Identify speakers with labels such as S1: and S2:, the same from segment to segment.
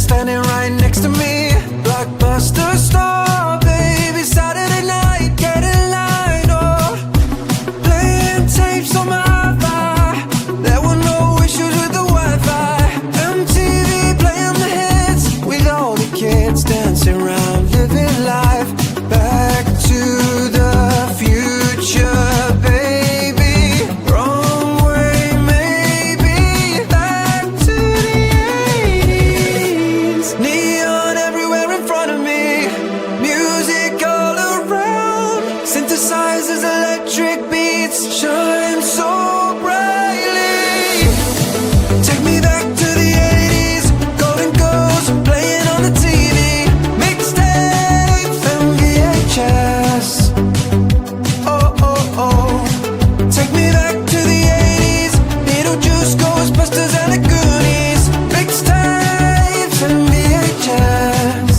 S1: standing right next to me. Blockbuster star, baby, Saturday night, getting light, oh. Playing tapes on my hi-fi. There were no issues with the Wi-Fi. MTV playing the hits with all the kids dancing around, living life. Back to the future, baby. Wrong way, maybe. Back to the 80s. Neon everywhere in front of me. Music all around. Synthesizers, electric beats shine so brightly. Take me back to the 80s. Golden Girls playing on the TV. Mixtapes and VHS. Oh, oh, oh. Take me back to the 80s. Beetlejuice, Ghostbusters and the Goonies. Mixtapes and VHS.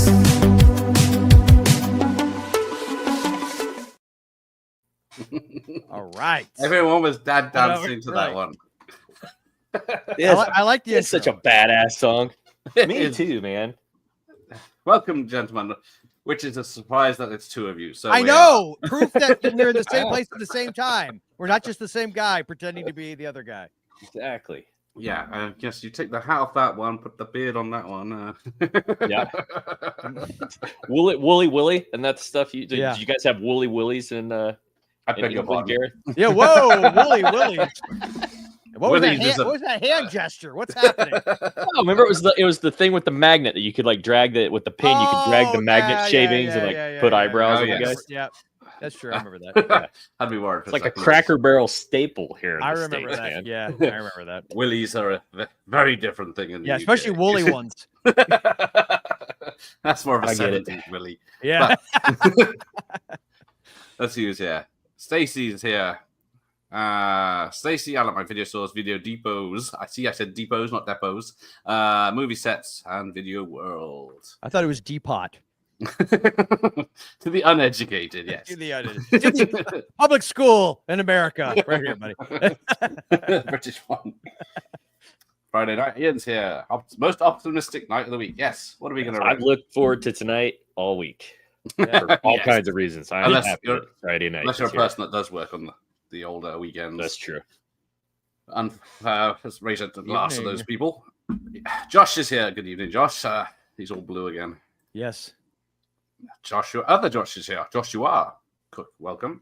S2: All right.
S3: Everyone was dad dancing to that one.
S2: I like the
S4: It's such a badass song. Me
S3: It is.
S4: too, man.
S3: Welcome, gentlemen. Which is a surprise that it's two of you. So
S2: I
S3: we
S2: know. Proof that they're in the same place at the same time. We're not just the same guy pretending to be the other guy.
S4: Exactly.
S3: Yeah, I guess you take the hat off that one, put the beard on that one.
S4: Yeah. Woolly Willy, and that's stuff. Did
S2: Yeah.
S4: you guys have Woolly Willies in
S3: I beg your
S4: England,
S3: pardon.
S4: Gareth?
S2: Yeah, whoa, Wooly. What was,
S3: Willy's
S2: that
S3: is
S2: hand,
S3: a-
S2: what was that hand gesture? What's happening?
S4: Oh, remember it was the thing with the magnet that you could like drag with the pin. You could drag the magnet shavings and like put eyebrows
S3: Oh,
S4: on the
S3: yes.
S4: guys.
S2: Yeah, that's true. I remember that.
S4: Yeah.
S3: I'd be worried.
S4: It's like a Cracker Barrel staple here. In
S2: I
S4: the
S2: remember
S4: States,
S2: that.
S4: man.
S2: Yeah, I remember that.
S3: Willies are a very different thing in the
S2: Yeah,
S3: UK.
S2: especially woolly ones.
S3: That's more of a
S4: I get it.
S3: 70s Willy.
S2: Yeah.
S3: Let's use here. Stacy's here. Stacy, I like my video stores, video depots. I said depots, not depots. Movie sets and video world.
S2: I thought it was Depot.
S3: To the uneducated, yes.
S2: To the public school in America. Right here, buddy.
S3: British one. Friday night. Ian's here. Most optimistic night of the week. Yes. What are we going to
S4: I've looked forward to tonight all week for all
S3: Yes.
S4: kinds of reasons. I'm
S3: Unless
S4: happy
S3: you're-
S4: with Friday night.
S3: Unless you're a
S4: this year.
S3: person that does work on the older weekends.
S4: That's true.
S3: Let's raise it to the last of
S2: Evening.
S3: those people. Josh is here. Good evening, Josh. He's all blue again.
S2: Yes.
S3: Joshua, other Josh is here. Joshua, welcome.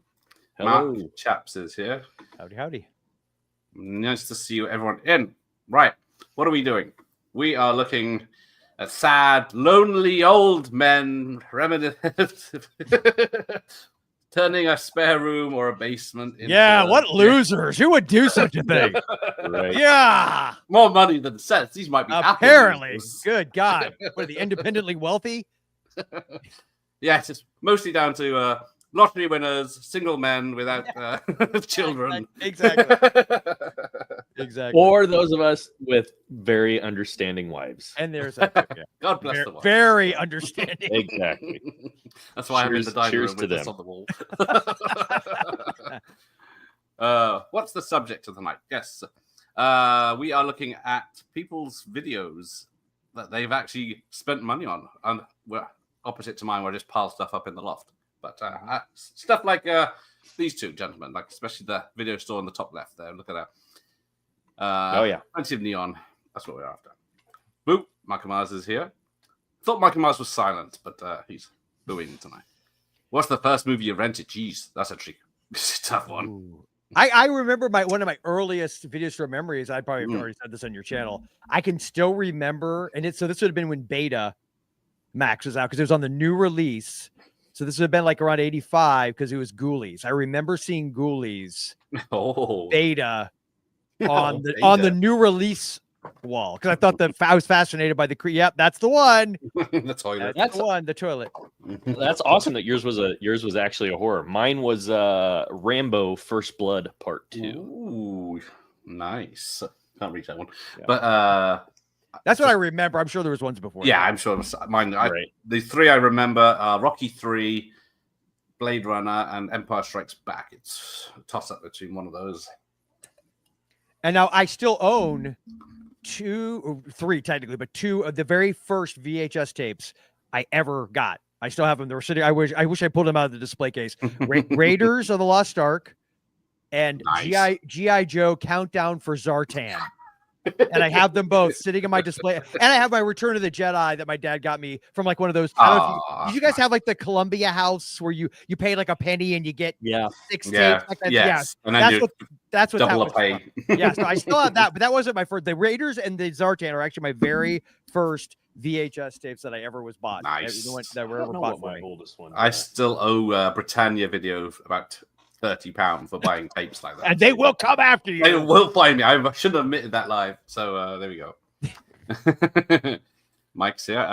S4: Hello.
S3: Mark Chaps is here.
S2: Howdy, howdy.
S3: Nice to see you, everyone. In right. What are we doing? We are looking at sad, lonely old men turning a spare room or a basement into
S2: Yeah, what losers? Who would do such a thing?
S4: Right.
S2: Yeah.
S3: more money than sense. These might be Apple
S2: Apparently.
S3: losers.
S2: Good God. What are the independently wealthy?
S3: Yes, it's mostly down to lottery winners, single men without children.
S2: Exactly. Exactly.
S4: Or those of us with very understanding wives.
S2: And there's that. Yeah.
S3: God bless the world.
S2: Very understanding.
S4: Exactly.
S3: That's why I'm in the dining
S4: cheers
S3: room
S4: to
S3: with this
S4: them.
S3: on the wall. What's the subject of the night? Yes. We are looking at people's videos that they've actually spent money on. And we're opposite to mine, where I just pile stuff up in the loft. But stuff like these two gentlemen, like especially the video store on the top left there. Look at that.
S4: Oh, yeah.
S3: Plenty of neon. That's what we're after. Boop. Michael Myers is here. Thought Michael Myers was silent, but he's booing tonight. What's the first movie you rented? Jeez, that's a tricky, tough one.
S2: Ooh. I remember one of my earliest video store memories. I probably have already said this on your channel. I can still remember, and so this would have been when Beta Max was out because it was on the new release. So this would have been like around 85 because it was Ghoulies. I remember seeing Ghoulies
S3: Oh,
S2: Beta on the
S3: Beta.
S2: on the new release wall because I thought that I was fascinated by the yep, that's the one.
S3: the toilet.
S2: That's the one, the toilet.
S4: That's awesome that yours was actually a horror. Mine was Rambo First Blood Part 2.
S3: Ooh, nice. Can't reach that one,
S4: Yeah.
S3: but
S2: That's what I remember. I'm sure there was ones before.
S3: yeah,
S2: that.
S3: I'm sure it was mine.
S4: Right.
S3: The three I remember are Rocky 3, Blade Runner, and Empire Strikes Back. It's a toss up between one of those.
S2: And now I still own 2 or 3 technically, but 2 of the very first VHS tapes I ever got. I still have them. They were sitting. I wish I pulled them out of the display case. Raiders of the Lost Ark and
S3: Nice.
S2: GI Joe Countdown for Zartan. And I have them both sitting in my display. And I have my Return of the Jedi that my dad got me from like one of those. I don't know if did you guys have like the Columbia House where you pay like a penny and you get 6 tapes? Like that?
S3: Yes.
S2: Yeah.
S3: And then
S2: That's what
S3: double
S2: that
S3: a pay.
S2: Yeah, so I still have that, but that wasn't my first. The Raiders and the Zartan are actually my very first VHS tapes that I ever was bought.
S3: Nice.
S2: That were ever bought for me.
S4: Oldest one.
S3: I still owe Britannia Video about £30 for buying tapes like that.
S2: And they will come after you.
S3: They will find me. I should have admitted that live. So there we go. Mike's here.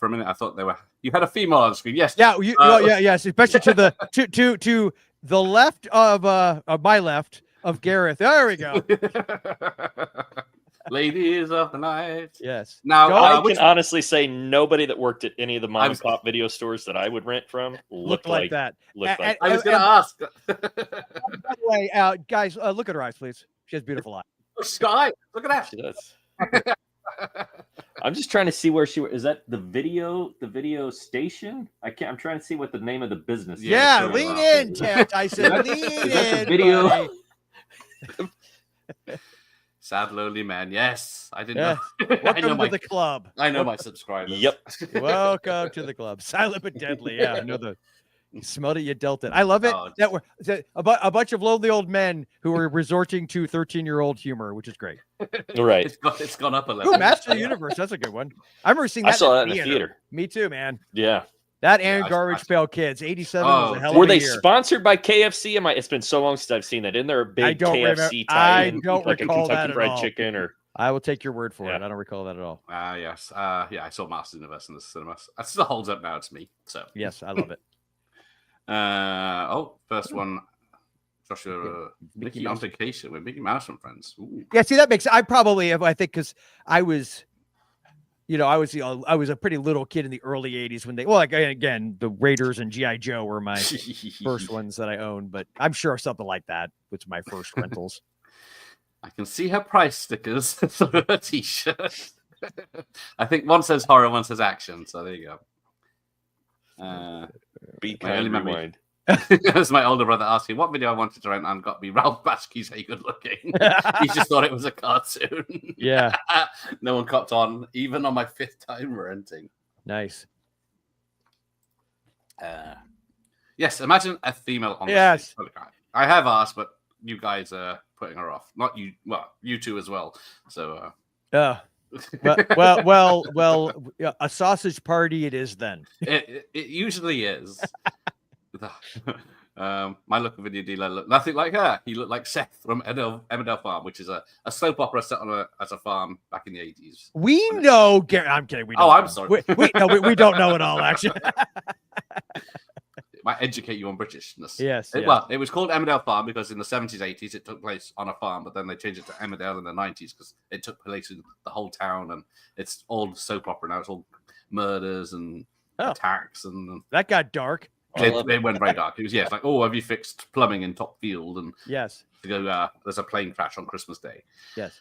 S3: For a minute, I thought you had a female on the screen. Yes.
S2: Yeah. Yes. Especially to the left of my left of Gareth. There we go.
S3: Ladies of the night.
S2: Yes.
S3: Now,
S4: I can honestly say nobody that worked at any of the mom and pop video stores that I would rent from looked like
S2: that.
S3: I was going to ask.
S2: By the way, guys, look at her eyes, please. She has beautiful eyes.
S3: Sky, look at that.
S4: She does. I'm just trying to see where is that the video station? I'm trying to see what the name of the business is.
S2: Yeah, lean in, Tyson. Lean in.
S4: Video.
S3: Sad lonely man. Yes, I didn't know.
S2: Welcome to the club.
S3: I know my subscribers.
S4: Yep.
S2: Welcome to the club. Silent but deadly. Yeah, I know you smelled it, you dealt it. I love it. A bunch of lonely old men who are resorting to 13-year-old humor, which is great.
S4: Right.
S3: It's gone up a level.
S2: Ooh, Master of the Universe. That's a good one. I remember seeing that.
S4: I saw that in the theater.
S2: Me too, man.
S4: Yeah.
S2: That and Garbage Pail Kids. 87 was a hell of a
S4: Were they
S2: year.
S4: sponsored by KFC? It's been so long since I've seen that. Isn't there a big KFC tie-in?
S2: I don't
S4: like
S2: recall
S4: a Kentucky
S2: that at
S4: Fried
S2: all.
S4: Chicken or
S2: I will take your word for it. I don't recall that at all.
S3: Yes. Yeah, I saw Master Universe in the cinemas. That still holds up now to me. So
S2: yes, I love it.
S3: First one. Joshua, Mickey on vacation with Mickey Mouse and friends. Ooh.
S2: Yeah, see, that makes I probably have. I think because I was a pretty little kid in the early 80s when again, the Raiders and GI Joe were my first ones that I owned, but I'm sure something like that was my first rentals.
S3: I can see her price stickers through her t-shirt. I think one says horror, one says action. So there you go.
S4: Be kind, rewind.
S3: As my older brother asked me what video I wanted to rent and got me Ralph Bakski's Hey Good Looking. He just thought it was a cartoon.
S2: Yeah.
S3: No one copped on, even on my 5th time renting.
S2: Nice.
S3: Yes, imagine a female on the
S2: Yes.
S3: street. I have asked, but you guys are putting her off. Not you, well, you two as well. So
S2: well, a sausage party it is then.
S3: It usually is. My local video dealer looked nothing like her. He looked like Seth from Emmerdale Farm, which is a soap opera set on as a farm back in the 80s.
S2: We know, Gary. I'm kidding. We don't
S3: I'm
S2: know.
S3: sorry.
S2: We don't know it all, actually.
S3: It might educate you on Britishness.
S2: Yes.
S3: Well, it was called Emmerdale Farm because in the 70s, 80s, it took place on a farm, but then they changed it to Emmerdale in the 90s because it took place in the whole town, and it's all soap opera now. It's all murders and attacks, and
S2: that got dark.
S3: It went very dark. It was it's like, have you fixed plumbing in Top Field? And
S2: yes,
S3: to go. There's a plane crash on Christmas Day.
S2: Yes.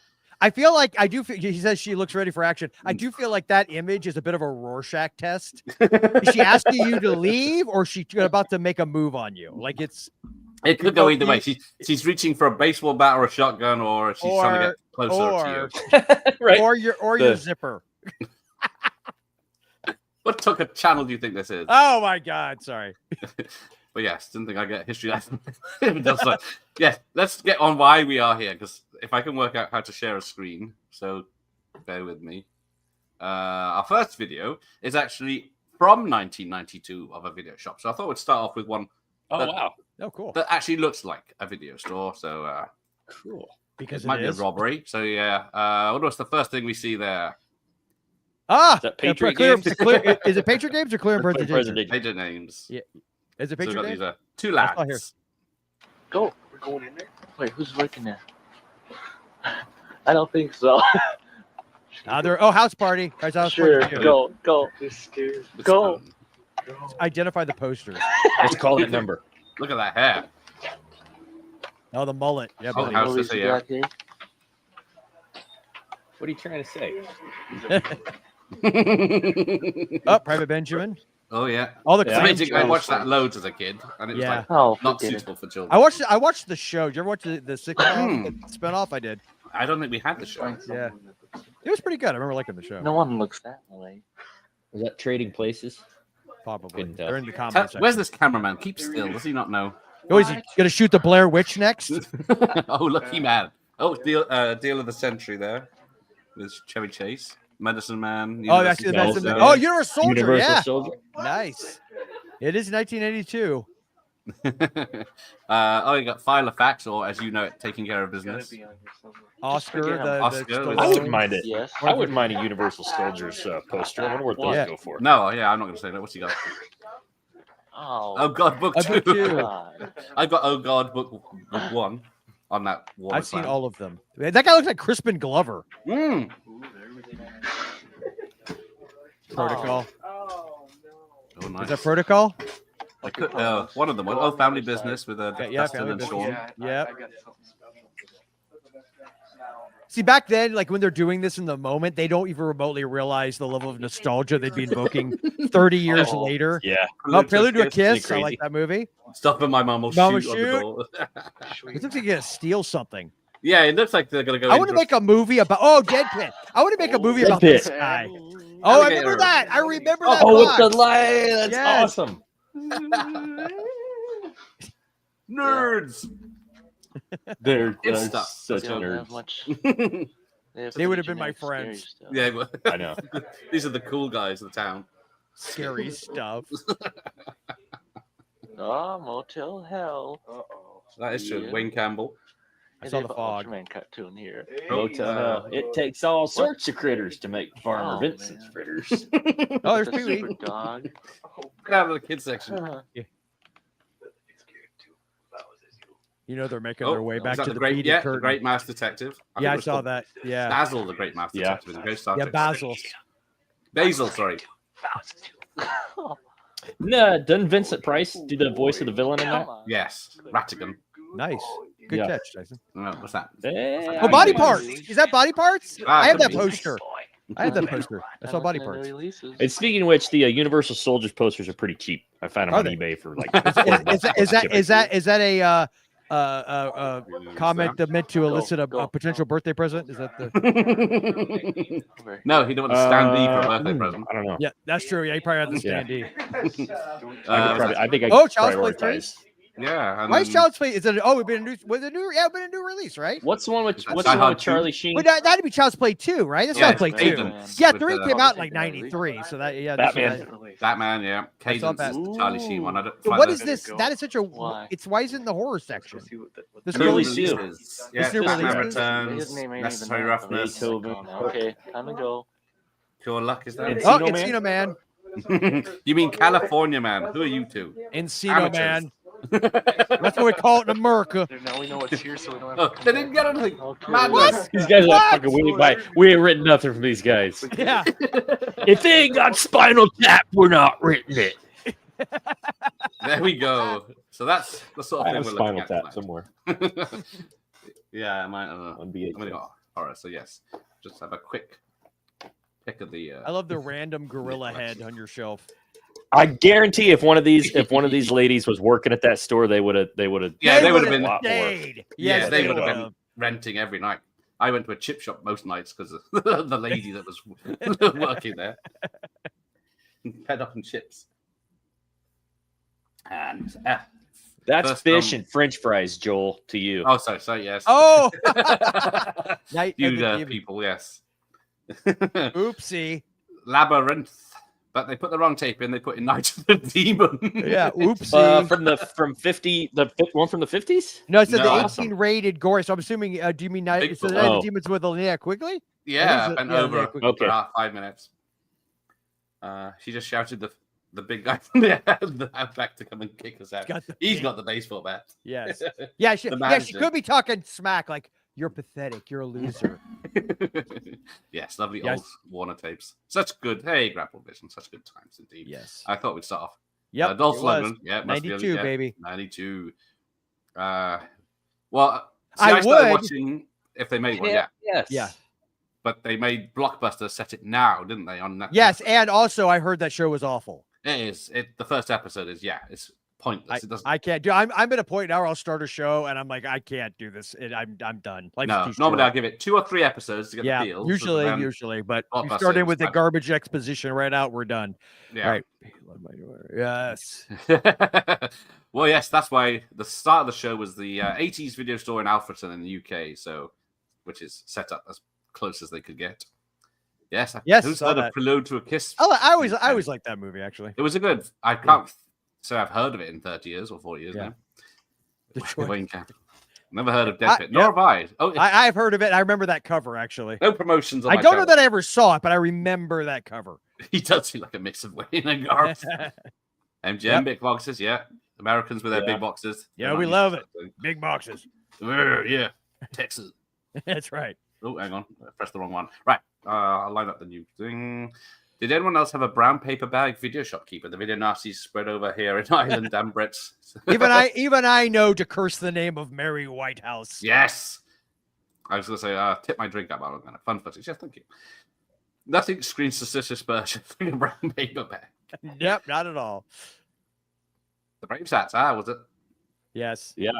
S2: I feel like he says she looks ready for action. I do feel like that image is a bit of a Rorschach test. Is she asking you to leave or is she about to make a move on you? Like
S3: it could go either way. She's reaching for a baseball bat or a shotgun, or she's trying to get closer to you.
S2: Right. Or your zipper.
S3: What took a channel do you think this is?
S2: Oh my God. Sorry.
S3: But yes, didn't think I get a history lesson. Let's get on why we are here, because if I can work out how to share a screen, so bear with me. Our first video is actually from 1992 of a video shop. So I thought we'd start off with one.
S4: Wow.
S2: Oh, cool.
S3: That actually looks like a video store. So
S4: cool.
S2: Because
S3: it might be a robbery. So what was the first thing we see there?
S4: Is that Patriot Games?
S2: Is it Patriot Games or Clear and Present?
S3: Patriot Names.
S2: Yeah. Is it Patriot Games?
S3: These are two lads.
S2: Here.
S5: Go. We're going in there. Wait, who's working there? I don't think so.
S2: House party.
S5: Sure. Go. Excuse. Go.
S2: Identify the posters.
S4: Let's call that number.
S3: Look at that hair.
S2: Oh, the mullet. Yeah, buddy.
S3: House this here.
S4: What are you trying to say?
S2: Oh, Private Benjamin.
S3: Oh yeah.
S2: All the
S4: Yeah.
S3: It's
S2: clam
S3: amazing. I
S2: shows.
S3: watched that loads as a kid, and it was
S2: Yeah.
S3: like
S5: Oh,
S3: not
S5: forget it.
S3: suitable for
S2: I
S3: children.
S2: watched the show. Did you ever watch the sitcom the spinoff? I did.
S3: I don't think we had the show.
S2: Yeah. It was pretty good. I remember liking the show.
S5: No one looks that way.
S4: Is that Trading Places?
S2: Probably.
S4: Couldn't tell.
S2: They're in the comedy
S3: Tell-
S2: section.
S3: Where's this cameraman? Keep still. Does he not know?
S2: Oh, is he gonna shoot the Blair Witch next?
S3: Oh, lucky man. Oh, deal of the century there with Chevy Chase, Medicine Man.
S2: Oh, that's
S3: Universal
S2: the,
S3: Soldier.
S2: oh, Universal Soldier.
S4: Universal
S2: Yeah.
S4: Soldier.
S2: Nice. It is 1982.
S3: Oh, you got File of Facts, or as you know it, Taking Care of Business.
S2: Oscar.
S3: Oscar
S2: The
S3: was-
S4: I
S2: Stallone.
S4: wouldn't mind it.
S5: Yes.
S4: I wouldn't mind a Universal Soldiers poster. I wonder what those
S2: Yeah.
S4: go for.
S3: No, yeah, I'm not going to say that. What's he got?
S5: Oh,
S3: Oh God, book
S2: Oh,
S3: two.
S2: book two.
S5: God.
S3: I've got Oh God, book one on that wall.
S2: I've seen all of them. That guy looks like Crispin Glover.
S3: Mm.
S2: Protocol.
S3: Oh, nice.
S2: Is that Protocol?
S3: I could, one of them. Oh, Family Business with
S2: Yeah,
S3: Dustin
S2: Family
S3: and
S2: Business.
S3: Sean.
S2: Yeah. See, back then, like when they're doing this in the moment, they don't even remotely realize the level of nostalgia they'd be invoking 30 years
S5: Oh.
S2: later.
S4: Yeah.
S2: Oh, Prelude to a Kiss.
S4: Isn't it
S2: I like
S4: crazy?
S2: that movie.
S3: Stuff in my mum will
S2: Mama
S3: shoot on
S2: shoot.
S3: the door.
S2: It looks like you're gonna steal something.
S3: Yeah, it looks like they're gonna go.
S2: I want to make a movie about. Oh, Dead Pit. I want to make a movie about this guy. Oh, I remember that. I remember that.
S4: Oh, with
S2: box.
S4: the light. That's
S2: Yes.
S4: awesome.
S3: nerds.
S4: They're
S3: It's
S4: they're
S3: stuff.
S4: such
S5: They don't have
S4: nerds.
S5: much.
S2: They would have been my
S5: generic scary
S2: friends.
S5: stuff.
S3: Yeah, well,
S4: I know.
S3: these are the cool guys of the town.
S2: Scary stuff.
S5: Oh, Motel Hell.
S3: That is true.
S5: Yeah.
S3: Wayne Campbell.
S2: I
S5: They
S2: saw
S5: have
S2: the
S5: an
S2: fog.
S5: Ultraman cartoon here.
S4: Motel Hell. It takes all sorts of critters to make Farmer
S5: Oh,
S4: Vincent's
S5: man.
S4: fritters.
S2: Oh, there's
S5: The
S2: Pee Wee.
S5: super dog.
S3: Get out of the kids section.
S2: You know they're making their way
S3: is
S2: back
S3: that
S2: to
S3: the
S2: the
S3: great,
S2: beaded
S3: yeah, the
S2: curtain.
S3: Great Mouse Detective.
S2: Yeah,
S3: think
S2: I
S3: it was
S2: saw
S3: called
S2: that. Yeah.
S3: Basil, the Great Mouse
S4: Yeah.
S3: Detective. in the Ghost Star
S2: Yeah,
S3: Trek.
S2: Basil.
S3: Basil, sorry.
S4: No, doesn't Vincent Price do the voice of the villain in that?
S5: Come on.
S3: Yes, Ratigan.
S2: Nice. Good
S4: Yeah.
S2: catch, Tyson.
S3: No, what's that?
S4: Eh,
S2: Oh, body parts. Is that body parts?
S3: Ah,
S2: I have
S3: could
S2: that
S3: be.
S2: poster. I have that poster. I saw body
S5: Nothing in the
S2: parts.
S5: releases.
S4: And speaking of which, the Universal Soldiers posters are pretty cheap. I found them
S2: Are
S4: on
S2: they?
S4: eBay for like.
S2: Is that a comment that meant to elicit a
S5: go.
S2: potential birthday present? Is that the?
S5: Over.
S3: No, he didn't want to stand E for a birthday present.
S4: I don't know.
S2: Yeah, that's true. Yeah, you probably had the
S4: Yeah.
S2: standee.
S4: I think I
S2: Oh,
S4: could
S2: Child's Play
S4: prioritize.
S3: Yeah. And
S2: Why is
S3: then-
S2: Child's Play? Is it? Oh, it been a new. Was it new? Yeah, it been a new release, right?
S4: What's the one with
S3: Is that
S4: what's the
S3: Die
S4: one
S3: Hard
S4: with
S3: 2?
S4: Charlie Sheen?
S2: Well, that'd be Child's Play 2, right? That's
S3: Yeah,
S2: Child's Play
S3: it's
S2: 2.
S3: Cadence
S2: Yeah,
S3: with,
S2: 3 came out in like
S5: Probably
S2: '93, so that yeah.
S4: Batman.
S3: Batman, yeah.
S2: I saw
S3: Cadence,
S2: that.
S3: Charlie Sheen one. I don't
S2: So
S3: find
S2: what
S3: that-
S2: is this? That is such a.
S5: Why?
S2: It's why is it in the horror section? This
S3: New
S4: Curly
S2: really-
S4: Sue.
S3: releases. Yeah,
S2: new
S3: Batman
S2: releases?
S3: Returns,
S5: His name ain't
S3: Necessary
S5: even that.
S3: Roughness,
S4: Beethoven.
S5: Okay, time to go.
S3: Pure Luck, is that it?
S2: Oh,
S4: Encino Man?
S2: Encino Man.
S3: You mean California Man? Who are you two?
S2: Encino
S3: Amateurs.
S2: Man. That's what we call it in America.
S5: Now we know what's here, so we don't
S3: Oh, they didn't get anything.
S5: Okay.
S3: Madness.
S4: These guys are
S2: What?
S4: like fucking we ain't written nothing from these guys.
S2: Yeah.
S4: If they ain't got Spinal Tap, we're not written it.
S3: There we go. So that's the sort
S4: I
S3: of
S4: have
S3: thing we're looking
S4: Spinal
S3: at
S4: Tap
S3: tonight.
S4: somewhere
S3: Yeah, I might. I don't know.
S4: on
S3: I'm
S4: VHS.
S3: gonna go horror. So yes, just have a quick pick of the.
S2: I love the random gorilla head on your shelf.
S4: I guarantee if one of these ladies was working at that store, they would have
S3: Yeah, they would have
S2: would've
S3: been.
S4: a lot more.
S2: stayed.
S3: Yeah,
S2: Yes,
S3: they would have
S2: would've.
S3: been renting every night. I went to a chip shop most nights because of the lady that was working there. Fed up and chips. And
S4: That's
S3: First,
S4: fish and French fries, Joel. To you.
S3: oh, sorry, yes.
S2: Oh, Night
S3: you
S2: of the Demon.
S3: people, yes.
S2: Oopsie.
S3: Labyrinth, but they put the wrong tape in. They put in Night of the Demon.
S2: Yeah, oopsie.
S4: From 50, the one from the 50s.
S2: No, it said
S3: No.
S2: the 18 rated gore. So I'm assuming. Do you mean Night?
S3: Bigfoot.
S2: So the Night of
S4: Oh.
S2: the Demons with Linnea Quigley?
S3: Yeah,
S2: It is
S3: and
S2: yeah,
S3: over
S2: Linnea Quigley.
S4: Okay.
S3: for 5 minutes. She just shouted the big guy from the back to come and kick us out.
S2: Got the
S3: He's
S2: big-
S3: got the baseball bat.
S2: Yes. Yeah, she
S3: The
S2: yeah, she
S3: manager.
S2: could be talking smack like you're pathetic, you're a loser.
S3: Yes, lovely
S2: Yes.
S3: old Warner tapes. Such good. Hey, Grapple Vision. Such good times indeed.
S2: Yes.
S3: I thought we'd start off.
S2: Yep.
S3: Dolph
S2: it was.
S3: Lundgren. Yeah, it must be
S2: 92, baby.
S3: 92. Well,
S2: I
S3: I started
S2: would-
S3: watching if they made one. Yeah.
S4: Yes.
S2: Yeah.
S3: but they made Blockbuster set it now, didn't they? On Netflix?
S2: Yes, and also I heard that show was awful.
S3: It is. The first episode is it's pointless. It doesn't.
S2: I can't do. I'm at a point now where I'll start a show and I'm like, I can't do this. I'm done. Life's
S3: No,
S2: too
S3: normally
S2: short.
S3: I'll give it 2 or 3 episodes to get the feel.
S2: Usually, but you
S3: Blockbuster
S2: started
S3: is
S2: with the
S3: fine.
S2: garbage exposition right out. We're done.
S3: Yeah.
S2: Right. Yes.
S3: Well, yes, that's why the start of the show was the 80s video store in Alfreton in the UK, which is set up as close as they could get. Yes. Who's
S2: saw
S3: heard
S2: that.
S3: of Prelude to a Kiss?
S2: I always liked that movie actually.
S3: It was a good. I can't say I've heard of it in 30 years or 40 years now.
S2: Detroit.
S3: Wayne Campbell. Never heard of Dead Pit. Nor have I. Oh,
S2: I've heard of it. I remember that cover actually.
S3: no promotions on
S2: I
S3: my
S2: don't
S3: channel.
S2: know that I ever saw it, but I remember that cover.
S3: He does seem like a mix of Wayne and Gareth. MGM big boxes, yeah. Americans with their big boxes.
S2: Yeah,
S3: They're
S2: we
S3: not
S2: love
S3: used
S2: it.
S3: to that thing.
S2: Big boxes.
S3: Yeah. Texas.
S2: That's right.
S3: Oh, hang on. I pressed the wrong one. Right. I'll line up the new thing. Did anyone else have a brown paper bag video shopkeeper? The video nasties spread over here in Ireland, damn Brits.
S2: Even I know to curse the name of Mary Whitehouse.
S3: Yes. I was going to say, tip my drink up. I'm going to fun footage. Yes, thank you. Nothing screams suspicious Spurs than a brown paper bag.
S2: Yep, not at all.
S3: The Braves hats, was it?
S2: Yes.
S4: Yeah,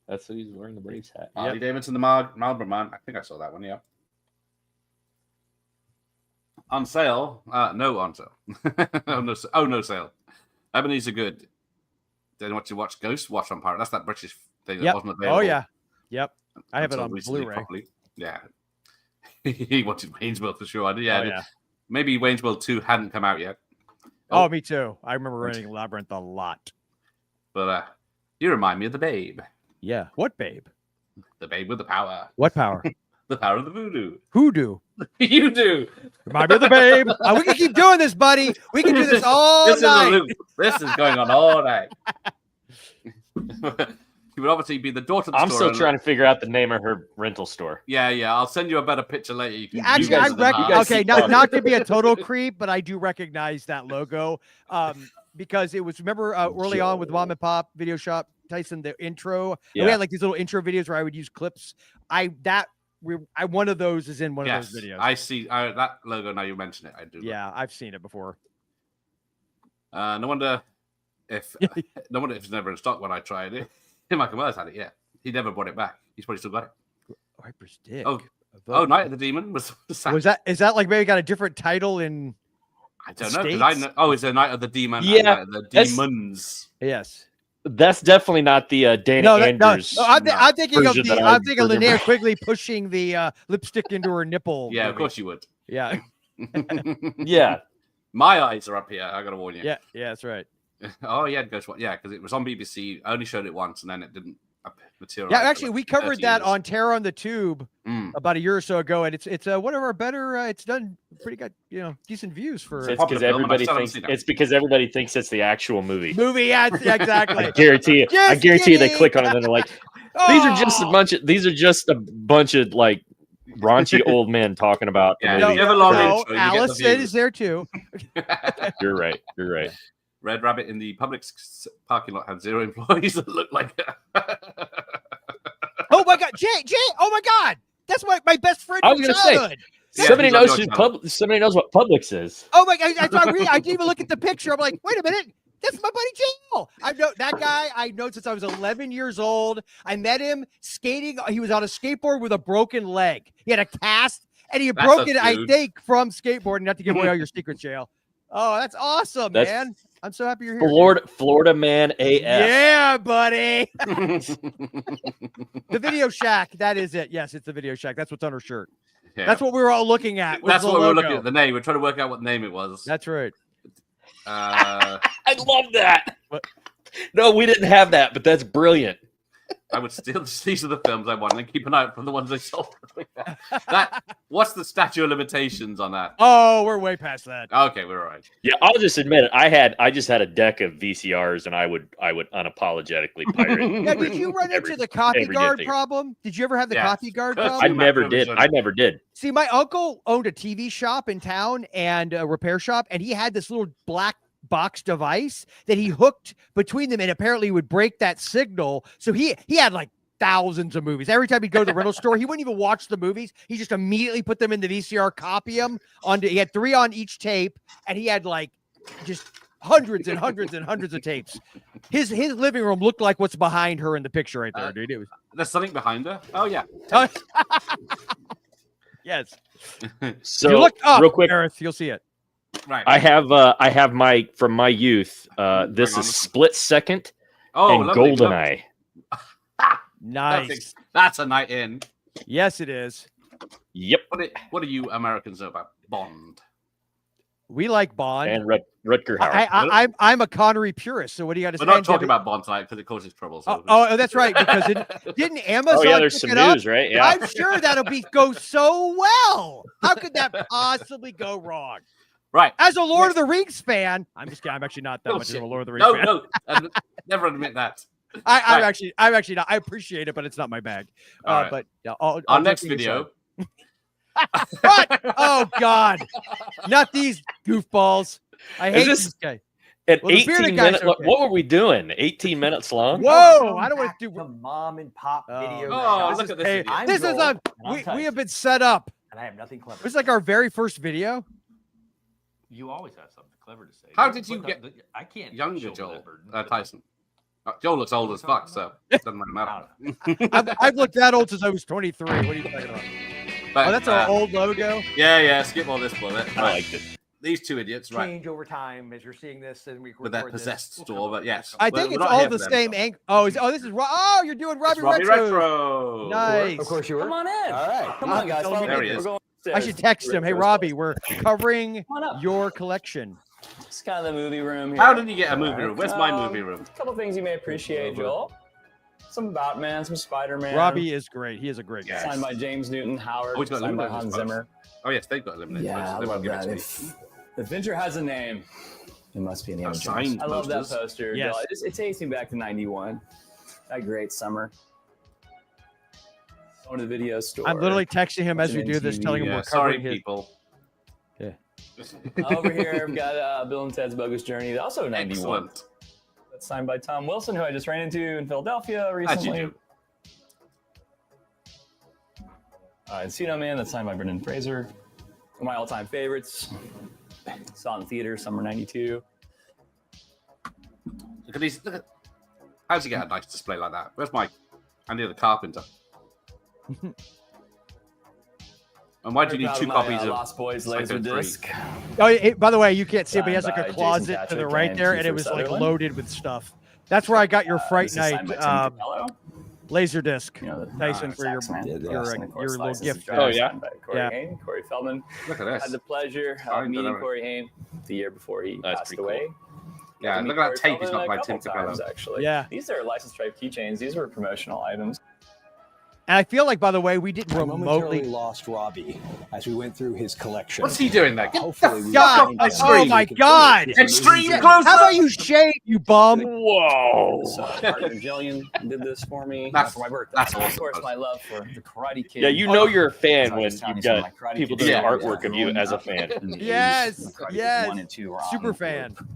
S4: that's what he's wearing, the Braves hat.
S3: Harley Davidson, the Marlboro Man. I think I saw that one, yeah. On sale? No on sale. No sale. Ebony's are good. Then what you watch Ghost Watch on Pirate. That's that British thing that wasn't available.
S2: Oh yeah. Yep. I have it
S3: until
S2: on
S3: recently
S2: Blu-ray.
S3: properly. Yeah. He wanted Wayne's World for sure. Yeah.
S2: Oh, yeah.
S3: Maybe Wayne's World 2 hadn't come out yet.
S2: Oh, me too. I remember running Labyrinth a lot.
S3: But you remind me of the Babe.
S2: Yeah. What babe?
S3: The Babe with the power.
S2: What power?
S3: The power of the voodoo.
S2: Hoodoo.
S3: You do.
S2: Remind me of the babe. We can keep doing this, buddy. We can do this all
S3: This
S2: night.
S3: is a loop. This is going on all night. He would obviously be the daughter of the
S4: I'm
S3: store
S4: still
S3: owner.
S4: trying to figure out the name of her rental store.
S3: Yeah. I'll send you a better picture later. You can
S2: Actually,
S3: use
S2: I
S3: it as an art.
S2: okay, not to be a total creep, but I do recognize that logo because it was, remember early on with Mom and Pop Video Shop, Tyson, the intro.
S4: Yeah.
S2: We had like these little intro videos where I would use clips. One of those is in one of those videos.
S3: I see that logo now you mention it. I do.
S2: Yeah, I've seen it before.
S3: No wonder if it's never in stock when I tried it. Michael Myers had it. Yeah, he never brought it back. He's probably still got it.
S2: Viper's Dick.
S3: Oh, Night of the Demon was
S2: is that like maybe got a different title in?
S3: I don't know. 'Cause I know. Oh, it's a Night of the Demon.
S4: Yeah,
S3: and Night of the Demons.
S2: Yes.
S4: That's definitely not the Dana Andrews.
S2: No, I'm thinking of
S4: version that
S2: I'm
S4: I
S2: thinking of
S4: remember.
S2: Linnea Quigley pushing the lipstick into her nipple.
S3: Yeah, of
S2: movie.
S3: course you would.
S2: Yeah.
S4: Yeah.
S3: My eyes are up here. I gotta warn you.
S2: Yeah, that's right.
S3: Oh yeah, Ghost Watch. Yeah, because it was on BBC. I only showed it once, and then it didn't materialize.
S2: Yeah,
S3: for
S2: actually,
S3: like
S2: we covered
S3: 30
S2: that
S3: years.
S2: on Terror on the Tube
S3: Mm.
S2: about a year or so ago, and it's one of our better. It's done pretty good, decent views for
S4: It's
S3: Popular
S4: because
S3: film, and I
S4: everybody
S3: still haven't
S4: thinks
S3: seen it.
S4: it's because everybody thinks it's the actual movie.
S2: movie. Yeah, exactly.
S4: I guarantee you. I
S2: Just
S4: guarantee you they
S2: kidding.
S4: click on it and they're like, these are just a bunch of like raunchy old men talking about the
S3: Yeah,
S4: movie.
S3: if you have a long
S2: no,
S3: intro, you get the
S2: Allison
S3: views.
S2: is there too.
S4: You're right. You're right.
S3: Red Rabbit in the public parking lot had 0 employees that looked like
S2: Oh my God, Jay! Oh my God, that's my best friend
S4: I
S2: from
S4: was gonna say,
S2: childhood.
S3: Yeah,
S4: somebody
S3: he's on
S4: knows
S3: your
S4: who
S3: channel.
S4: somebody knows what Publix is.
S2: Oh my God, I didn't even look at the picture. I'm like, wait a minute. That's my buddy Joel. I know that guy. I know since I was 11 years old. I met him skating. He was on a skateboard with a broken leg. He had a cast, and he had
S3: That's
S2: broken,
S3: a
S2: I
S3: dude.
S2: think, from skateboarding. Not to give away all your secrets, Jail. Oh, that's awesome,
S4: That's
S2: man. I'm so happy you're here.
S4: Florida man AF.
S2: Yeah, buddy. The Video Shack. That is it. Yes, it's the Video Shack. That's what's on her shirt.
S3: Yeah.
S2: That's what we were all looking at. was
S3: That's
S2: the
S3: what we were
S2: logo.
S3: looking at the name. We're trying to work out what name it was.
S2: That's right.
S3: Uh,
S4: I love that.
S2: What?
S4: No, we didn't have that, but that's brilliant.
S3: I would steal. These are the films I want, and keep an eye out for the ones they sold. What's the statute of limitations on that?
S2: Oh, we're way past that.
S3: Okay, we're all right.
S4: Yeah, I'll just admit it. I just had a deck of VCRs, and I would unapologetically pirate.
S2: Now, did you run into the copy
S4: every
S2: guard
S4: day.
S2: problem? Did you ever have the
S3: Yes.
S2: copy guard
S3: Yes.
S2: problem?
S4: I never did. I never did.
S2: See, my uncle owned a TV shop in town and a repair shop, and he had this little black box device that he hooked between them, and apparently would break that signal. So he had like thousands of movies. Every time he'd go to the rental store, he wouldn't even watch the movies. He just immediately put them in the VCR, copy them onto. He had 3 on each tape, and he had like just hundreds and hundreds and hundreds of tapes. His living room looked like what's behind her in the picture right there, dude. It was.
S3: There's something behind her. Oh yeah.
S2: Yes.
S4: So
S2: you look up,
S4: real quick,
S2: Gareth, you'll see it.
S3: Right.
S4: I have my from my youth. This is Split Second and
S3: lovely,
S4: GoldenEye.
S2: Nice.
S3: That's a night in.
S2: Yes, it is.
S4: Yep.
S3: What do you Americans know about Bond?
S2: We like Bond.
S4: And Rutger Hauer.
S2: I'm a Connery purist. So what do you got to say?
S3: We're not talking about Bond tonight because it causes trouble. So
S2: Oh, that's right. Because didn't Amazon?
S4: Oh yeah, there's
S2: pick
S4: some
S2: it up?
S4: news, right? Yeah.
S2: I'm sure that'll go so well. How could that possibly go wrong?
S3: Right.
S2: As a Lord of the Rings fan, I'm just kidding. I'm actually not that much of a Lord of the Rings fan.
S3: No, never admit that.
S2: I'm actually not. I appreciate it, but it's not my bag.
S3: All right.
S2: But
S3: Our next video.
S2: What? Oh God! Not these goofballs. I hate this guy.
S4: At
S2: Well, the
S4: 18
S2: bearded
S4: minutes,
S2: guy's okay.
S4: what were we doing? 18 minutes long?
S2: Whoa! I don't want to do.
S6: the mom and pop video.
S3: Oh,
S6: show.
S3: look at this.
S2: Hey,
S3: idiot.
S6: I'm
S2: this is
S6: Joel, and I'm
S2: we
S6: Tyson,
S2: have been set up.
S6: and I have nothing clever.
S2: This is like our very first video.
S5: You always have something clever to say.
S3: How did you get
S5: I can't.
S3: younger
S5: shoulder
S3: Joel
S5: that burden.
S3: Tyson? Joel looks old as fuck, so it doesn't really matter.
S2: I've looked that old since I was 23. What are you talking about?
S3: But,
S2: Oh, that's our old logo.
S3: Yeah. Skip all this bullet.
S4: I
S3: Right.
S4: liked it.
S3: These two idiots, right?
S6: Change over time as you're seeing this, and we
S3: With that
S6: record this.
S3: possessed store, but yes.
S2: I
S3: we're
S2: think it's
S3: not
S2: all
S3: here
S2: the
S3: for them.
S2: same angle. Oh, this is you're doing
S3: It's
S2: Robbie,
S3: Robbie
S2: Retro.
S3: Retro.
S2: Nice.
S6: Of course you were.
S5: Come on in.
S6: All right.
S5: Come on, guys. Follow
S3: There
S5: me.
S3: he is.
S5: We're going
S2: I
S5: upstairs.
S2: should text him. Hey, Robbie, we're covering
S5: Come on up.
S2: your collection.
S5: It's kind of the movie room here.
S3: How did you get a movie room? Where's my movie room?
S5: A couple things you may appreciate, Joel. Some Batman, some Spider-Man.
S2: Robbie is great. He is a great guy.
S3: Yes.
S5: Signed by James Newton Howard.
S3: Oh, he's got
S5: signed by
S3: eliminated
S5: Hans
S3: spots.
S5: Zimmer.
S3: Oh yes, they've got eliminated.
S5: Yeah,
S3: posters.
S5: I
S3: They
S5: love
S3: won't give it
S5: that.
S3: to me.
S5: If Adventure has a name, it must be an
S3: That's
S5: Indiana Jones.
S3: signed
S5: I love that
S3: posters.
S5: poster.
S2: Yes.
S5: Joel. It takes me back to '91. That great summer. Going to the video store.
S2: I'm literally texting him as we
S5: Watching
S2: do this,
S5: MTV.
S2: telling him
S3: Yeah,
S2: we're
S3: sorry,
S2: covering his.
S3: people.
S5: Over here, I've got Bill and Ted's Bogus Journey, also '91.
S3: Excellent.
S5: That's signed by Tom Wilson, who I just ran into in Philadelphia
S3: How'd you
S5: recently.
S3: do?
S5: Encino Man, that's signed by Brendan Fraser. One of my all-time favorites. Saw in theater, summer '92.
S3: Look at these. Look at. How'd you get a nice display like that? Where's my Andy the Carpenter? And why do you need two copies of
S5: Lost Boys
S3: Psycho
S5: laser
S3: 3?
S5: disc?
S2: Oh, by the way, you can't see it, but he has
S5: Signed
S2: like a
S5: by
S2: closet
S5: Jason
S2: to the
S5: Patrick
S2: right
S5: and
S2: there, and it
S5: Kiefer
S2: was like
S5: Sutherland.
S2: loaded with stuff. That's where I got your Fright
S5: This is signed
S2: Night
S5: by Tim Capello,
S2: laser disc,
S5: you know, the
S2: Tyson, for your
S5: Saxman.
S2: your,
S5: Yes, and of course,
S2: little
S5: License
S2: gift.
S5: to Drive,
S4: Oh, yeah?
S5: signed by Corey
S2: Yeah.
S5: Haim, Corey Feldman.
S3: Look at
S5: Had
S3: this.
S5: the pleasure of
S3: Signed
S5: meeting
S3: delivery.
S5: Corey Haim the year before he
S4: That's
S5: passed
S4: pretty
S5: away.
S3: Yeah,
S5: Got to
S3: look
S5: meet
S3: at that tape.
S5: Corey
S3: He's
S5: Feldman
S3: got by
S5: a
S3: Tim
S5: couple
S3: Capello.
S5: times, actually.
S2: Yeah.
S5: These are license stripe keychains. These were promotional items.
S2: And I feel like, by the way, we didn't
S7: I momentarily
S2: remotely.
S7: lost Robbie as we went through his collection.
S3: What's he doing there? Get
S7: Hopefully we
S2: God,
S7: can
S3: oh
S7: find
S2: my
S7: some
S2: God.
S7: some
S3: Extreme
S7: movies.
S3: close
S2: How about you shave, you bum?
S4: Whoa.
S5: So, partner Jillian did this for me
S3: That's-
S5: for my birthday.
S3: that's
S5: And of
S3: awesome.
S5: course, my love for the Karate Kid.
S4: Yeah, you know you're a fan
S5: So I
S4: when
S5: was telling
S4: you've
S5: some of
S4: got
S5: my Karate
S4: people
S5: Kid
S4: doing
S3: Yeah.
S4: artwork of you as a fan.
S5: in the 80s.
S2: Yes,
S5: Karate Kid
S2: yes.
S5: 1 and 2 were on
S2: Super
S5: the
S2: fan.
S5: floor.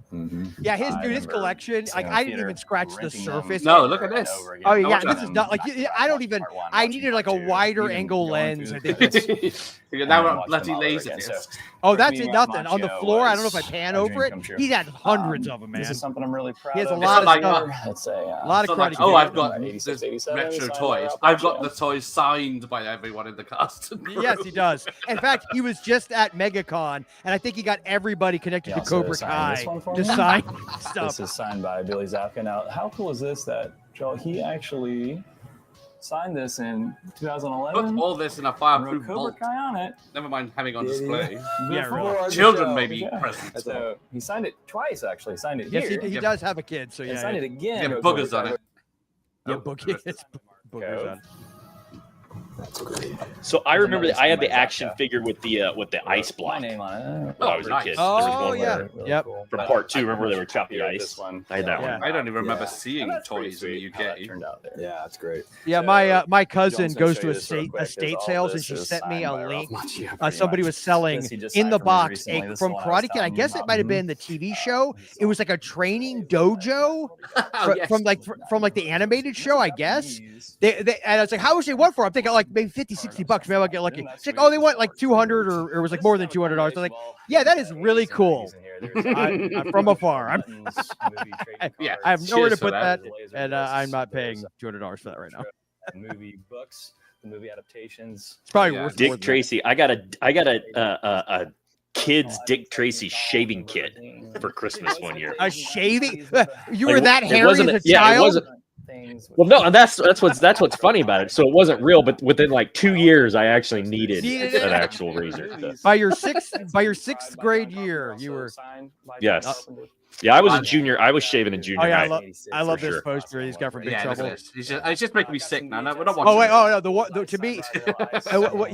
S2: Yeah,
S5: I
S2: his
S5: remember
S2: collection. Like,
S5: sitting in
S2: I didn't
S5: theater,
S2: even scratch the
S5: renting them
S2: surface.
S3: No, look at
S5: over and
S3: this.
S5: over again.
S2: Oh yeah,
S3: watching
S2: this is not like I don't even. I needed like a wider angle lens. I think.
S3: Now we're on bloody laser discs.
S2: Oh, that's
S5: Me
S2: it.
S5: and
S2: Nothing on the
S5: Macho
S2: floor. I don't know if I
S5: was
S2: pan
S5: a
S2: over
S5: dream
S2: it.
S5: come true.
S2: He's had hundreds of them, man.
S5: This is something I'm really proud
S2: He has a
S5: of.
S2: lot of
S3: like
S2: stuff.
S5: It's a
S2: A lot of
S3: It's not like,
S2: Karate
S3: oh,
S2: Kid.
S3: I've got
S5: About
S3: this
S5: 86, 87,
S3: retro
S5: signed by
S3: toys.
S5: Ralph
S3: I've got
S5: Macchio.
S3: the toys signed by everyone in the cast. and crew.
S2: Yes, he does. In fact, he was just at MegaCon, and I think he got everybody connected
S5: He
S2: to
S5: also
S2: Cobra
S5: signed this
S2: Kai
S5: one for
S2: to
S5: me.
S2: sign
S5: This
S2: stuff.
S5: is signed by Billy Zabka. Now, how cool is this that Joel, he actually signed this in
S3: Put
S5: 2011?
S3: all this in a
S5: Wrote
S3: fireproof
S5: Cobra
S3: vault.
S5: Kai on it.
S3: Never mind having on
S7: Did he?
S3: display.
S2: Yeah, really.
S7: Before the
S3: Children
S7: show.
S3: may be
S5: Yeah.
S3: present.
S5: So he signed it twice, actually. Signed it
S2: Yes,
S5: here.
S2: he does have a kid, so
S5: And
S2: yeah.
S5: signed it again.
S3: Yeah,
S5: wrote
S3: boogers
S5: Cobra
S3: on
S5: Kai.
S3: it.
S2: Yeah,
S3: Oh,
S2: boogers. Boogers
S5: Cove.
S2: on.
S7: That's great.
S4: So I remember that I had the
S5: Somebody
S4: action
S5: vodka.
S4: figure with the ice
S5: My
S4: block.
S5: name on it.
S4: When I was a
S3: nice.
S4: kid.
S2: Oh,
S4: There was one
S2: yeah.
S4: where-
S2: Yep.
S4: From part 2, remember where they were chopping the ice?
S5: This one.
S4: I had that
S2: Yeah.
S4: one.
S3: I don't even remember
S7: Yeah.
S3: seeing
S5: And that's pretty
S3: toys in the
S5: sweet how that
S3: UK.
S5: turned out there.
S7: Yeah, that's great.
S2: Yeah,
S5: So,
S2: my cousin
S5: John's gonna
S2: goes
S5: show
S2: to
S5: you this real quick.
S2: estate
S5: There's all
S2: sales, and
S5: this
S2: she
S5: is
S2: sent me
S5: signed
S2: a
S5: by
S2: link.
S5: Ralph Macchio, pretty
S2: Somebody
S5: much.
S2: was selling
S5: This he just
S2: in
S5: signed
S2: the
S5: for me
S2: box
S5: recently. This is
S2: from
S5: the one I was
S2: Karate Kid. I
S5: telling
S2: guess
S5: you
S2: it
S5: about.
S2: might have been the TV show. It was like a training dojo
S3: Oh, yes.
S2: from like the animated show, I guess. They and I was like, how much they want for? I'm thinking like maybe 50, 60 bucks. Maybe I'll get lucky. It's like, oh, they want like 200 or it was like more than $200. I was like, yeah, that is really cool. I'm from afar.
S3: Yeah,
S2: I have nowhere to
S3: cheers for
S2: put
S3: that.
S2: that, and I'm not paying $200 for that right now.
S5: Movie books, the movie adaptations.
S2: It's probably
S3: Yeah.
S2: worth more
S4: Dick
S2: than
S4: Tracy. I got a kid's Dick Tracy shaving kit for Christmas one year.
S2: that. A shaving? You
S4: Like,
S2: were that
S4: it
S2: hairy
S4: wasn't
S2: as a
S4: a- yeah, it
S2: child?
S4: wasn't- Well, no, and that's what's funny about it. So it wasn't real, but within like 2 years, I actually needed
S2: Needed it?
S4: an actual razor.
S2: By your sixth grade year, you were.
S4: Yes. Yeah, I was a junior. I was shaving in junior
S2: Oh yeah,
S4: high.
S2: I love
S4: for
S2: this
S4: sure.
S2: poster he's got from Big
S3: Yeah, look at
S2: Trouble.
S3: this. It's just making me sick now. No, we're not watching.
S2: Oh wait,
S3: this.
S2: oh no, to me,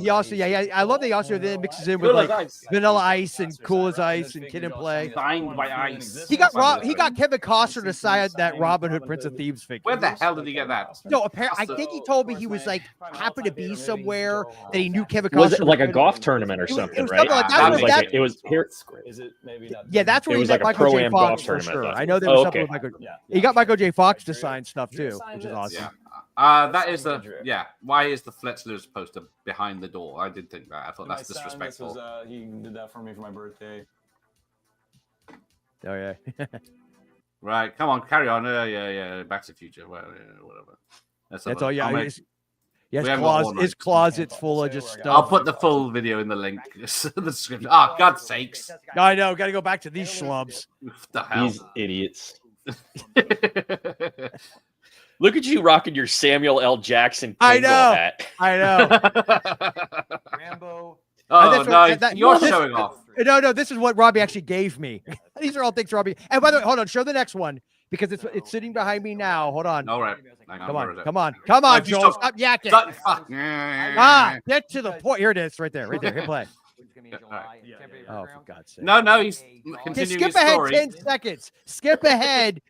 S2: he also I love that he also then mixes in with
S3: Cool as
S2: like
S3: Ice.
S2: Vanilla Ice and Cool as Ice and Kid and Play.
S3: Signed by Ice.
S2: He got Kevin Costner to sign that Robin Hood Prince of Thieves figure.
S3: Where the hell did he get that?
S2: No, apparently, I think he told me he was like happened to be somewhere that he knew Kevin Costner.
S4: Was it like a
S2: was
S4: golf tournament or
S2: It was
S4: something,
S2: something
S4: right?
S2: like that.
S4: It was
S2: That-
S4: like it was here.
S5: Is it maybe not?
S2: Yeah, that's where
S4: It
S2: he
S4: was
S2: met
S4: like a
S2: Michael J.
S4: pro-am
S2: Fox
S4: golf
S2: for
S4: tournament,
S2: sure.
S4: I thought.
S2: I know there was
S4: Oh,
S2: something
S4: okay.
S2: with Michael.
S5: Yeah.
S2: He got Michael J. Fox to sign stuff too, which is awesome.
S3: Yeah. That is the Why is the Fletzler's poster behind the door? I did think that. I thought that's disrespectful.
S5: He did that for me for my birthday.
S2: Oh yeah.
S3: Right, come on, carry on. Yeah. Back to the Future. Well, yeah, whatever.
S2: That's all. Yeah.
S3: I'll, make-
S2: Yes,
S3: We haven't got one,
S2: his
S3: right?
S2: closet's full of just
S3: I'll
S2: stuff.
S3: put the full video in the link. The description. Oh, God's sakes!
S2: I know. Got to go back to these schlubs.
S3: What the hell?
S4: These idiots. Look at you rocking your Samuel L. Jackson
S2: I
S4: Kingle
S2: know.
S4: hat.
S2: I know.
S6: Rambo.
S3: Oh
S2: that's
S3: no,
S2: what- that-
S3: you're
S2: this-
S3: showing off.
S2: No. This is what Robbie actually gave me. These are all things Robbie. And by the way, hold on. Show the next one because it's sitting behind me now. Hold on.
S3: All right, hang on.
S2: Come
S3: where
S2: on.
S3: is it?
S2: Come on.
S3: Oh, you
S2: Joel.
S3: stop-
S2: Stop yakking.
S3: Stop- fuck.
S2: Get to the point. Here it is. Right there. Hit play. Oh, for God's sake.
S3: No, he's
S2: Just
S3: continuing
S2: skip
S3: his
S2: ahead
S3: story.
S2: 10 seconds. Skip ahead.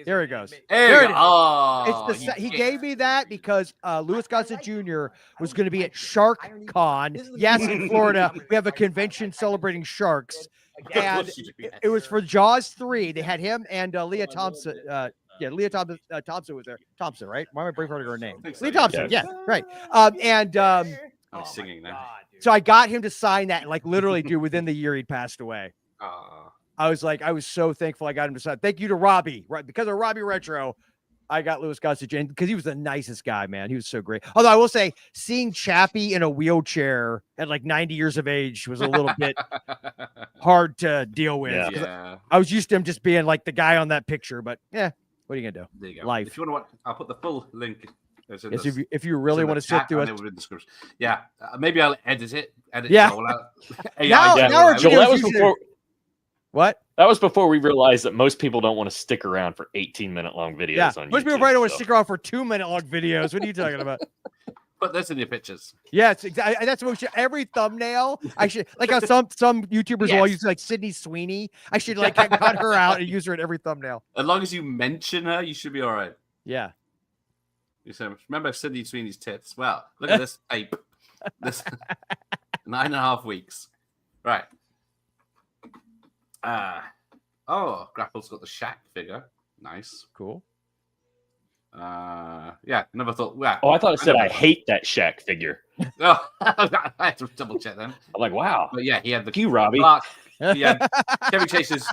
S2: There he goes.
S3: There
S2: There
S3: you
S2: it
S3: go.
S2: is.
S3: Oh,
S2: It's he gave me that because Louis Gossett Jr. was going to be at Shark Con. Yes, in Florida, we have a convention celebrating sharks, and it was for Jaws 3. They had him and Leah Thompson. Leah Thompson was there. Thompson, right? Why am I brainfarting her name?
S3: think so,
S2: Leah
S3: yeah.
S2: Thompson. Yeah, right.
S3: I'm singing now.
S2: So I got him to sign that, like literally, dude, within the year he'd passed away. I was so thankful I got him to sign. Thank you to Robbie, right? Because of Robbie Retro, I got Louis Gossett Jr. because he was the nicest guy, man. He was so great. Although I will say, seeing Chappie in a wheelchair at like 90 years of age was a little bit hard to deal with.
S4: Yeah.
S2: 'cause
S3: Yeah.
S2: I was used to him just being like the guy on that picture, but yeah, what are you gonna do?
S3: There you go.
S2: Life.
S3: If you want to watch, I'll put the full link. It's in
S2: Yes,
S3: the-
S2: if you really
S3: it's in
S2: want
S3: the
S2: to sit
S3: chat
S2: through
S3: and
S2: it.
S3: it will be in the description. Yeah, maybe I'll edit it.
S2: Yeah.
S3: Joel out.
S2: Now-
S3: AI
S2: now our
S3: Joel
S4: Joel,
S3: out.
S4: that was
S2: usually-
S4: before.
S2: What?
S4: That was before we realized that most people don't want to stick around for 18-minute long videos
S2: Yeah,
S4: on
S2: most people
S4: YouTube,
S2: probably don't want to
S4: so-
S2: stick around for 2-minute long videos. What are you talking about?
S3: Put this in your pictures.
S2: Yes, exactly. That's what we should. Every thumbnail, I should like how some YouTubers will use like Sydney Sweeney. I should like cut her out and use her in every thumbnail.
S3: As long as you mention her, you should be all right.
S2: Yeah.
S3: You say, remember Sydney Sweeney's tits? Well, look at this ape. This 9.5 weeks. Right. Grapple's got the Shaq figure. Nice.
S2: Cool.
S3: Yeah, never thought. Yeah.
S4: Oh, I thought it said I
S3: never-
S4: hate that Shaq figure.
S3: Oh, I had to double check then.
S4: I'm like, wow.
S3: But yeah, he had the
S4: Thank you, Robbie.
S3: Clark, he had Chevy Chase's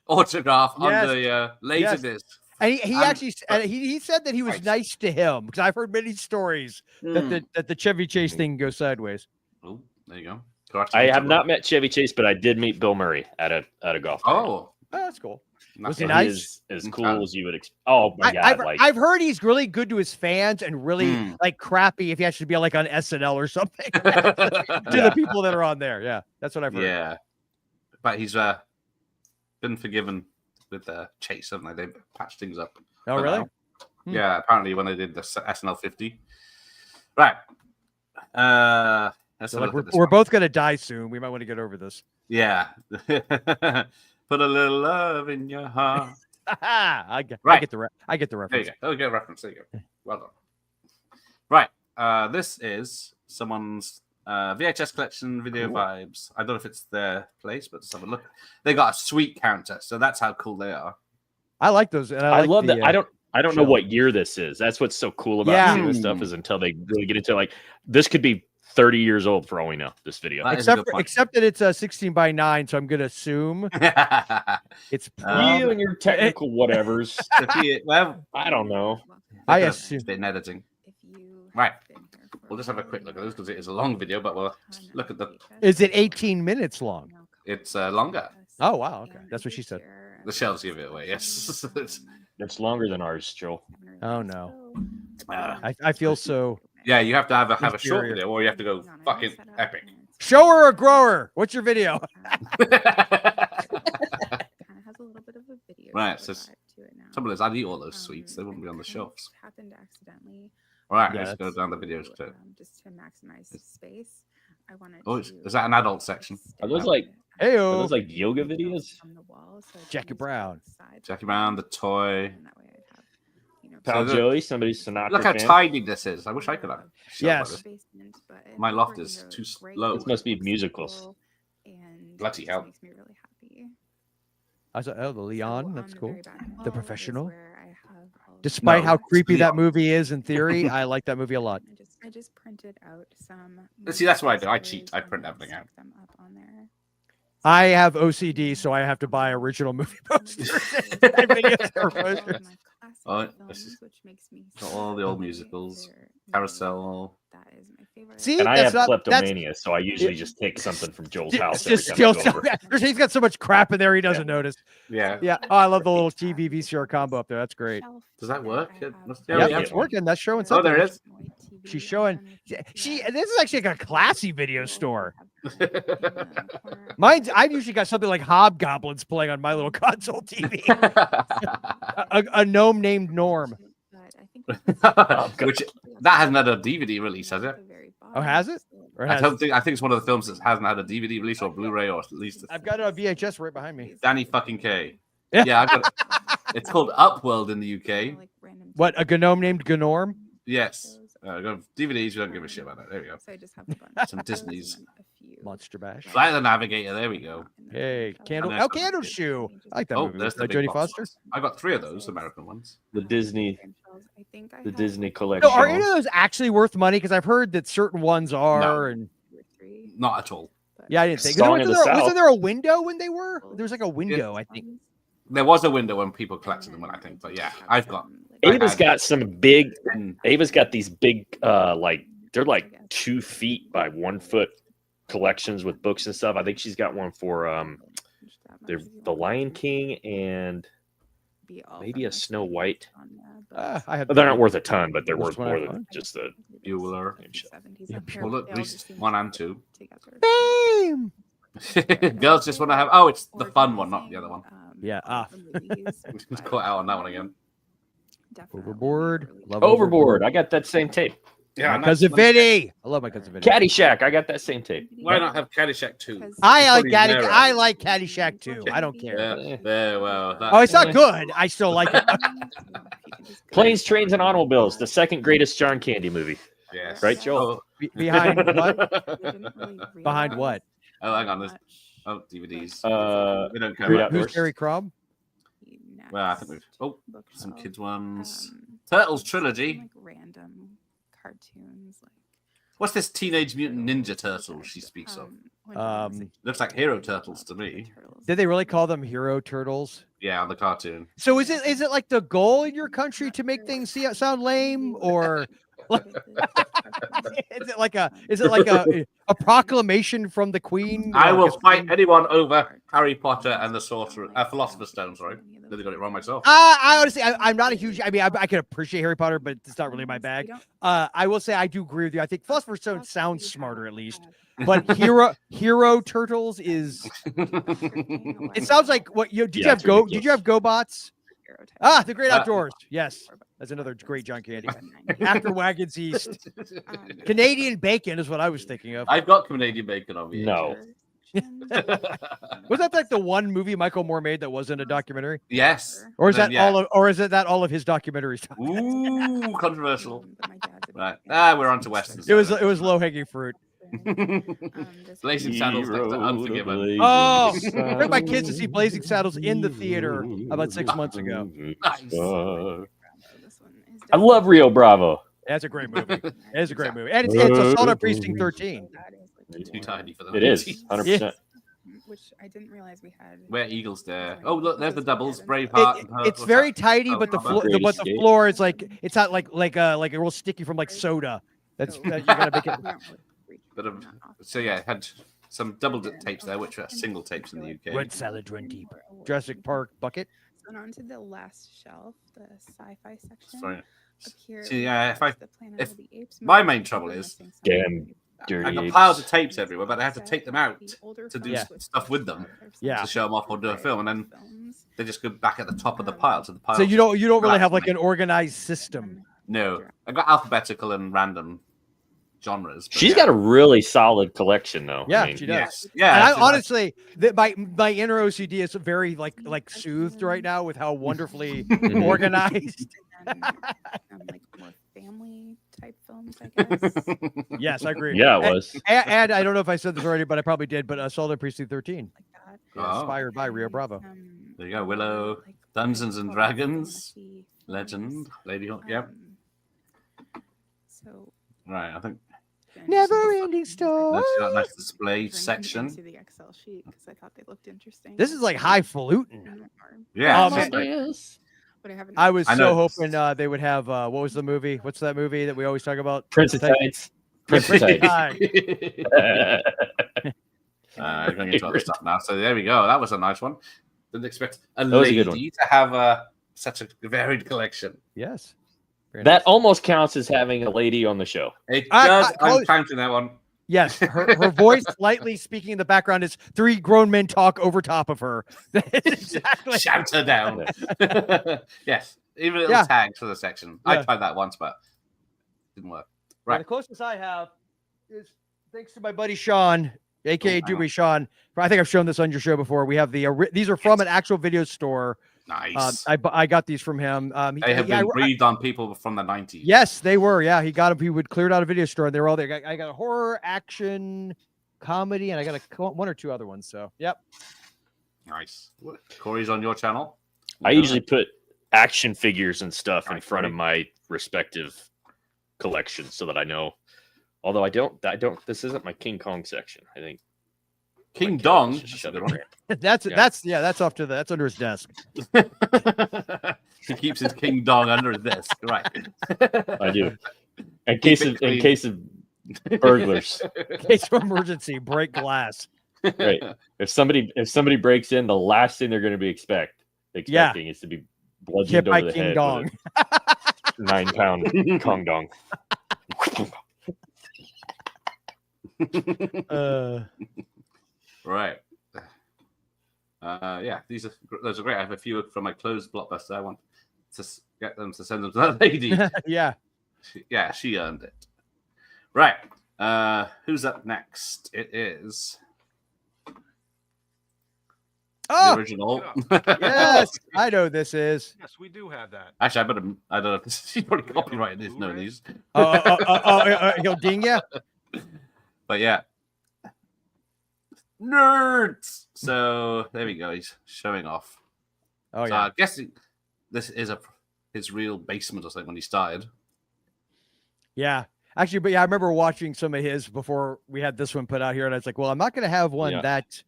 S3: autograph on
S2: Yes.
S3: the laser
S2: Yes.
S3: disc.
S2: And he
S3: I'm-
S2: actually and he said that he was
S3: Right.
S2: nice to him because I've heard many stories that the Chevy Chase thing goes sideways.
S3: Oh, there you go. Karate
S4: I have
S3: Kid.
S4: not met Chevy Chase, but I did meet Bill Murray at a golf tournament.
S3: Oh,
S2: Oh, that's cool. Was he
S3: so
S2: nice?
S4: Is as cool as you would expect. Oh my god!
S2: I've heard he's really good to his fans and really
S3: Hmm.
S2: like crappy if he has to be like on SNL or something to
S4: Yeah.
S2: the people that are on there. Yeah, that's what I've heard.
S3: Yeah, but he's been forgiven with Chase, haven't they? They patched things up.
S2: Oh,
S3: for
S2: really?
S3: now. Yeah, apparently when they did the SNL 50, Right.
S2: So like we're both gonna die soon. We might want to get over this.
S3: Yeah. Put a little love in your heart.
S2: I get the
S3: There
S2: reference.
S3: you go. Oh, get a reference. There you go. Well done. Right. This is someone's VHS collection video vibes. I don't know if it's their place, but let's have a look. They got a sweet counter, so that's how cool they are.
S2: I like those, and
S4: I
S2: like
S4: love
S2: the,
S4: that. I don't know
S2: show.
S4: what year this is. That's what's so cool about
S2: Yeah.
S4: seeing this stuff is until they really get into like this could be 30 years old for all we know. This video,
S3: That is a good point.
S2: except that it's a 16:9, so I'm gonna assume it's
S4: you and your technical whatevers.
S3: Well,
S4: I don't know.
S2: I assume
S3: in editing. Right. We'll just have a quick look at this because it is a long video, but we'll look at the.
S2: Is it 18 minutes long?
S3: It's longer.
S2: Oh wow, okay, that's what she said.
S3: The shelves give it away. Yes.
S4: It's longer than ours, Joel.
S2: Oh no, I feel so.
S3: Yeah, you have to have a short
S2: Inferior.
S3: video, or you have to go fucking epic.
S2: Show her a grower. What's your video?
S3: Right. So trouble is, I'd eat all those sweets. They wouldn't be on the shelves. All right.
S2: Yeah,
S3: Let's go down the videos too.
S8: Just to maximize space. I wanted
S3: Oh, is that an adult section?
S4: Are those like
S2: Heyo.
S4: are those like yoga videos?
S2: Jackie Brown.
S3: Jackie Brown, the toy.
S4: Pal
S3: So
S4: Joey, somebody's Sinatra
S3: Look how
S4: fan.
S3: tiny this is. I wish I could have.
S2: Yes.
S3: My loft is too low.
S4: This must be musicals.
S3: Bloody hell.
S8: Makes me really happy.
S2: I saw the Leon. That's cool. The Professional.
S8: No.
S2: Despite
S3: No,
S2: how
S3: it's
S2: creepy that
S3: Leon.
S2: movie is in theory, I like that movie a lot.
S8: I just printed out some.
S3: See, that's what I do. I cheat. I print everything out.
S8: Them up on there.
S2: I have OCD, so I have to buy original movie posters. and videos or posters.
S3: Oh, this is got all the old musicals, Carousel.
S8: That is my favorite.
S2: See,
S4: And I
S2: that's
S4: have
S2: not that's
S4: kleptomania, so I usually just take something from Joel's house.
S2: just
S4: every time I
S2: steal
S4: go over.
S2: stuff. He's got so much crap in there he doesn't notice.
S3: Yeah.
S2: Yeah. Oh, I love the little TV VCR combo up there. That's great.
S3: Does that work? It must-
S2: Yep,
S3: yeah,
S4: yeah.
S2: it's working. That's showing
S3: Oh,
S2: something.
S3: there it is.
S2: She's showing. She. This is actually like a classy video store. Mine's. I've usually got something like Hobgoblins playing on my little console TV. a gnome named Norm.
S3: Which that hasn't had a DVD release, has it?
S2: Oh, has it? Or
S3: I
S2: has
S3: don't think. I think it's one of the films that hasn't had a DVD release or Blu-ray or at least.
S2: I've got it on VHS right behind me.
S3: Danny fucking K.
S2: Yeah.
S3: Yeah, I've got it. It's called Upworld in the UK.
S2: What? A gnome named Gnorm?
S3: Yes. DVDs, you don't give a shit about that. There we go.
S8: So I just have a bunch.
S3: Some Disney's.
S2: Monster Bash.
S3: Flight of the Navigator. There we go.
S2: Hey, Candle.
S3: And
S2: Oh,
S3: there's the-
S2: Candle Shoe. I like that
S3: Oh,
S2: movie.
S3: there's the
S2: Like
S3: big
S2: Jodie
S3: box
S2: Foster.
S3: ones. I got 3 of those American ones.
S4: The Disney
S8: I
S4: the Disney collection.
S2: So are any of those actually worth money? Because I've heard that certain ones are, and
S3: Not at all.
S2: yeah, I didn't think.
S4: Song of the
S2: Wasn't
S4: South.
S2: there a window when they were? There was like a window, I think.
S3: There was a window when people collected them, I think. But yeah, I've got.
S4: Ava's got some big.
S3: Mm.
S4: Ava's got these big, like they're like 2 feet by 1 foot collections with books and stuff. I think she's got one for the Lion King and maybe a Snow White.
S2: I had.
S4: They're not worth a ton, but they're
S2: Which
S4: worth
S2: one
S4: more
S2: I
S4: than
S2: found?
S4: just the
S3: Bueller.
S2: Yeah,
S3: Well, look, at least 1 and 2.
S2: Bam!
S3: Girls just want to have. Oh, it's the fun one, not the other one.
S2: Yeah.
S3: Just caught out on that one again.
S2: Overboard. Love
S4: Overboard. I got that same tape.
S3: Yeah,
S2: My cousin Vinny. I love my cousin Vinny.
S4: Caddyshack. I got that same tape.
S3: Why not have Caddyshack 2?
S2: I like
S3: Probably
S2: Caddy.
S3: narrow.
S2: I like Caddyshack too. I don't care.
S3: Yeah, yeah, well. That,
S2: Oh, it's not good. I still like it.
S4: Planes, Trains, and Automobiles. The second greatest John Candy movie.
S3: Yes.
S4: Right, Joel?
S2: Behind what? Behind what?
S3: Oh, hang on. There's DVDs. We don't care
S4: Great
S3: about
S4: Outdoors.
S2: Who's Gary Crom?
S3: Well, I think we've. Oh, some kids ones. Turtles trilogy.
S8: Like random cartoons, like
S3: What's this Teenage Mutant Ninja Turtles she speaks of? Looks like Hero Turtles to me.
S2: Did they really call them Hero Turtles?
S3: Yeah, on the cartoon.
S2: So is it like the goal in your country to make things sound lame, or is it like a proclamation from the Queen?
S3: I will fight anyone over Harry Potter and the Sorcerer, Philosopher's Stone. Sorry, nearly got it wrong myself.
S2: I honestly, I'm not a huge. I mean, I can appreciate Harry Potter, but it's not really my bag. I will say I do agree with you. I think Philosopher's Stone sounds smarter at least, but Hero Turtles is. It sounds like what you did.
S4: Yeah,
S2: Did you have
S4: it's ridiculous.
S2: GoBots? The Great Outdoors. Yes. That's another great John Candy.
S8: About 90.
S2: After Wagons East.
S8: Um,
S2: Canadian Bacon is what I was thinking of.
S3: I've got Canadian bacon on me.
S4: No.
S2: Was that like the one movie Michael Moore made that wasn't a documentary?
S3: Yes.
S2: Or is
S3: Then,
S2: that all of, or is it that all of his documentaries?
S3: Ooh, controversial.
S8: But my dad's a big
S3: Right.
S8: fan.
S3: We're on to Western.
S2: It was low hanging fruit.
S8: This
S3: Blazing
S8: one-
S3: Saddles next to Unforgiven.
S2: Oh, I took my kids to see Blazing Saddles in the theater about 6 months ago.
S3: Nice.
S8: This one is
S4: I love Rio Bravo.
S2: That's a great movie. It's a great movie, and it's assault on Precinct 13.
S8: That is, like,
S3: Too tiny for the
S4: It is
S3: 90s.
S4: 100%.
S8: which I didn't realize we had.
S3: Where Eagles Dare. Oh, look, there's the doubles.
S2: It-
S3: Braveheart.
S2: it's very tidy,
S3: Oh,
S2: but the
S3: Bravo.
S2: floor, but the
S4: Escape.
S2: floor is like it's not like a real sticky from like soda. That's you're gonna make it.
S3: Bit of, so yeah, it had some double tapes there, which are single tapes in the UK.
S2: Red salad run deep. Jurassic Park bucket.
S8: So on to the last shelf, the sci-fi section.
S3: Sorry.
S8: Up here,
S3: See, yeah,
S8: we
S3: if
S8: have the Planet
S3: if
S8: of the Apes
S3: my
S8: movie,
S3: main trouble
S8: we're
S3: is-
S8: missing some
S4: Damn
S8: movies.
S4: dirty
S3: I've got
S4: apes.
S3: piles of tapes everywhere, but I have to take them out
S8: The older
S3: to do
S8: films with
S3: stuff with them
S2: Yeah.
S3: to show them off or do a film, and then
S8: films.
S3: they just go back at the top of the pile. So the pile.
S2: So you don't really
S3: Right,
S2: have like
S3: mate.
S2: an organized system.
S3: No, I've got alphabetical and random genres. but
S4: She's
S3: yeah.
S4: got a really solid collection, though.
S2: Yeah,
S4: I mean,
S2: she does.
S3: Yes. Yeah.
S2: And I,
S3: so that's-
S2: honestly, my inner OCD is very like soothed right now with how wonderfully
S4: Mhm.
S2: organized.
S8: And then, like more family type films, I guess.
S2: Yes, I agree.
S4: Yeah, it was.
S2: And I don't know if I said this already, but I probably did. But Assault on Precinct 13,
S8: Like that.
S3: Oh.
S2: inspired by Rio
S8: And,
S2: Bravo.
S3: There you go, Willow,
S8: like,
S3: Dungeons and
S8: horror
S3: Dragons,
S8: fantasy
S3: Legend,
S8: films.
S3: Lady Hawk. Yep.
S8: So
S3: Right. I think
S2: Never-ending story.
S3: that's got a nice display
S8: turning
S3: section.
S8: into the Excel sheet because I thought they looked interesting.
S2: This is like highfalutin.
S3: Yeah.
S2: Oh,
S3: so
S2: man.
S3: it's like-
S8: But I haven't.
S2: I was
S3: I
S2: so
S3: know.
S2: hoping they would have what was the movie? What's that movie that we always talk about?
S4: Prince of Tides. Prince of Tides.
S2: Tide.
S3: Going into other stuff now. So there we go. That was a nice one. Didn't expect a
S4: was a good
S3: lady to have such a varied collection.
S2: Yes. Very
S4: That
S2: nice.
S4: almost counts as having a lady on the show.
S3: It
S2: I-
S3: does.
S2: I-
S3: I'm counting that one.
S2: Yes, her voice slightly speaking in the background is three grown men talk over top of her. That's exactly.
S3: Shout her down. Yes. Even little
S2: Yeah.
S3: tags for the section.
S2: Yeah.
S3: I tried that once, but didn't work.
S2: Well,
S3: Right.
S2: the closest I have is thanks to my buddy Sean, aka
S3: hang on.
S2: Dewey Sean. I think I've shown this on your show before. We have these are from an actual video store.
S3: Nice.
S2: I got these from him.
S3: They have been breathed on people from the 90s.
S2: Yes, they were. Yeah, he got them. He would cleared out a video store, and they were all there. I got a horror, action, comedy, and I got one or two other ones. So, yep.
S3: Nice. Corey's on your channel.
S4: I usually put action figures and stuff in
S3: Right,
S4: front of my respective collections so that I know. Although I don't. This isn't my King Kong section. I think
S3: King
S4: my cat
S3: Dong.
S4: just shoved it there.
S2: That's
S4: Yeah.
S2: that's under his desk.
S3: He keeps his King Dong under his desk. Right.
S4: I do. In
S3: Keep
S4: case
S3: it
S4: of
S3: clean.
S4: burglars.
S2: In case of emergency, break glass.
S4: Right. If somebody breaks in, the last thing they're going to be expecting is to be
S2: Hit
S4: bludgeoned
S2: by
S4: over the
S2: King
S4: head
S2: Dong.
S4: with a 9-pound Kong Dong.
S3: Right. Yeah, those are great. I have a few from my closed blockbuster. I want to get them to send them to that lady.
S2: Yeah.
S3: She earned it. Right. Who's up next? It is the
S2: Oh,
S3: original.
S2: yes. I know this is.
S9: Yes, we do have that.
S3: Actually, I don't know if she's probably copyrighted this. No, these.
S2: He'll ding ya.
S3: But yeah. Nerds. So there we go. He's showing off.
S2: Oh
S3: So
S2: yeah.
S3: I'm guessing this is his real basement or something when he started.
S2: Yeah. Actually, but yeah, I remember watching some of his before we had this one put out here, and I was like, well, I'm not going to have one
S4: Yeah.
S2: that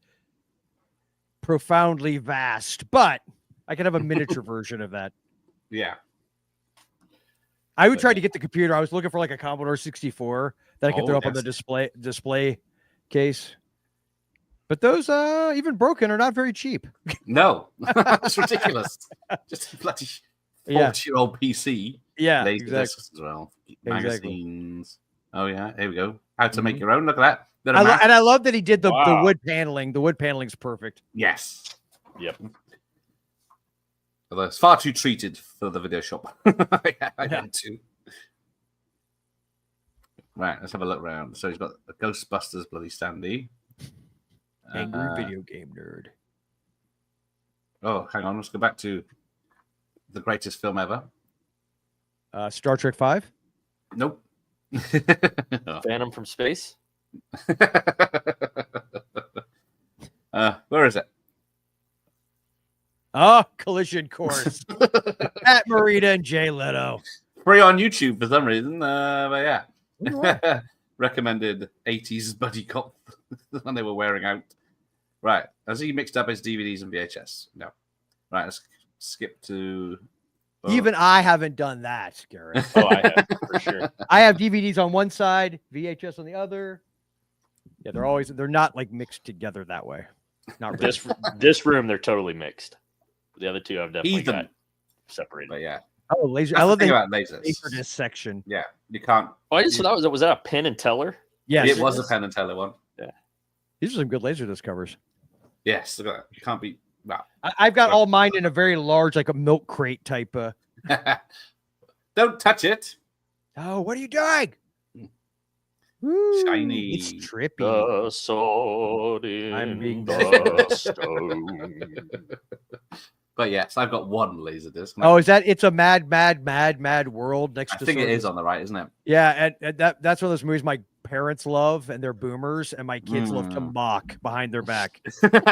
S2: profoundly vast, but I can have a miniature version of that.
S3: Yeah.
S2: I would
S3: But
S2: try
S3: yeah.
S2: to get the computer. I was looking for like a Commodore 64 that I could
S3: Oh,
S2: throw up on the display case. But those, even broken, are not very cheap.
S3: No, it's ridiculous. Just a bloody
S2: Yeah.
S3: 40-year-old PC.
S2: Yeah,
S3: Laser
S2: exactly.
S3: discs as well.
S2: Exactly.
S3: Magazines. Oh yeah, here we go. How to make your own. Look at that. Bit of
S2: I
S3: math.
S2: and I love that he did the
S4: Wow.
S2: wood paneling. The wood paneling's perfect.
S3: Yes.
S4: Yep.
S3: Although it's far too treated for the video shop. I went to. Right, let's have a look around. So he's got a Ghostbusters bloody standee.
S2: Angry video game nerd.
S3: Oh, hang on. Let's go back to the greatest film ever.
S2: Star Trek 5.
S3: Nope.
S4: Phantom from Space.
S3: Where is it?
S2: Oh, Collision Course. At Marita and Jay Leto.
S3: Free on YouTube for some reason. But yeah.
S2: Why?
S3: Recommended 80s buddy cop when they were wearing out. Right. Has he mixed up his DVDs and VHS? No. Right. Let's skip to.
S2: Even I haven't done that, Gareth.
S4: Oh, I have for sure.
S2: I have DVDs on one side, VHS on the other. Yeah, they're not like mixed together that way. Not really.
S4: This room, they're totally mixed. The other two I've definitely
S3: Even.
S4: got separated.
S3: But yeah.
S2: Oh, laser!
S3: That's
S2: I love
S3: the thing
S2: the
S3: about lasers.
S2: Laserdisc section.
S3: Yeah. You can't.
S4: Oh, I just thought was that a Penn and Teller?
S2: Yes,
S3: It was a Penn and Teller one.
S2: these are some good Laserdisc covers.
S3: Yes. Look at that. You can't be. Wow.
S2: I've got all mine in a very large, like a milk crate type.
S3: Don't touch it.
S2: Oh, what are you doing? Woo,
S3: Shiny.
S2: It's trippy.
S4: The sword in
S2: I'm being
S4: the stone.
S3: But yes, I've got one laser disc.
S2: Oh, is that? It's a mad world next
S3: I
S2: to.
S3: think
S2: sort
S3: it
S2: of-
S3: is on the right, isn't it?
S2: Yeah, and that's one of those movies my parents love, and they're boomers, and my kids love to mock behind their back.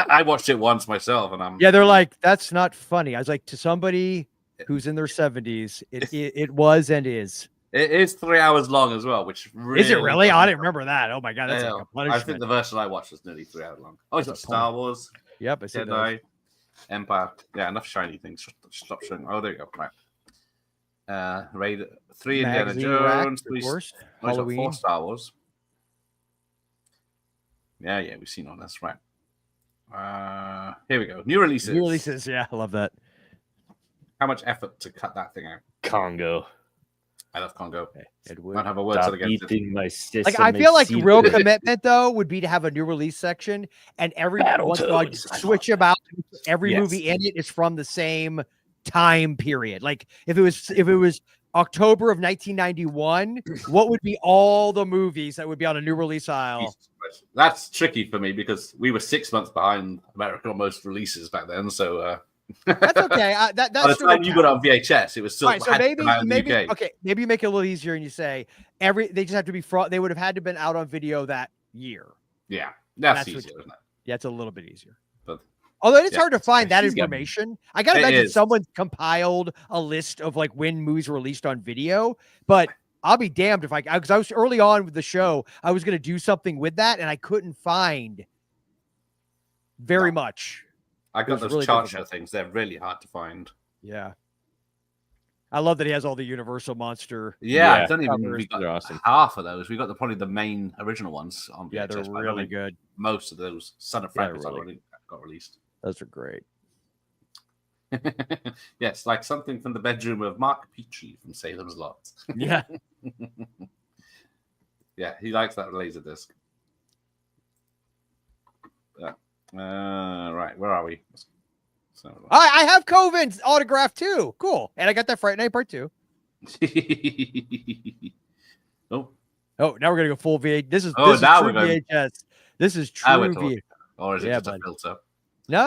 S3: I watched it once myself, and I'm
S2: Yeah, they're like, "That's not funny." I was like, to somebody who's in their 70s, it was and is.
S3: It is 3 hours long as well, which really
S2: Is it really? I didn't remember that. Oh my god, that's like a
S3: I
S2: punishment.
S3: think the version I watched was nearly 3 hours long. Oh, it's got
S2: That's a
S3: Star Wars,
S2: Yep, I see those.
S3: Jedi, Empire. Yeah, enough shiny things. Stop showing. Oh, there you go. Right. Raid 3 Indiana
S2: Magazine rack,
S3: Jones,
S2: of
S3: 3
S2: course.
S3: oh, he's got
S2: Halloween.
S3: 4 Star Wars. Yeah, we've seen all this, right? Here we go. New releases.
S2: New releases. Yeah, I love that.
S3: How much effort to cut that thing out?
S4: Congo.
S3: I love Congo.
S2: Edward.
S3: Don't have a word
S4: Stop
S3: said against it.
S4: eating my sesame
S2: Like I feel like
S4: seed.
S2: real commitment though would be to have a new release section, and every once in a while
S4: Battletoads.
S2: switch them out. Every
S3: Yes.
S2: movie in it is from the same time period. Like if it was October of 1991, what would be all the movies that would be on a new release aisle?
S3: Jesus Christ. That's tricky for me because we were 6 months behind America on most releases back then. So
S2: That's okay. That's
S3: by the
S2: still
S3: time
S2: okay.
S3: you got it on VHS, it was still
S2: Right, so
S3: had to
S2: maybe
S3: come out in the
S2: maybe
S3: UK.
S2: okay, maybe you make it a little easier and you say they just have to be they would have had to been out on video that year.
S3: Yeah, that's
S2: That's what
S3: easier, isn't it?
S2: Yeah, it's a little bit easier.
S3: But
S2: Although it's
S3: yeah,
S2: hard to find that
S4: she's got-
S2: information. I gotta
S3: It
S2: imagine
S3: is.
S2: someone compiled a list of like when movies were released on video, but I'll be damned if because I was early on with the show, I was gonna do something with that and I couldn't find very
S3: No.
S2: much.
S3: I
S2: It
S3: got
S2: was
S3: those
S2: really
S3: chart
S2: difficult.
S3: show things. They're really hard to find.
S2: Yeah. I love that he has all the Universal Monster.
S3: Yeah,
S4: Yeah.
S3: I don't even.
S2: Covers,
S3: We got
S4: they're awesome.
S3: half of those. We got probably the main original ones on VHS.
S2: Yeah, they're
S3: but I don't
S2: really
S3: think
S2: good.
S3: Most of those Son of
S2: Yeah,
S3: Fragments
S2: really.
S3: already got released.
S2: Those are great.
S3: Yes, like something from the bedroom of Mark Petrie from Salem's Lot.
S2: Yeah.
S3: Yeah, he likes that laser disc. Yeah. Right, where are we? So,
S2: I have Coven's autograph too. Cool. And I got that Fright Night Part 2.
S3: oh,
S2: Oh, now we're gonna go full VHS. This is
S3: Oh,
S2: this
S3: now
S2: is
S3: we're
S2: true
S3: going-
S2: VHS. This is
S3: Now we're
S2: true
S3: talking.
S2: VHS.
S3: or is it
S2: Yeah,
S3: just a
S2: bud.
S3: filter?
S2: No,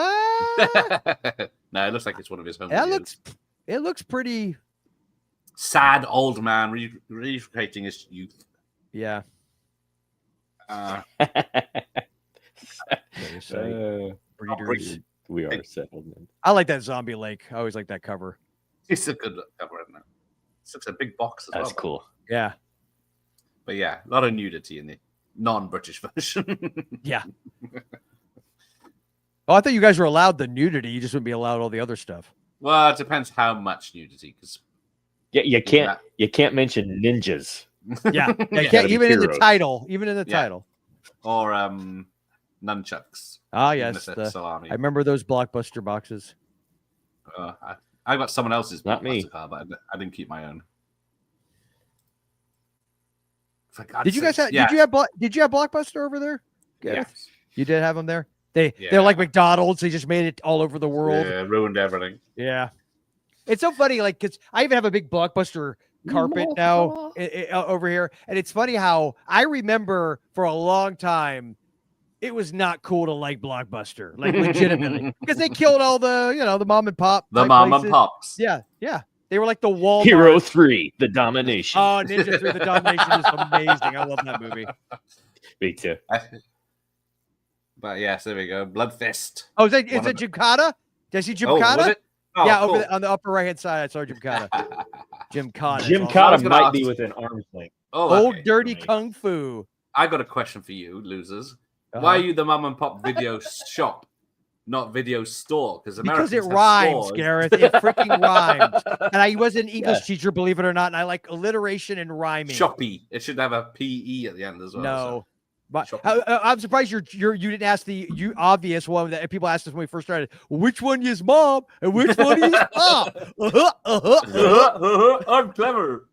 S3: No, it looks like it's one of his home
S2: that
S3: videos.
S2: looks pretty.
S3: Sad old man recreating his youth.
S2: Yeah.
S3: Uh,
S2: Breeders.
S4: we are settled. Man.
S2: I like that Zombie Lake. I always like that cover.
S3: it's a good cover, isn't it? It's a big box as
S4: That's
S3: well.
S4: cool.
S2: Yeah.
S3: But yeah, a lot of nudity in the non-British version.
S2: Yeah. Oh, I thought you guys were allowed the nudity. You just wouldn't be allowed all the other stuff.
S3: Well, it depends how much nudity, because
S4: Yeah, you can't mention ninjas.
S2: Yeah. Yeah,
S3: Yeah.
S2: you can't,
S4: Gotta be
S2: even in the
S4: heroes.
S2: title. Even in the
S3: Yeah.
S2: title.
S3: or nunchucks.
S2: Ah,
S3: even
S2: yes.
S3: if it's salami.
S2: I remember those Blockbuster boxes.
S3: I got someone else's
S4: Not me.
S3: Blockbuster car, but I didn't keep my own. For God's
S2: Did you guys
S3: sakes,
S2: have?
S3: yeah.
S2: Did you have Blockbuster over there? Gareth?
S3: Yes.
S2: You did have them there. They're
S3: Yeah.
S2: like McDonald's. They just made it all over the world.
S3: Yeah, ruined everything.
S2: Yeah. It's so funny, like, because I even have a big Blockbuster carpet now over here, and it's funny how I remember for a long time it was not cool to like Blockbuster, like legitimately, because they killed all the, the mom and pop,
S3: The
S2: type
S3: mom and
S2: places.
S3: pops.
S2: Yeah, they were like the Walmart.
S4: Hero 3, The Domination.
S2: Oh, Ninja 3, The Domination is amazing. I love that movie.
S4: Me too.
S3: But yes, there we go. Blood Fist.
S2: Oh, is it Gymkhana? Did I see
S3: Oh, was
S2: Gymkhana?
S3: it? Oh,
S2: Yeah,
S3: cool.
S2: on the upper right hand side, I saw Gymkhana. Gymkhana. is
S4: Jim
S2: awesome.
S4: Cotta
S3: gonna
S4: might
S3: ask-
S4: be within arm's length.
S3: Oh,
S2: Old
S3: okay.
S2: dirty
S4: Right.
S2: kung fu.
S3: I got a question for you, losers.
S2: Uh-huh.
S3: Why are you the mom and pop video shop, not video store?
S2: Because
S3: Americans
S2: it
S3: have
S2: rhymes,
S3: stores.
S2: Gareth. It freaking rhymes. And I was an English teacher, believe it or not, and I like alliteration and rhyming.
S3: Shoppy. It should have a PE at the end as well.
S2: No. But
S3: Shopping.
S2: I'm surprised you didn't ask the obvious one that people asked us when we first started. Which one is mom and which one is pop?
S3: I'm clever.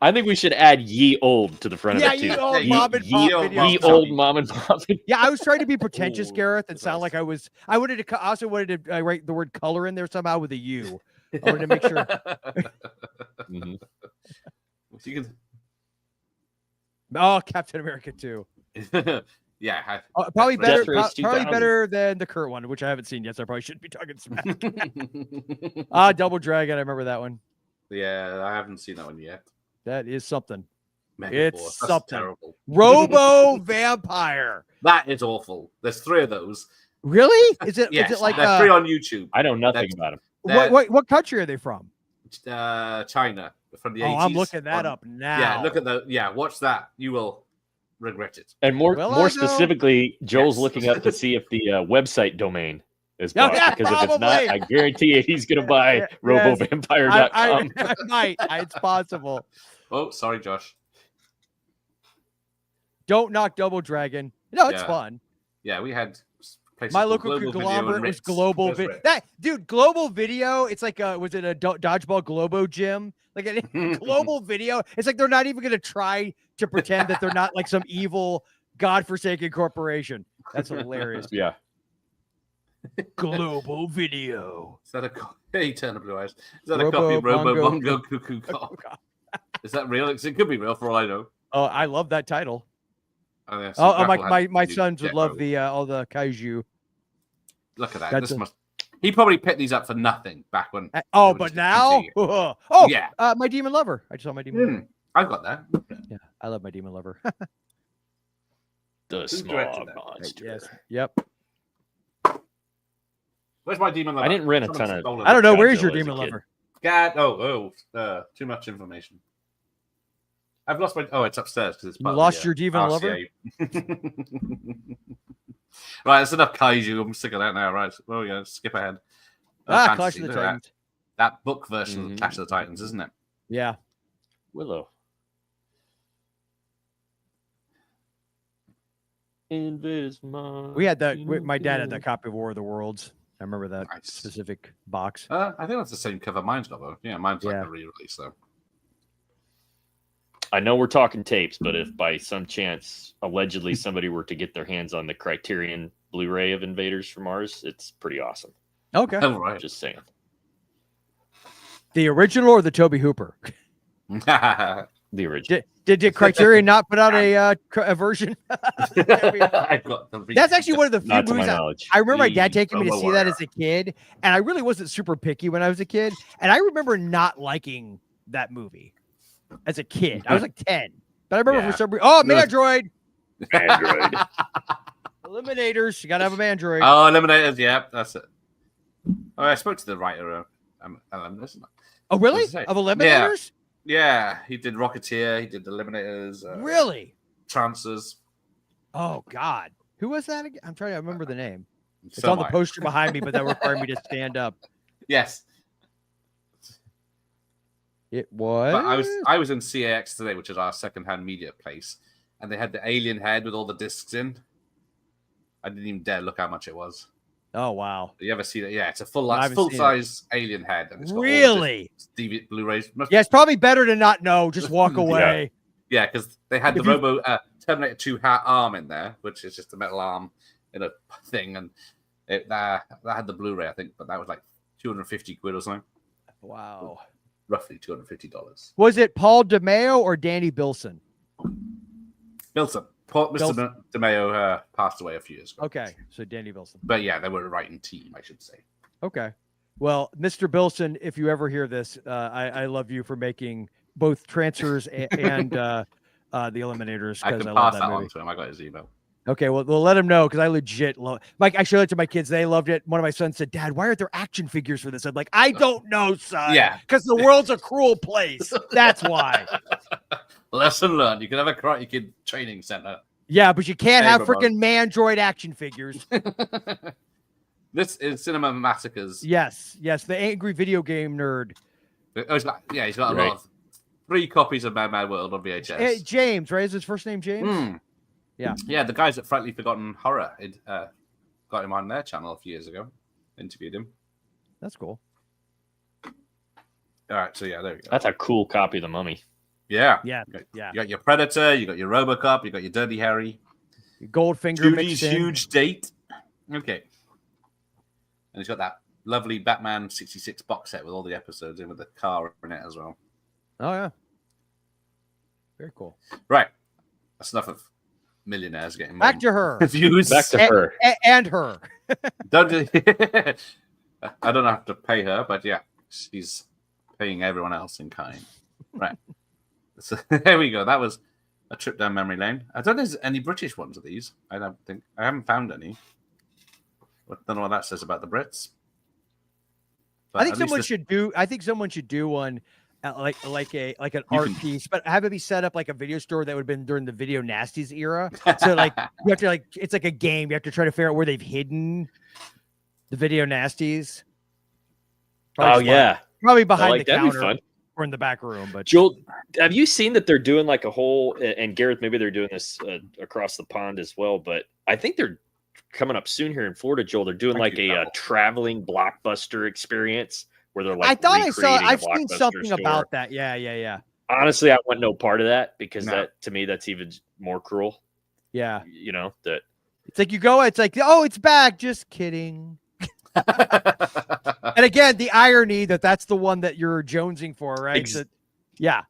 S4: I think we should add ye old to the front
S2: Yeah,
S4: of it too.
S2: ye old
S3: Ye-
S2: mom and
S3: ye
S2: pop
S3: old
S2: video.
S3: mom.
S4: Ye old mom and pop.
S2: Yeah, I was trying to be pretentious,
S3: Ooh,
S2: Gareth, and sound
S3: nice.
S2: like I wanted to. I also wanted to write the word color in there somehow with a U. I wanted to make sure.
S4: Mhm.
S3: You
S2: Oh, Captain America 2.
S3: can... yeah.
S2: Probably better.
S4: Death Race
S2: Probably
S4: 2000.
S2: better than the Kurt one, which I haven't seen yet. So I probably shouldn't be talking smack. Double Dragon. I remember that one.
S3: Yeah, I haven't seen that one yet.
S2: That is something.
S3: Megaforce.
S2: It's
S3: That's
S2: something.
S3: terrible.
S2: Robo Vampire.
S3: That is awful. There's 3 of those.
S2: Really? Is it?
S3: Yes,
S2: Is it like
S3: they're 3 on YouTube.
S4: I know nothing
S3: That's-
S4: about him.
S2: what country are they from?
S3: China from the 80s.
S2: Oh, I'm looking that
S3: on-
S2: up now.
S3: Yeah, look at watch that. You will regret it.
S4: And more
S2: Will I,
S4: more
S2: though?
S4: specifically, Joel's
S3: Yes.
S4: looking up to see if the website domain is
S2: Yeah,
S4: bought.
S2: yeah,
S4: because if it's not,
S2: probably.
S4: I guarantee you he's going to buy
S2: Yes.
S4: robovampire.com.
S2: I might. It's possible.
S3: Oh, sorry, Josh.
S2: Don't knock Double Dragon. No, it's
S3: Yeah.
S2: fun.
S3: Yeah, we had places
S2: My
S3: called
S2: local
S3: Global Video
S2: conglomerate
S3: and
S2: was
S3: Ritz.
S2: Global
S3: Where's
S2: Video.
S3: Ritz?
S2: That dude, Global Video. It's like was it a dodgeball Globo gym? Like a Global Video. It's like they're not even going to try to pretend that they're not like some evil, godforsaken corporation. That's hilarious.
S4: Yeah.
S2: Global Video.
S3: Is that a hey, turn the blue eyes? Is that a
S2: Robo
S3: copy of Robo
S2: Bongo
S3: Bongo Cuckoo Cop? Is that real? It could be real for all I know.
S2: Oh, I love that title.
S3: Oh, yeah,
S2: Oh,
S3: Grapple had
S2: my
S3: the
S2: sons would
S3: Jet
S2: love
S3: Robo.
S2: the all the kaiju.
S3: Look at that.
S2: That's
S3: This
S2: a-
S3: must. He probably picked these up for nothing back when.
S2: Oh,
S3: It was
S2: but
S3: just
S2: now,
S3: easy.
S2: oh
S3: Yeah.
S2: My Demon Lover. I just saw my Demon Lover.
S3: I've got that.
S2: Yeah, I love my Demon Lover.
S4: The
S3: directed
S4: smog
S3: that?
S4: monster.
S2: Yes. Yep.
S3: Where's my Demon Lover?
S4: I didn't rent a
S3: Someone's
S4: ton of-
S3: stolen
S2: I don't know.
S3: it.
S2: Where is your
S4: Godzilla as a
S2: Demon
S4: kid.
S2: Lover?
S3: God, too much information. I've lost my. Oh, it's upstairs because it's.
S2: You
S3: part of
S2: lost
S3: the,
S2: your Demon Lover?
S3: RCA. Right, that's enough kaiju. I'm sick of that now. Right, well, yeah, skip ahead.
S2: Clash
S3: Fantasy,
S2: of the
S3: look at that.
S2: Titans.
S3: That book version of
S4: Mhm.
S3: Clash of the Titans, isn't it?
S2: Yeah.
S4: Willow. Invaders mine.
S2: We had that. My dad had that copy of War of the Worlds. I remember that
S3: Nice.
S2: specific box.
S3: I think that's the same cover mine's got, though. Yeah, mine's like
S2: Yeah.
S3: a re-release, though.
S4: I know we're talking tapes, but if by some chance allegedly somebody were to get their hands on the Criterion Blu-ray of Invaders from Mars, it's pretty awesome.
S2: Okay.
S3: Oh, right.
S4: Just saying.
S2: The original or the Toby Hooper?
S4: The original.
S2: Did Criterion not put out a version?
S3: I've got the
S2: That's actually one of the few
S4: Not to my
S2: movies
S4: knowledge.
S2: I remember my dad taking me to
S3: Robo
S2: see that
S3: Warrior.
S2: as a kid, and I really wasn't super picky when I was a kid. And I remember not liking that movie as a kid. I was like 10, but I remember
S3: Yeah.
S2: for some reason. Oh, Mandroid
S4: Android.
S2: Eliminators. You gotta have a Mandroid.
S3: Oh, Eliminators. Yeah, that's it. Oh, I spoke to the writer. Eliminators.
S2: Oh, really?
S3: does it say?
S2: Of Eliminators?
S3: Yeah, he did Rocketeer. He did Eliminators.
S2: Really?
S3: Trancers.
S2: Oh God, who was that again? I'm trying to remember the name. It's
S3: So
S2: on the
S3: am I.
S2: poster behind me, but that required me to stand up.
S3: Yes,
S2: It was.
S3: but I was in CAX today, which is our secondhand media place, and they had the alien head with all the discs in. I didn't even dare look how much it was.
S2: Oh wow.
S3: You ever see that? Yeah, it's a full
S2: No, I haven't
S3: full
S2: seen
S3: size alien head. And it's got all the
S2: Really?
S3: discs, DVD Blu-rays.
S2: Yeah, it's probably better to not know. Just walk
S3: Yeah.
S2: away.
S3: Yeah, because they had the
S2: If you-
S3: Robo Terminator 2 hat arm in there, which is just a metal arm in a thing, and that had the Blu-ray, I think, but that was like 250 quid or something.
S2: Wow.
S3: roughly $250.
S2: Was it Paul DeMeo or Danny Bilson?
S3: Mr. DeMeo passed away a few years ago.
S2: Okay, so Danny Bilson.
S3: But yeah, they were a writing team, I should say.
S2: Okay. Well, Mr. Bilson, if you ever hear this, I love you for making both Transfers and the Eliminators.
S3: I
S2: Because
S3: can
S2: I love
S3: pass
S2: that
S3: that
S2: movie.
S3: on to him. I got his email.
S2: Okay, well, let him know because I legit love. Like, I showed it to my kids; they loved it. One of my sons said, "Dad, why aren't there action figures for this?" I'm like, "I don't know, son.
S3: Yeah.
S2: because the world's a cruel place. That's why."
S3: Lesson learned. You can have a Karate Kid training center.
S2: Yeah, but you can't have
S3: Favorite
S2: freaking Mandroid action figures.
S3: This is Cinema Massacres.
S2: Yes, the angry video game nerd.
S3: Oh, he's got a
S4: Right.
S3: lot of 3 copies of Mad Mad World on VHS.
S2: James, right? Is his first name James?
S3: Mm. Yeah, the guys at Frightfully Forgotten Horror got him on their channel a few years ago. Interviewed him.
S2: That's cool.
S3: All right, so yeah, there we go.
S4: That's a cool copy of the Mummy.
S3: Yeah.
S2: Yeah.
S3: You got your Predator, you got your Robocop, you got your Dirty Harry.
S2: Goldfinger
S3: Judy's
S2: mixed in.
S3: Huge Date. Okay. And he's got that lovely Batman 66 box set with all the episodes in with the car in it as well.
S2: Oh yeah. Very cool.
S3: Right. That's enough of millionaires getting
S2: Back to her.
S3: views.
S4: Back to her.
S2: And her.
S3: Don't do- I don't have to pay her, but yeah, she's paying everyone else in kind. Right. So there we go. That was a trip down memory lane. I don't know if there's any British ones of these. I haven't found any. I don't know what that says about the Brits. But
S2: I think
S3: at least
S2: someone should do one like an art piece, but have it be set up like a video store that would have been during the Video Nasties era. So like you have to it's like a game. You have to try to figure out where they've hidden the Video Nasties.
S4: Oh yeah,
S2: probably behind the
S4: that'd be
S2: counter
S4: fun.
S2: or in the back room. But
S4: Joel, have you seen that they're doing like a whole? And Gareth, maybe they're doing this across the pond as well. But I think they're coming up soon here in Florida, Joel. They're doing like a traveling blockbuster experience where they're like.
S2: I thought I saw.
S4: recreating a
S2: I've seen
S4: Blockbuster
S2: something
S4: store.
S2: about that. Yeah.
S4: Honestly, I want no part of that because
S3: No.
S4: that to me that's even more cruel.
S2: Yeah.
S4: You know that.
S2: It's like you go. It's like, oh, it's back. Just kidding. And again, the irony that that's the one that you're jonesing for, right? Yeah.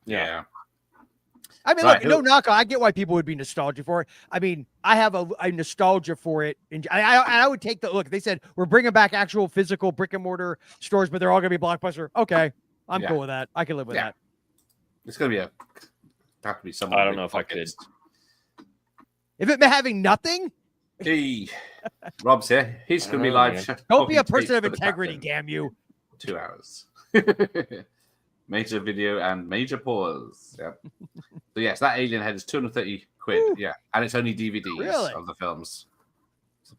S3: Yeah.
S2: I mean,
S3: Right.
S2: look, no knock on. I get why people would be nostalgic for it. I mean, I have a nostalgia for it, and I would take the look. They said we're bringing back actual physical brick and mortar stores, but they're all going to be Blockbuster. Okay, I'm
S3: Yeah.
S2: cool with that. I can live with
S3: Yeah.
S2: that.
S3: It's going to have to be someone.
S4: I don't
S3: with
S4: know if I
S3: pockets.
S2: If it meant having nothing,
S3: Hey, Rob's here. He's going to be
S4: Oh,
S3: live.
S4: man.
S2: don't be a
S3: talking
S2: person of
S3: tape for the
S2: integrity,
S3: captain.
S2: damn you.
S3: 2 hours. Major video and major pause. Yep. So yes, that alien head is 230 quid.
S2: Woo.
S3: Yeah, and it's only DVDs
S2: Really?
S3: of the films.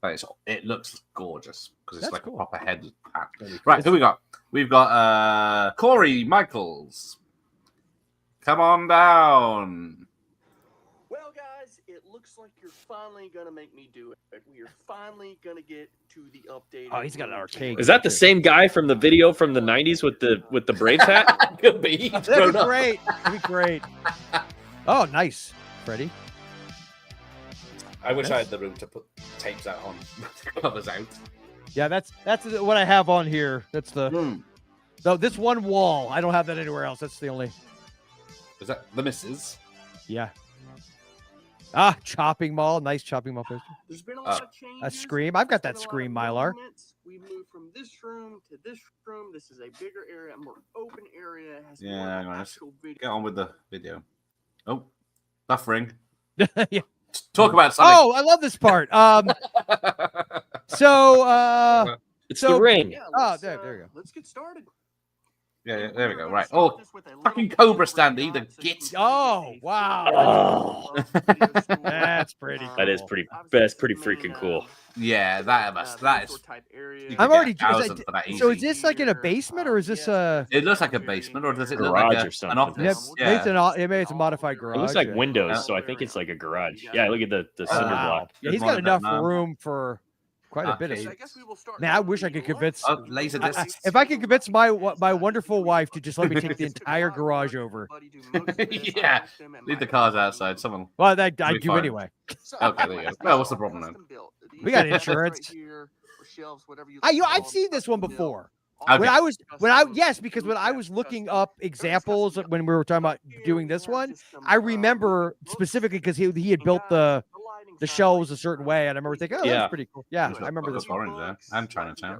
S3: But it looks gorgeous because it's
S2: That's
S3: like
S2: cool.
S3: a proper head pack. Right, who we got? We've got Corey Michaels. Come on down.
S9: Well, guys, it looks like you're finally gonna make me do it. We are finally gonna get to the update.
S2: Oh, he's got an arcade.
S4: Is that the same guy from the video from the '90s with the Braves hat?
S3: Could be.
S2: That'd be great. That'd be great. Oh, nice, Freddie.
S3: I wish I had the room to put tapes out on the covers out.
S2: Yeah, that's what I have on here. That's the
S3: Mm.
S2: no. This one wall. I don't have that anywhere else. That's the only.
S3: Is that the missus?
S2: Yeah. Ah, chopping mall. Nice chopping mall poster.
S9: There's been a lot of changes.
S2: A Scream. I've got
S9: There's
S2: that
S9: been a lot
S2: Scream,
S9: of
S2: Mylar.
S9: movements. We moved from this room to this room. This is a bigger area, a more open area. It has
S3: Yeah,
S9: more
S3: hang on, let's
S9: actual video.
S3: Get on with the video. Oh, buffering.
S2: Yeah.
S3: Talk about something.
S2: Oh, I love this part. So
S4: It's
S2: So-
S4: the ring.
S9: Yeah,
S2: Oh,
S9: let's,
S2: there you go.
S9: Let's get started.
S3: yeah, there we go.
S9: We're
S3: Right.
S9: gonna start
S3: Oh,
S9: this with a little
S3: fucking
S9: bit
S3: Cobra
S9: of
S3: Standy, the
S9: guide so you
S3: git.
S9: can see
S2: Oh,
S9: a
S2: wow.
S9: full video store.
S2: That's pretty
S4: That is
S2: cool.
S4: pretty.
S9: Obviously,
S4: That's pretty
S9: this is
S4: freaking
S9: main,
S4: cool.
S3: yeah, that is.
S9: type area.
S3: You could
S2: I'm
S3: get
S2: already.
S3: 1,000 for that
S2: So
S3: easy.
S2: is this like in a basement or is this
S3: It looks like a basement, or does it look
S4: Garage
S3: like
S4: or something.
S3: an office?
S2: Yeah, maybe it's a modified garage.
S4: It looks like
S2: yeah.
S4: windows, so I think it's like a garage. Yeah, look at the cinder
S2: Wow.
S4: block.
S2: Yeah, he's
S3: Good
S2: got
S3: one,
S2: enough
S3: Vietnam.
S2: room for quite a bit of.
S3: Okay.
S9: I guess we will start
S2: Man, I
S9: now
S2: wish I
S9: with
S2: could
S9: the
S2: convince.
S3: Oh, laser disc.
S2: If I could convince my wonderful wife to just let me take the entire garage over.
S3: Yeah, leave the cars outside. Someone.
S2: Well, I
S3: Be
S2: do
S3: fine.
S2: anyway.
S3: Okay, there you go. Well, what's the problem then?
S2: We got insurance. I've seen this one before. Because when I was looking up examples when we were talking about doing this one, I remember specifically because he had built the shelves a certain way, and I remember thinking, oh, that's pretty cool. Yeah, I remember this.
S3: Orange there and Chinatown.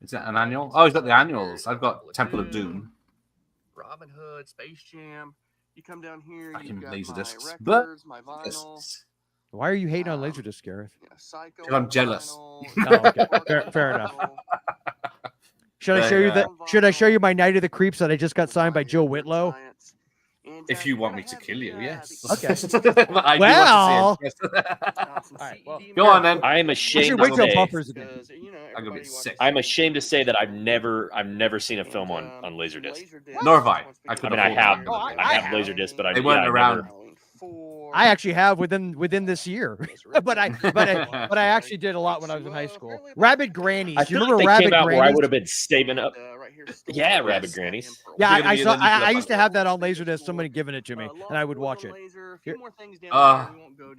S3: Is that an annual? Oh, he's got the annuals. I've got Temple of Doom.
S9: Robin Hood, Space Jam. You come down here,
S3: Fucking
S9: you've got
S3: laser
S9: my
S3: discs.
S9: records, my vinyl.
S2: Why are you hating on Laserdisc, Gareth?
S9: Psycho.
S3: Because I'm jealous.
S2: Okay. Fair enough. Should I show you that? Should I show you my Night of the Creeps that I just got signed by Joe Whitlow?
S3: If you want me to kill you, yes.
S2: Okay.
S3: But I
S2: Well.
S3: do want to see it.
S2: Alright, well,
S3: Go on then.
S4: I am
S2: I
S4: ashamed
S2: should
S4: to
S2: wait till
S4: say.
S2: buffers again.
S3: I'm gonna be sick.
S4: I'm ashamed to say that I've never seen a film on Laserdisc.
S3: Nor have I.
S4: I mean, I have Laserdisc, but
S3: They weren't around.
S2: I actually have within this year, but I actually did a lot when I was in high school. Rabid Grannies.
S4: I
S2: Do you
S4: feel
S2: remember
S4: like they
S2: Rabid
S4: came out where I
S2: Grannies?
S4: would have been saving up. Yeah, Rabid Grannies.
S2: Yeah,
S3: You're gonna be the
S2: I
S3: nuclear
S2: used to have that on Laserdisc. Somebody giving it to me, and I would watch it.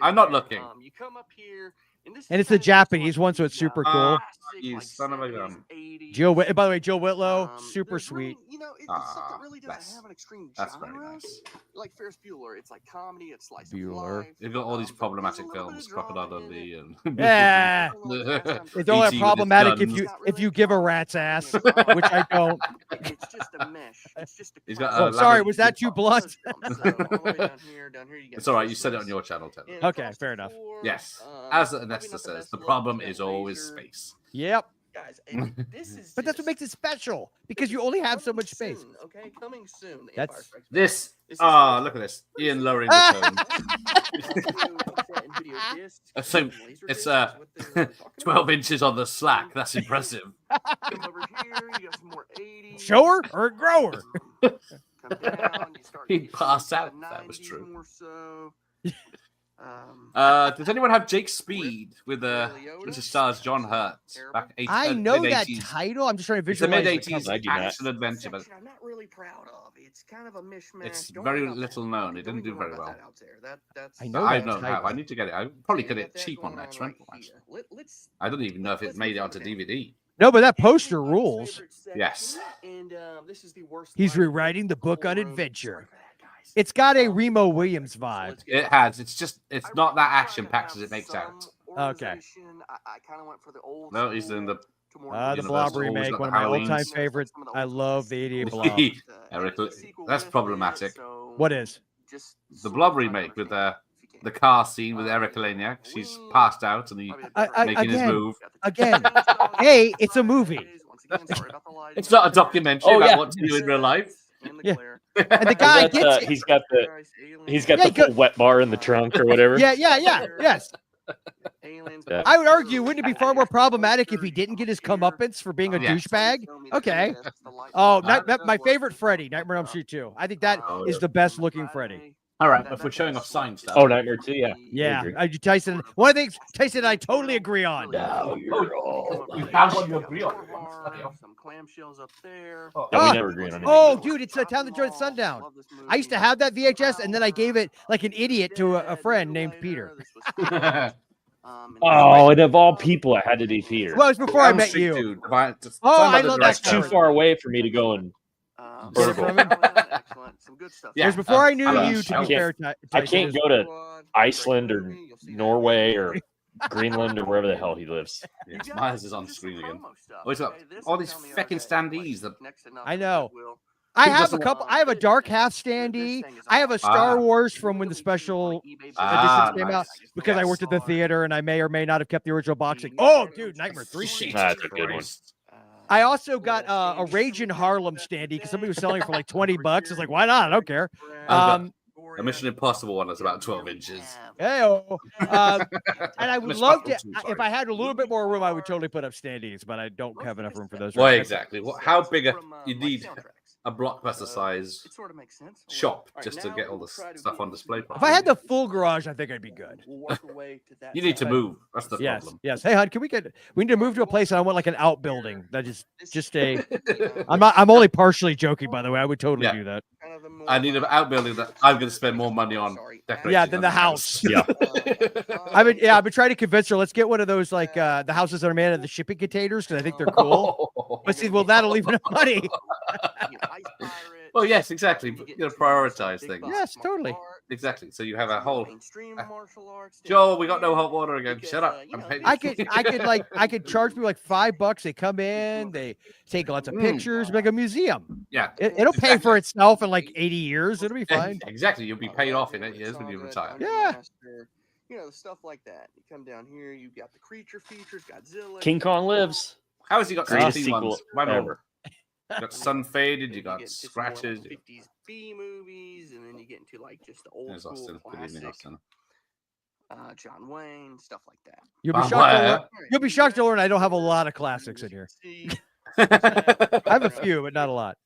S3: I'm not looking.
S9: You come up here,
S2: And it's the Japanese one, so it's super cool.
S3: You son of a gun.
S2: By the way, Joe Whitlow, super sweet.
S9: You know, it's stuff that really doesn't
S3: That's-
S9: have an extreme
S3: That's very
S9: genre.
S3: nice.
S9: Like Ferris Bueller, it's like comedy, it's slice of
S2: Bueller.
S9: life.
S3: They've got all these
S9: But
S3: problematic
S9: there's a little bit
S3: films,
S9: of drama
S3: Crocodile
S9: in
S3: Dundee
S9: it.
S3: and
S2: Yeah. It's only
S3: E.T. with
S2: problematic
S3: his
S2: if you give a rat's ass, which I don't.
S9: It's just a mesh. It's just a
S3: He's got
S2: Oh,
S3: a
S2: sorry,
S3: lemon-
S2: was that too blunt?
S3: It's all right. You said it on your channel, Ted.
S2: Okay, fair enough.
S3: Yes. As Anesta says, the problem is always space.
S2: Yep.
S9: Guys, this is
S2: But that's what makes it special because you only have so much space.
S9: Soon, okay, coming soon. The
S2: That's-
S9: Empire Strikes Back.
S3: This.
S9: This is
S3: Look at this. Ian lowering the tone. So it's 12 inches on the slack. That's impressive.
S2: Show her or grow her.
S3: He'd pass out if that was true. Does anyone have Jake Speed with which stars John Hurt back 80s?
S2: I know that
S3: mid-80s.
S2: title. I'm just trying to
S3: It's a
S2: visualize.
S3: mid-80s
S4: I do not.
S3: action adventure, but
S9: I'm not really proud of. It's kind of a mishmash.
S3: it's
S9: Don't
S3: very
S9: worry about
S3: little
S9: that.
S3: known. It
S9: Don't
S3: didn't do
S9: even worry
S3: very
S9: about
S3: well.
S9: that out there. That's
S2: I know
S3: I
S2: that
S3: don't know how.
S2: title.
S3: I need to get it. I probably
S9: We
S3: get
S9: got
S3: it
S9: that
S3: cheap on
S9: going
S3: Next
S9: right
S3: Rental. Actually.
S9: here. Let's
S3: I don't even know if it
S9: let's
S3: made it
S9: get
S3: onto
S9: down.
S3: DVD.
S2: No, but that poster rules.
S3: Yes.
S9: And this is the worst.
S2: He's
S9: line
S2: rewriting the book on
S9: in the whole road.
S2: adventure.
S9: Sorry for that, guys.
S2: It's got a Remo Williams
S9: So
S2: vibe.
S9: let's get
S3: It
S9: back.
S3: has. It's not that
S9: I
S3: action packed as it makes out.
S2: Okay.
S9: I kind of went for the old.
S3: No, he's in the.
S9: to more
S2: The
S3: Universal
S2: Blob
S3: always
S2: remake,
S3: got
S2: one of
S3: the
S2: my all-time
S3: Halloweens.
S2: favorites. I love the idiot Blob.
S3: Eric, that's problematic.
S2: What is?
S3: The Blob remake with the car scene with Eric Laniak. She's passed out and he's making his move.
S2: Again, hey, it's a movie.
S3: It's not a documentary
S4: Oh,
S3: about
S4: yeah.
S3: what to do in real life.
S2: Yeah. And the guy
S4: Is that,
S2: gets it.
S4: he's got the
S2: Yeah,
S4: full wet bar in the trunk or whatever.
S2: Yeah, yes. I would argue, wouldn't it be far more problematic if he didn't get his comeuppance for being a
S3: Yeah.
S2: douchebag? Okay. Oh, my favorite Freddy, Nightmare on Elm Street 2. I think that is the best looking Freddy.
S3: All right, if we're showing off sign stuff.
S4: Oh, Nightmare 2, yeah.
S2: Yeah,
S4: I agree.
S2: Tyson. One of the things Tyson and I totally agree on.
S4: No, you're wrong.
S3: You found one you agree on.
S9: Some clamshells up there.
S4: No,
S2: Ah!
S4: we never agree on anything.
S2: Oh, dude, it's a Town That Dreaded Sundown. I used to have that VHS, and then I gave it like an idiot to a friend named Peter.
S4: Oh, and of all people, I had to do Peter.
S2: Well, it was before I met you.
S3: Dude,
S2: Oh, I love
S4: That's
S2: that
S4: too
S2: part.
S4: far away for me to go and.
S2: Get it from him?
S9: Excellent. Some good stuff.
S2: It was before I knew
S4: Yeah.
S2: you, to
S4: I
S2: be
S4: can't-
S2: fair, Tyson.
S4: I can't go to Iceland or Norway or Greenland or wherever the hell he lives.
S3: Yes, Myers is on screen again. Oh, he's got all these feckin' standees that-
S2: I know. I have a
S3: doesn't
S2: couple. I have a Dark Half standee. I have a Star Wars from when the special editions came out because I worked at the theater and I may or may not have kept the original boxing. Oh, dude, Nightmare 3.
S4: That's a good one.
S2: I also got a Rage in Harlem standee because somebody was selling it for like $20. It's like, why not? I don't care.
S3: A Mission Impossible one that's about 12 inches.
S2: Hey-o. And I would
S3: Miss
S2: love to,
S3: Buckle too, sorry.
S2: if I had a little bit more room, I would totally put up standees, but I don't have enough room for those.
S3: Well,
S2: right now.
S3: exactly. How big you need a blockbuster size
S9: It sort of makes sense.
S3: shop
S9: All right,
S3: just to
S9: now
S3: get all
S9: we'll
S3: the
S9: try to
S3: stuff
S9: get
S3: on display.
S9: into-
S2: If I had the full garage, I think I'd be good.
S9: We'll walk away to that
S3: You need to
S9: side.
S3: move. That's the
S2: Yes,
S3: problem.
S2: yes. Hey, hon, we need to move to a place and I want like an outbuilding that is just a. I'm only partially joking, by the way. I would totally
S3: Yeah.
S2: do that.
S9: Kind of a
S3: I need an outbuilding that I'm going to spend more money on decorating.
S2: Yeah, than the house.
S4: Yeah.
S2: I've been trying to convince her. Let's get one of those like the houses that are made of the shipping containers because I think they're cool. But see, well, that'll leave enough money.
S3: Well, yes, exactly. You got to prioritize things.
S2: Yes, totally.
S3: Exactly. So you have a whole. Joel, we got no hot water again. Shut up. I'm paying.
S2: I could charge people like $5. They come in, they take lots of pictures, make a museum.
S3: Yeah,
S2: It'll pay for itself in like 80 years. It'll be fine.
S3: Exactly. You'll be paid off in 8 years when you retire.
S2: Yeah.
S9: You know, stuff like that. You come down here, you got the creature features, Godzilla.
S4: King Kong Lives.
S3: How has he got
S4: Greatest
S3: 16
S4: sequel
S3: ones? Why not?
S4: ever.
S3: You got sun faded. You
S9: Then
S3: got
S9: get just more like
S3: scratches.
S9: 50s B movies, and then you get into like just the old
S3: There's
S9: school
S3: Austin. Good evening,
S9: classic,
S3: Austin.
S9: John Wayne, stuff like that.
S2: You'll be
S3: Wow.
S2: shocked. You'll be shocked to learn I don't have a lot of classics in here. I have a few, but not a lot.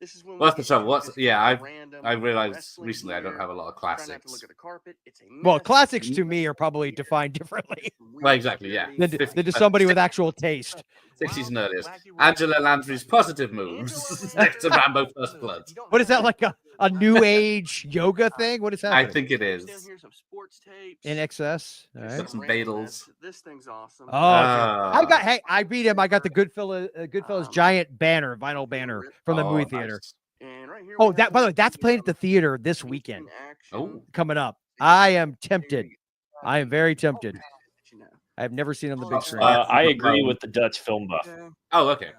S9: This is when
S3: Well, that's the trouble. I
S9: random
S3: realized
S9: wrestling
S3: recently I don't
S9: gear.
S3: have a lot of
S9: Try not to
S3: classics.
S9: look at the carpet. It's a
S2: Well,
S9: mess.
S2: classics to me are probably defined differently
S3: Well, exactly, yeah.
S2: than to somebody with actual taste.
S3: 60s and earliest. Angela Lansbury's positive moves next to Rambo First Blood.
S2: What is that, like a new age yoga thing? What is that?
S3: I think it is.
S9: Down here, some sports tapes.
S2: In excess. All right.
S3: Got some
S9: Random
S3: Badals.
S9: mess. This thing's awesome.
S2: Oh, okay. Hey, I beat him. I got the Goodfellas giant banner, vinyl banner from the movie theater.
S3: Nice.
S9: And right here
S2: Oh,
S9: we
S2: that
S9: have
S2: by the way,
S9: the,
S2: that's playing at the theater this weekend.
S3: Oh.
S2: Coming up. I am tempted. I am very tempted.
S9: You know.
S2: I have never seen on the big screen.
S4: I agree with the Dutch film buff.
S9: Okay.
S3: Oh, okay.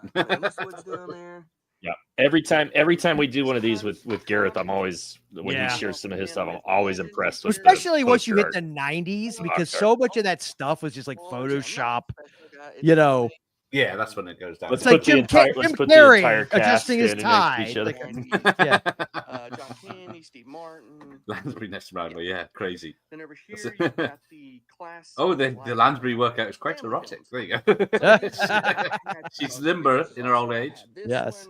S9: This woods down there.
S4: Yeah. Every time we do one of these with Gareth, I'm always when
S2: Yeah.
S4: he shares some of his stuff, I'm always impressed with
S2: Especially
S4: the
S2: once you hit
S4: poster
S2: the
S4: art.
S2: 90s,
S4: Oh,
S2: because
S4: okay.
S2: so much of that stuff was just like
S9: Well, like I said, I'm
S2: Photoshop.
S9: not a special guy. It's
S2: You know,
S3: Yeah, that's when it goes down.
S4: Let's
S2: It's like
S4: put the
S2: Jim
S4: entire
S2: Jim
S4: let's put
S2: Carrey
S4: the entire cast
S2: adjusting his
S4: standing next to
S2: tie.
S4: each other.
S2: Like, yeah.
S9: John Candy, Steve Martin.
S3: Lansbury next to Rambo, yeah, crazy.
S9: Then over here,
S3: That's-
S9: you've got the class.
S3: Oh, the Lansbury workout is quite erotic. There you go. She's limber in her old age.
S2: Yes.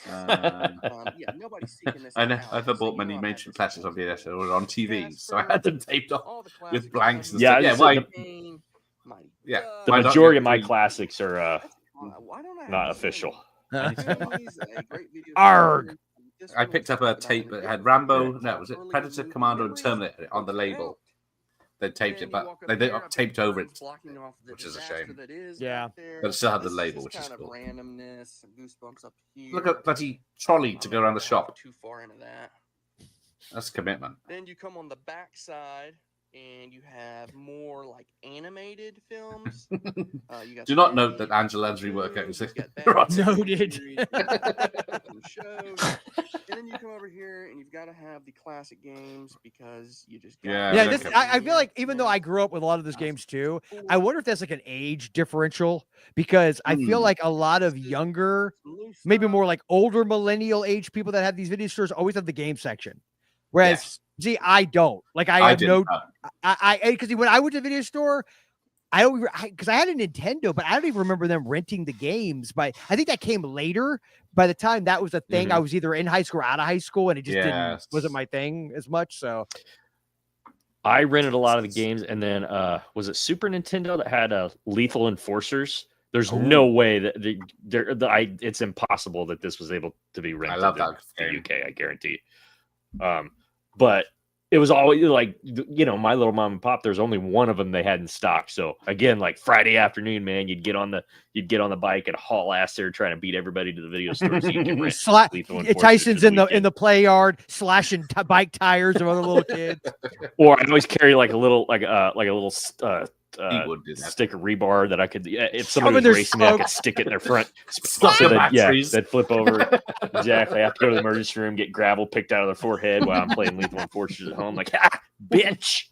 S9: Yeah, nobody's seeking this
S3: I know.
S9: out.
S3: I've
S9: So
S3: bought
S9: you
S3: many
S9: know,
S3: mainstream
S9: this
S3: classes on
S9: is
S3: VHS or on TV, so I
S9: Casper,
S3: had them taped off
S9: all the
S3: with
S9: classic
S3: blanks and
S4: Yeah,
S3: stuff. Yeah,
S4: it's
S3: why?
S9: Kane, Mighty
S3: Yeah.
S9: Ducks.
S4: The
S3: Why not
S4: majority
S3: get
S4: of my
S3: the-
S4: classics are
S9: Why don't I have
S4: not
S9: this
S4: official.
S9: one? Goonies, a great video
S2: Arg.
S9: series. This
S3: I
S9: one
S3: picked
S9: was
S3: up a
S9: about
S3: tape
S9: an
S3: that had
S9: early
S3: Rambo.
S9: movie
S3: No, was it
S9: movie
S3: Predator, Commando, and
S9: memories
S3: Terminator on the
S9: that
S3: label?
S9: out.
S3: They taped
S9: And
S3: it,
S9: you
S3: but
S9: walk up
S3: they
S9: here, I've got
S3: taped over it,
S9: friends blocking off the
S3: which is a
S9: disaster
S3: shame.
S9: that is
S2: Yeah.
S9: back there.
S3: but it still had the
S9: This
S3: label,
S9: just
S3: which is
S9: kind of
S3: cool.
S9: randomness, some goosebumps up here.
S3: Look at bloody trolley to go around the
S9: I'm not
S3: shop.
S9: Too far into that.
S3: That's commitment.
S9: Then you come on the back side, and you have more like animated films. You got
S3: Do not
S9: Scary
S3: note that Angela Lansbury
S9: Movie,
S3: workout is
S9: you've got
S3: erotic.
S9: Batman
S2: Noted.
S9: series, you've got some shows. And then you come over here, and you've got to have the classic games because you just got
S3: Yeah,
S2: Yeah,
S3: we
S2: this
S3: don't
S2: I feel like even though I grew up with a lot of those games too, I wonder if that's like an age differential because I feel
S3: Hmm.
S2: like a lot of younger, maybe more like older millennial age people that have these video stores always have the game section. Whereas, see, I don't. Like I have no,
S3: didn't know.
S2: I because when I went to the video store, I don't because I had a Nintendo, but I don't even remember them renting the games. But I think that came later. By the time that was a thing, I was either in high school or out of high school, and it just wasn't my thing as much. So
S4: I rented a lot of the games, and then was it Super Nintendo that had Lethal Enforcers? There's no way that it's impossible that this was able to be rented
S3: love
S4: in
S3: that
S4: the
S3: game.
S4: UK. I guarantee. But it was always like my little mom and pop. There's only one of them they had in stock. So again, like Friday afternoon, man, you'd get on the bike and haul ass there trying to beat everybody to the video store so you can rent Lethal Enforcers
S2: Tyson's
S4: for
S2: in the
S4: weekend.
S2: play yard slashing bike tires of other little kids.
S4: Or I'd always carry like a little
S3: He would do that.
S4: stick of rebar that I could, if
S2: Shove
S4: somebody
S2: in their
S4: was racing me, I could
S2: smoke.
S4: stick it in their front.
S3: Stop
S4: So
S3: the
S4: that,
S3: batteries.
S4: they'd flip over. Exactly. I have to go to the emergency room, get gravel picked out of their forehead while I'm playing Lethal Enforcers at home. Like, bitch.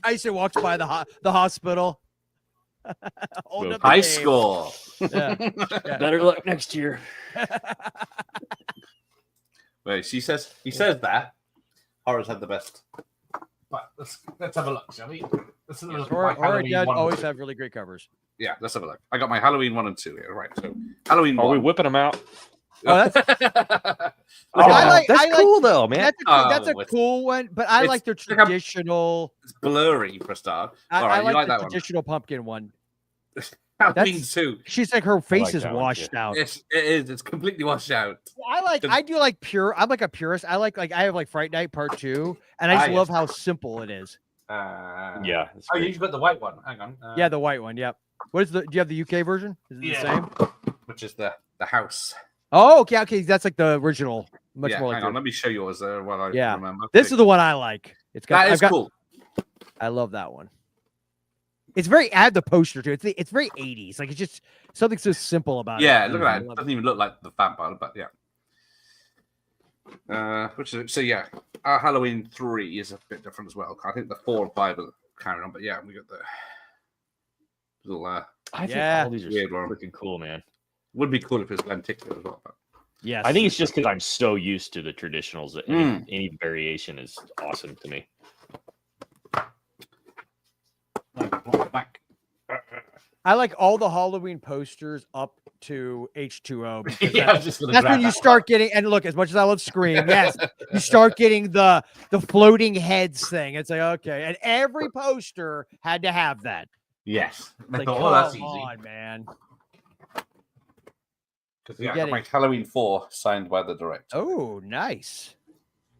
S2: Tyson walks by the hospital. Holding up the
S3: High
S2: game.
S3: score.
S2: Yeah.
S4: Better luck next year.
S3: Wait, he says that. Horrors had the best. But let's have a look, shall we? Let's have a look at my
S2: Horror
S3: Halloween
S2: does
S3: 1 and
S2: always
S3: 2.
S2: have really great covers.
S3: Yeah, let's have a look. I got my Halloween 1 and 2 here. Right, so Halloween
S4: Are
S3: 1.
S4: we whipping them out?
S2: Oh, that's,
S4: That's cool though, man.
S2: that's a cool one, but I
S3: It's
S2: like the
S3: like a-
S2: traditional.
S3: It's blurry for a start.
S2: I
S3: All right, you
S2: like
S3: like
S2: the
S3: that one?
S2: traditional pumpkin one.
S3: Halloween 2.
S2: She's like her face
S4: like
S2: is
S4: that one,
S2: washed out.
S3: It is. It's completely washed out.
S2: I do like pure. I'm like a purist. I like I have like Fright Night Part 2, and I just love how simple it is.
S4: Yeah. it's
S3: Oh,
S4: great.
S3: you've got the white one. Hang on.
S2: Yeah, the white one. Yep. What is the? Do you have the UK version? Is it the same?
S3: Which is the house.
S2: Oh, okay. That's like the original. Much
S3: yeah,
S2: more like
S3: hang on. Let me show you yours there while I remember.
S2: This is the one I like. It's got.
S3: That is cool.
S2: I love that one. It's very. Add the poster to it. It's very 80s. Like it's just something so simple about it.
S3: Yeah, look at that. It doesn't even look like the vampire, but yeah. Which is so yeah. Our Halloween 3 is a bit different as well. I think the 4 and 5 are carrying on, but yeah, we got the little.
S4: I think all these are
S3: weird one.
S4: freaking cool, man.
S3: Would be cool if it was lenticular as well. But...
S2: Yes.
S4: I think it's just because I'm so used to the traditionals that any variation is awesome to me.
S2: I like all the Halloween posters up to H2O. Because
S3: Yeah, I was just gonna
S2: that's
S3: grab
S2: when you
S3: that
S2: start getting, and look, as much as I love Scream, yes, you start getting the floating heads thing. It's like, okay. And every poster had to have that.
S3: Yes.
S2: Like,
S3: oh, that's
S2: come
S3: easy.
S2: on, man.
S3: Because yeah, I got my Halloween 4 signed by the director.
S2: Oh, nice.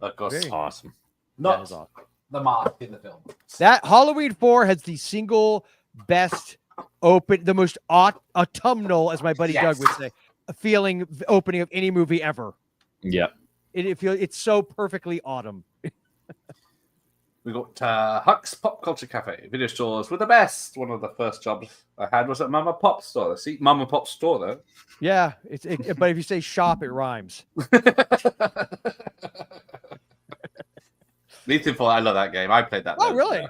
S3: Of course.
S2: Very
S4: awesome.
S3: Not
S2: is awesome.
S3: the mark in the film.
S2: That Halloween 4 has the single best the most autumnal, as my buddy Doug would say, a feeling opening of any movie ever.
S4: Yeah.
S2: It's so perfectly autumn.
S3: We got Huck's Pop Culture Cafe. Video stores were the best. One of the first jobs I had was at Mama Pop store. See, Mama Pop store though.
S2: Yeah, but if you say shop, it rhymes.
S3: Nathan, I love that game. I played that.
S2: Oh, really?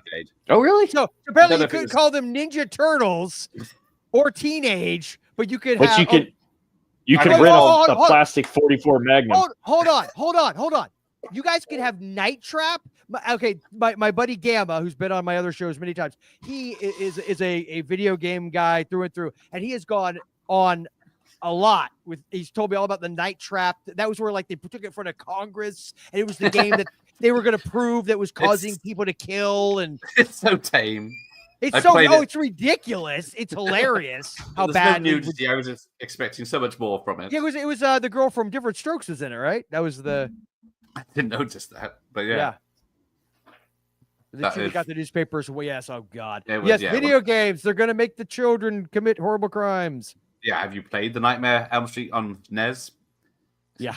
S4: Oh, really?
S2: So apparently you couldn't call them Ninja Turtles or Teenage, but you could.
S4: But you could rent a plastic 44 Magnum.
S2: Hold on. You guys could have Night Trap. Okay, my buddy Gamma, who's been on my other shows many times, he is a video game guy through and through, and he has gone on a lot he's told me all about the Night Trap. That was where like they took it in front of Congress, and it was the game that they were going to prove that was causing people to kill, and
S3: it's so tame.
S2: It's ridiculous. It's hilarious how bad.
S3: No nudity. I was just expecting so much more from it.
S2: Yeah, it was the girl from Different Strokes was in it, right? That was the.
S3: I didn't notice that, but yeah.
S2: She got the newspapers. Well, yes. Oh God.
S3: Was,
S2: video games. They're going to make the children commit horrible crimes.
S3: Yeah. Have you played the Nightmare Elm Street on NES?
S2: Yeah.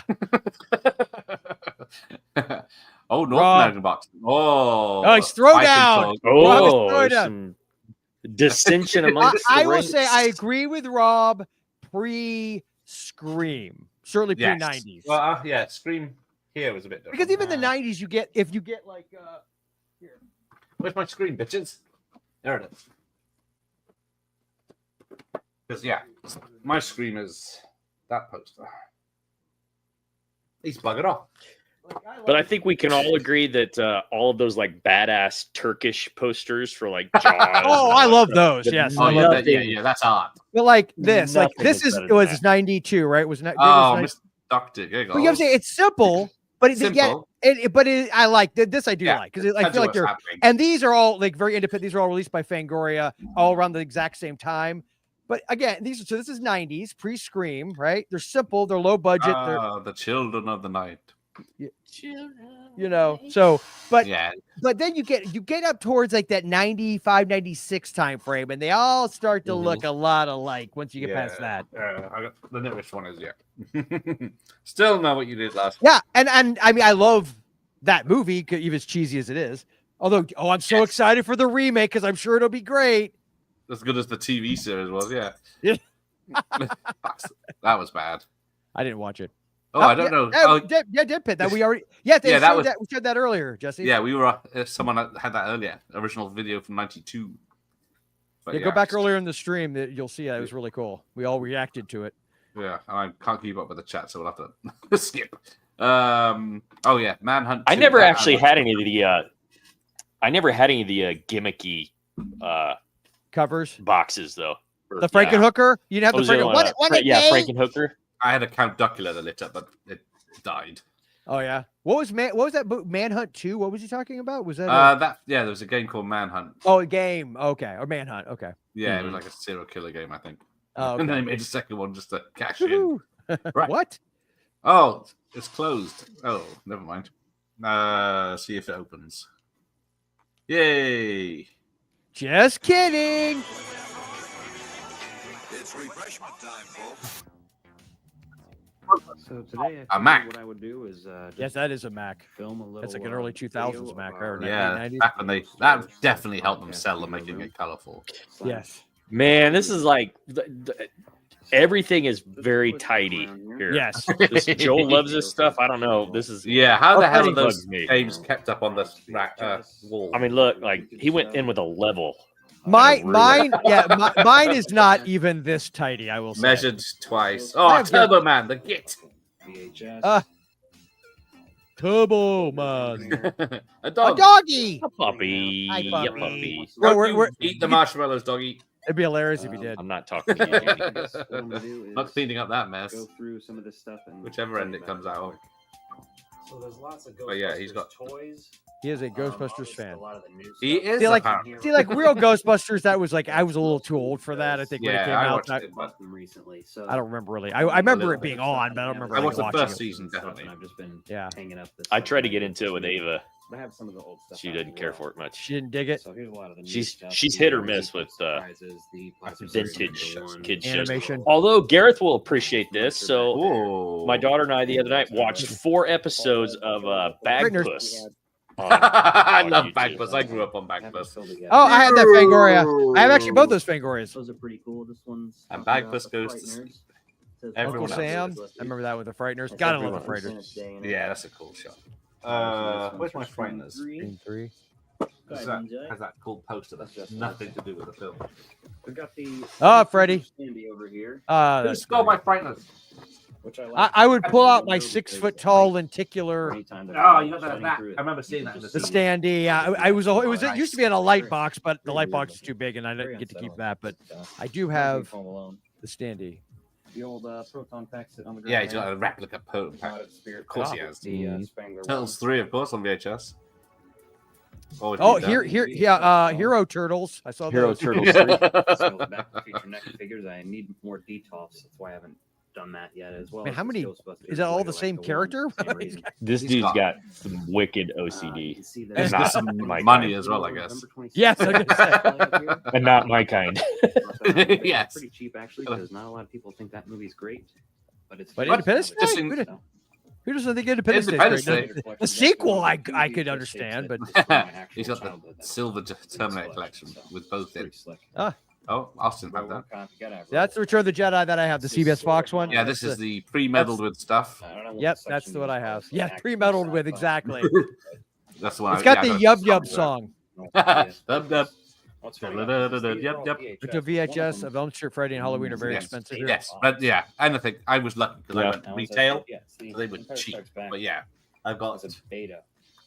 S3: Oh, North American box. Oh,
S2: he's throwdown.
S4: Oh, there's some dissension amongst
S2: I will say I agree with Rob. Pre-Scream, certainly pre-90s.
S3: Well, yeah, Scream here was a bit different.
S2: Because even the 90s, if you get like here.
S3: Where's my Scream, bitches? There it is. Because yeah, my Scream is that poster. He's buggered off.
S4: But I think we can all agree that all of those like badass Turkish posters for like Jaws.
S2: Oh, I love those. Yes.
S3: Oh, yeah, that's art.
S2: But like this, it was 92, right? Was not.
S3: Oh, Mr. Doctor.
S2: But you have to say it's simple, but I like this. I do like because I feel like they're happening. And these are all like very independent. These are all released by Fangoria, all around the exact same time. But again, this is 90s pre-Scream, right? They're simple, they're low budget.
S3: They're the children of the night.
S2: You know, so but then you get up towards like that 95, 96 time frame, and they all start to look a lot alike once you get past that.
S3: I got the newest one is still know what you did last.
S2: Yeah, and I mean I love that movie, even as cheesy as it is. Although, I'm so excited for the remake because I'm sure it'll be great.
S3: As good as the TV series was, yeah. That was bad.
S2: I didn't watch it.
S3: Oh, I don't know.
S2: Dead Pit. That we already. Yeah, we showed that earlier, Jesse.
S3: Yeah, we were. Someone had that earlier. Original video from '92.
S2: Go back earlier in the stream. You'll see it was really cool. We all reacted to it.
S3: Yeah, I can't keep up with the chat, so we'll have to skip. Oh yeah, Manhunt.
S4: I never actually had any of the. I never had any of the gimmicky
S2: covers
S4: boxes though.
S2: The Frankenhooker. You didn't have the Frankenhooker.
S4: Frankenhooker.
S3: I had a Count Duckula that lit up, but it died.
S2: Oh yeah. What was that book? Manhunt 2? What was he talking about? Was that
S3: there was a game called Manhunt.
S2: Oh, a game. Okay. Or Manhunt. Okay.
S3: Yeah, it was like a serial killer game, I think.
S2: Oh,
S3: And then
S2: okay.
S3: they made a second one just to cash in.
S2: Woohoo.
S3: Right.
S2: What?
S3: Oh, it's closed. Oh, never mind. See if it opens. Yay!
S2: Just kidding.
S1: It's refreshment time, folks.
S10: So today,
S3: A Mac.
S10: what I would do is
S2: Yes, that is a Mac.
S10: film a little.
S2: That's like an early 2000s Mac, or
S3: Yeah,
S2: 1990s.
S3: back when that definitely helped them sell them, making it colorful.
S2: Yes.
S4: Man, this is like everything is very tidy here.
S2: Yes.
S4: Joel loves this stuff. I don't know. This is
S3: Yeah, how the hell
S4: Funny
S3: are those
S4: bugs me.
S3: games kept up on this wall?
S4: I mean, look, like he went in with a level.
S2: Mine, mine is not even this tidy. I will say.
S3: Measured twice.
S2: I
S3: Oh,
S2: have
S3: Turbo Man, the Git.
S10: VHS.
S2: Turbo Man.
S3: A
S2: A
S3: dog.
S2: doggy.
S4: A puppy.
S2: Hi,
S4: A
S2: puppy.
S4: puppy.
S2: We're-
S3: Eat the marshmallows, doggy.
S2: It'd be hilarious if you did.
S4: I'm not talking to you, Andy.
S10: I guess what I'm gonna do is
S3: Not cleaning up that mess.
S10: go through some of this stuff and
S3: Whichever end it comes out of.
S5: So there's lots of
S3: But yeah, he's got-
S5: toys.
S2: He is a Ghostbusters fan.
S5: A lot of the new
S3: He
S5: stuff.
S3: is
S2: See, like,
S3: apparently.
S2: See, like real Ghostbusters, that was like I was a little too old for that. I think when it came
S3: Yeah, I
S2: out.
S3: watched it, but
S10: them recently. So
S2: I don't remember really. I remember
S3: little
S2: it being on, but I don't remember
S3: I
S2: like,
S3: watched the
S2: watching
S3: first
S2: it.
S3: season, definitely.
S10: I've just been
S2: Yeah.
S10: hanging up this
S4: I tried to get into it with Ava.
S10: But I have some of the old stuff.
S4: She
S10: out
S4: didn't
S10: as
S4: care
S10: well.
S4: for it much.
S2: She didn't dig it.
S10: So here's a lot of the new
S4: She's
S10: stuff.
S4: she's
S10: The
S4: hit or
S10: Marvel
S4: miss with
S10: surprises, the plastic
S4: vintage
S10: surgery one,
S4: kid shows.
S2: Animation.
S4: Although Gareth will appreciate this, so
S3: Ooh.
S4: my daughter and I the other night watched 4 episodes of Bagpuss.
S3: I
S4: on
S3: love
S4: YouTube.
S3: Bagpuss. I grew up on
S10: Haven't
S3: Bagpuss.
S10: filled it yet.
S2: Oh, I had that Fangoria. I have actually both those Fangorias.
S10: Those are pretty cool. This one's
S3: And
S10: talking about
S3: Bagpuss
S10: the
S3: goes to
S10: Frighteners.
S3: sleep.
S10: Says
S3: Everyone
S2: Uncle
S3: else
S2: Sam.
S10: Let's
S2: I remember that with the Frighteners.
S10: That's
S2: Gotta love the
S10: everyone.
S2: Frighteners.
S3: Yeah, that's a cool shot. Where's my frighteners?
S2: Screen 3.
S3: Has that cool poster that's nothing to do with the film.
S10: We've got the
S2: Oh, Freddy.
S10: Sandy over here,
S3: Who's got my frighteners?
S10: which I like.
S2: I would pull out my 6 foot tall lenticular,
S10: Anytime they're
S3: Oh, you got that
S10: shutting
S3: back.
S10: through it,
S3: I remember seeing that in
S10: you
S3: the
S2: the
S10: just
S3: cinema.
S2: standee. It used to be in a light box, but the light box is too big, and I didn't get to keep that. But I do have
S10: Home Alone.
S2: the standee.
S10: The old proton pack sit on the ground.
S3: Yeah, he's
S10: there.
S3: got a replica Potent Pack.
S10: Of Spirit
S3: Of course he
S10: Cop.
S3: has.
S10: The Spangler
S3: Turtles 3, of course, on VHS. Always
S2: Oh,
S3: need that.
S2: Hero Turtles. I saw
S4: Hero
S2: those.
S4: Turtles 3.
S10: So Back to the Future next figures. I need more detox. That's why I haven't done that yet as well.
S2: Man,
S10: as
S2: how
S10: the
S2: many-
S10: Ghostbusters
S2: is that all
S10: Lego
S2: the same
S10: Ecto-1,
S2: character?
S10: same reason.
S4: This
S3: He's
S4: dude's
S3: got-
S4: got some wicked
S10: You
S4: OCD.
S10: can see
S2: And
S10: that-
S4: not my
S3: Money
S4: kind.
S3: as well, I guess.
S2: Yes, I was gonna
S4: And not my kind.
S3: Yes.
S10: Pretty cheap actually, because not a lot of people think that movie's great. But it's
S2: But
S10: fun.
S2: Independence
S10: It's
S3: Day?
S10: fun,
S2: Who Who doesn't think Independence Day
S3: Independence
S2: is great?
S3: Day.
S2: The sequel, I could understand, but
S3: He's got the Silver Terminator collection with both in.
S2: Ah.
S3: Oh, Austin had that.
S2: That's the Return of the Jedi that I have, the CBS Fox one.
S3: Yeah, this is the pre-meddled with stuff.
S2: Yep, that's the one I have. Yeah, pre-meddled with, exactly.
S3: That's the one.
S2: It's got the Yub Yub song.
S3: Dub dub. Yep, yep.
S2: Which a VHS of Elm Street Freddy and Halloween are very
S3: Yes,
S2: expensive here.
S3: yes, but yeah, and I think I was lucky because I
S4: Yeah.
S3: went retail, so they were cheap. But yeah, I've got.
S10: It's a beta.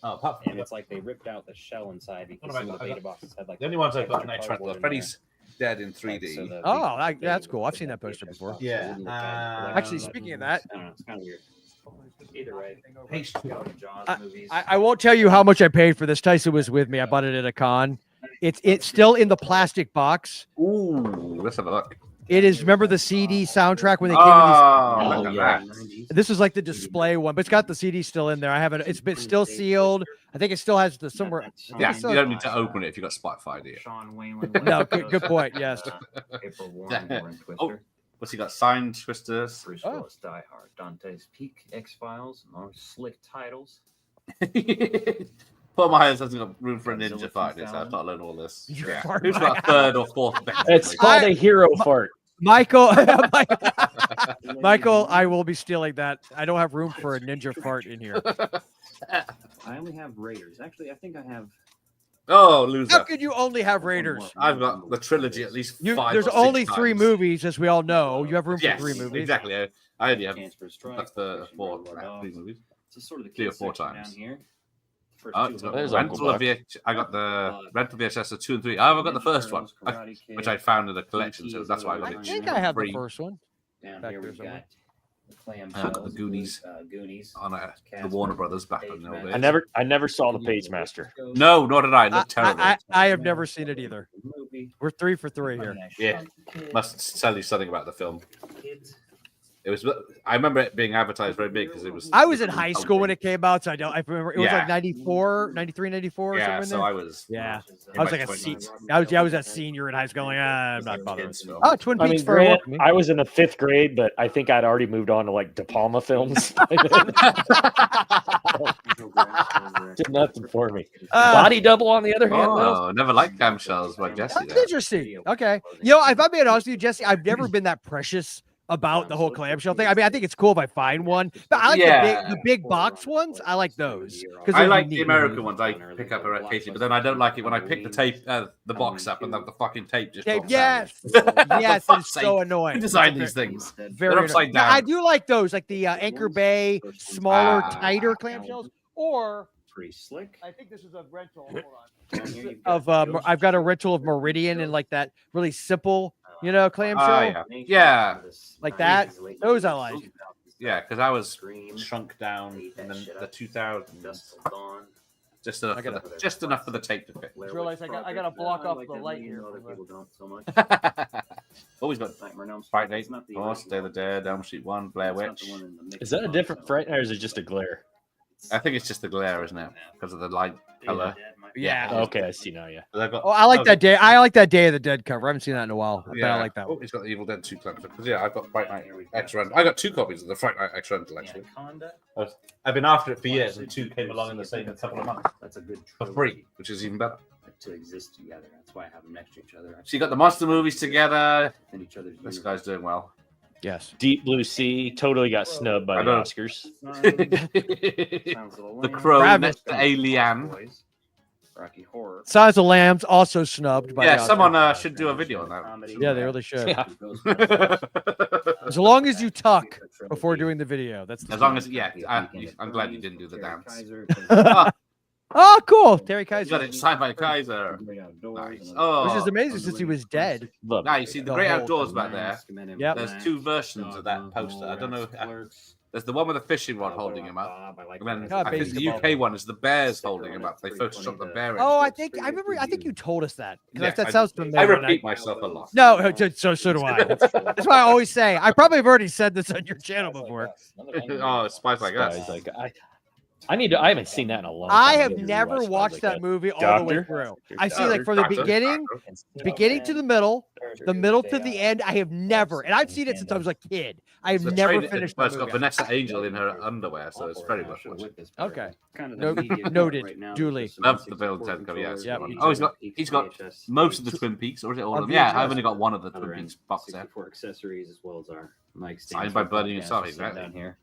S3: Oh, apart from
S10: And it's like they ripped out the shell inside because
S3: What have
S10: some
S3: I
S10: of the
S3: got?
S10: beta boxes had like
S3: the only ones I've got
S10: extra
S3: in
S10: cardboard in
S3: Freddy's dead in 3D.
S10: there. So the
S2: Oh,
S10: big
S2: that's
S10: thing
S2: cool.
S10: would
S2: I've seen
S10: have
S2: that poster
S10: VHS
S2: before.
S10: box,
S3: Yeah,
S10: so it wouldn't look bad.
S2: Actually,
S10: But,
S2: speaking of that,
S10: I don't know, it's kind of weird. Either way, Jaws movies.
S2: I won't tell you how much I paid for this. Tyson was with me. I bought it at a con. It's still in the plastic box.
S3: Ooh, let's have a look.
S2: It is. Remember the CD soundtrack when they came in
S3: Oh, look
S4: yeah.
S3: at that.
S2: This is like the display one, but it's got the CD still in there. I haven't. It's been still sealed. I think it still has the somewhere.
S3: Yeah,
S2: So-
S3: you don't need to open it if you've got Spotify, do you?
S10: Sean Wayland.
S2: No, good point. Yes.
S10: April Warren, Warren
S3: Oh.
S10: Twister.
S3: What's he got? Signed Twisters.
S10: Bruce
S2: Oh.
S10: Willis, Die Hard, Dante's Peak, X Files, more slick titles.
S3: Paul Myers hasn't got room for a
S10: Godzilla
S3: ninja fight, so
S10: 2000.
S3: I've not learned all this.
S2: You
S3: Yeah.
S2: fart
S3: Who's
S2: my
S3: got third or fourth best?
S4: It's called a hero fart.
S2: Michael, Michael, I will be stealing that. I don't have room for a ninja fart in here.
S10: I only have Raiders. Actually, I think I have.
S3: Oh,
S2: How
S3: loser.
S2: could you only have Raiders?
S3: I've got the trilogy at least five.
S2: There's
S3: or six
S2: only 3
S3: times.
S2: movies, as we all know. You have room
S3: Yes,
S2: for 3 movies.
S3: exactly. I only have
S10: Chance for a Strike,
S3: that's the
S10: Operation
S3: four,
S10: Red Dog.
S3: 3 movies.
S10: So sort of the
S3: 3 or
S10: kids
S3: 4
S10: section
S3: times.
S10: down here. First
S3: Oh,
S10: two
S3: it's got
S4: There's
S10: are-
S4: Uncle
S3: rental of VH. I got the rental VHS of 2 and 3. I haven't got the first one,
S10: Karate Kid.
S3: which I found in the collection, so that's why I
S2: I
S3: got it.
S2: think I have the
S3: free
S2: first one.
S10: Down
S2: back
S10: here
S2: there
S10: we've
S2: somewhere.
S10: got the Clam
S3: I got the
S10: Shells,
S3: Goonies.
S10: Goonies.
S3: on the Warner Brothers back in the old days.
S4: I never saw the Page Master.
S3: No, nor did I. It looked terrible.
S2: I have never seen it either. We're 3 for 3 here.
S3: Yeah, must tell you something about the film. It was. I remember it being advertised very big because it was.
S2: I was in high school when it came out, so I remember it was like
S3: Yeah.
S2: 94, 93, 94 or
S3: Yeah,
S2: something in
S3: so
S2: there.
S3: I was.
S2: Yeah,
S3: in
S2: I was
S3: my
S2: like a
S3: 20s.
S2: I was a senior in high school. Like, I'm not bothering.
S3: Kids film.
S2: Oh, Twin
S4: I
S2: Peaks
S4: mean,
S2: for
S4: Grant,
S2: me.
S4: I was in the 5th grade, but I think I'd already moved on to like De Palma films. Did nothing for me. Body Double, on the other hand, though.
S3: Oh, never liked camshells like Jesse.
S2: That's interesting. Okay, you know, if I'm being honest with you, Jesse, I've never been that precious about the whole clamshell thing. I mean, I think it's cool if I find one, but I like the big box ones. I like those because
S3: I like the American ones. I pick up occasionally, but then I don't like it when I pick the tape, the box up, and the fucking tape just drops
S2: yes,
S3: out.
S2: yes,
S3: For
S2: it's
S3: fuck's
S2: so
S3: sake,
S2: annoying.
S3: Who designed these things?
S2: Very
S3: They're upside
S2: Now,
S3: down.
S2: I do like those, like the Anchor Bay, smaller, tighter clamshells, or
S10: pretty slick.
S2: I think this is a rental. Hold on. I've got a rental of Meridian and like that really simple, you know, clamshell.
S3: Yeah.
S2: Like that. Those I like.
S3: Yeah, because I was shrunk down in the 2000s. Just enough for the tape to fit.
S2: I just realized I got to block off the light here.
S3: Always got Fright Night, Day of the Dead, Elm Street 1, Blair Witch.
S4: Is that a different Fright Night or is it just a glare?
S3: I think it's just the glare, isn't it? Because of the light color.
S2: Yeah.
S4: Okay, I see now. Yeah.
S2: Oh, I like that day. I like that Day of the Dead cover. I haven't seen that in a while. But I like that one.
S3: Oh, he's got the Evil Dead 2 collection. Because yeah, I've got Fright Night X Rental. I got 2 copies of the Fright Night X Rental actually. I've been after it for years, and 2 came along in the same couple of months.
S10: That's a good
S3: for free, which is even better.
S10: To exist together. That's why I have them next to each other.
S3: So you got the monster movies together.
S10: And each other's.
S3: This guy's doing well.
S2: Yes.
S4: Deep Blue Sea totally got snubbed by the Oscars.
S3: The Crow next to Alien.
S10: Rocky Horror.
S2: Silence of the Lambs also snubbed by the Oscars.
S3: Someone should do a video on that.
S2: Yeah, they really should.
S4: Yeah.
S2: As long as you tuck before doing the video. That's the
S3: as long as I'm glad you didn't do the dance.
S2: Oh, cool. Terry Kaiser.
S3: You got it signed by Kaiser. Nice. Oh,
S2: which is amazing since he was dead.
S3: Now you see the Great Outdoors back there.
S2: Yep.
S3: There's 2 versions of that poster. I don't know. There's the one with the fishing rod holding him up, and then I think the UK one is the bears holding him up. They photoshopped the bear.
S2: Oh, I think you told us that.
S3: Yeah,
S2: that sounds familiar.
S3: I repeat myself a lot.
S2: No, so do I. That's why I always say. I probably have already said this on your channel before.
S3: Oh, Spies Like Us.
S4: I haven't seen that in a long time.
S2: I have never watched that movie all the way through. I see like from the beginning to the middle to the end. I have never, and I've seen it since I was a kid. I have never finished the
S3: It's got
S2: movie.
S3: Vanessa Angel in her underwear, so it's very much
S2: Okay. Noted. Duly.
S3: Love the Bill and Ted cover. Yes.
S2: Yep.
S3: Oh, he's got most of the Twin Peaks, or is it all of them? Yeah, I've only got one of the Twin Peaks box set.
S10: Accessories as well as our mic
S3: Signed by Buddy and Sorry, right?
S10: down here.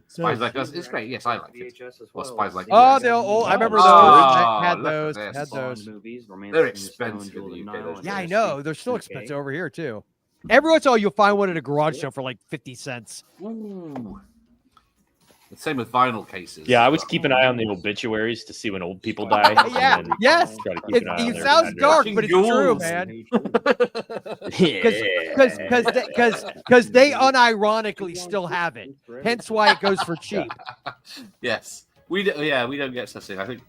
S3: Spies Like Us. It's great. Yes, I like it. Or Spies Like
S2: Oh,
S3: Us.
S2: they all. I remember those.
S3: Oh,
S2: Had
S3: look
S2: those.
S3: at
S2: Had
S3: this.
S2: those.
S3: They're expensive in the UK. those
S2: Yeah, I
S3: days.
S2: know. They're still expensive over here too. Every once in a while, you'll find one at a garage sale for like 50 cents.
S3: Ooh. The same with vinyl cases.
S4: Yeah, I always keep an eye on the obituaries to see when old people die.
S2: Yeah,
S4: and then
S2: yes.
S4: try to keep an eye on
S2: It
S4: their
S2: sounds
S4: address.
S2: dark, but it's true, man. Because they unironically still have it. Hence why it goes for cheap.
S3: Yes. We don't get such thing. I think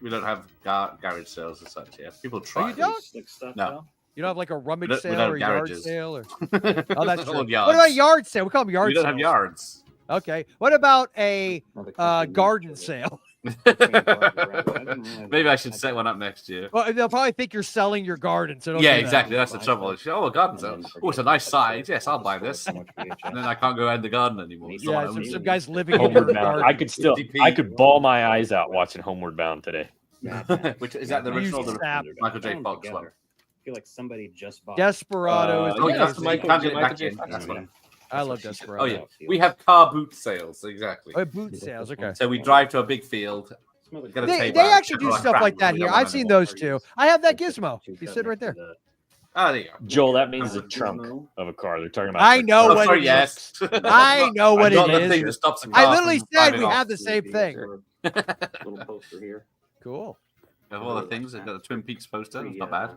S3: we don't have garage sales as such. Yeah, people try.
S2: you don't?
S3: No.
S2: You don't have like a rummage
S3: We
S2: sale
S3: don't
S2: or
S3: have
S2: yard
S3: garages.
S2: sale or oh, that's true.
S3: All
S2: What
S3: yards.
S2: about yard sale? We call them yard
S3: We don't
S2: sales.
S3: have yards.
S2: Okay. What about a garden sale?
S3: Maybe I should set one up next year.
S2: Well, they'll probably think you're selling your garden. So don't
S3: Yeah,
S2: do that.
S3: exactly. That's the trouble. Oh, a garden sale. Oh, it's a nice size. Yes, I'll buy this. And then I can't go in the garden anymore.
S2: Yeah, some guys living in your
S4: Homeward Bound.
S2: garden.
S4: I could bawl my eyes out watching Homeward Bound today.
S3: Which is that the
S2: You
S3: original
S2: sap.
S3: Michael J. Fox one?
S10: I feel like somebody just bought
S2: Desperado is
S3: Oh,
S2: the
S3: that's
S2: amazing.
S3: Michael J. Back in. That's one.
S2: I love Desperado.
S3: Oh yeah, we have car boot sales. Exactly.
S2: Oh, boot sales. Okay.
S3: So we drive to a big field. Get a
S2: They
S3: table out,
S2: actually do
S3: everyone
S2: stuff
S3: crack
S2: like that
S3: them, we
S2: here.
S3: don't want
S2: I've seen
S3: any more.
S2: those too. I have that gizmo. You sit right there.
S3: Oh, there you go.
S4: Joel, that means the trunk of a car. They're talking about.
S2: I know
S3: Oh,
S2: what
S3: sorry,
S2: it
S3: yes.
S2: is. I know what
S3: Not
S2: it
S3: the thing that
S2: is.
S3: stops a car
S2: I literally
S3: from
S2: said
S3: driving
S2: we
S3: off.
S2: have the same thing.
S10: Little poster here.
S2: Cool.
S3: Of all the things, they've got the Twin Peaks poster. It's not bad.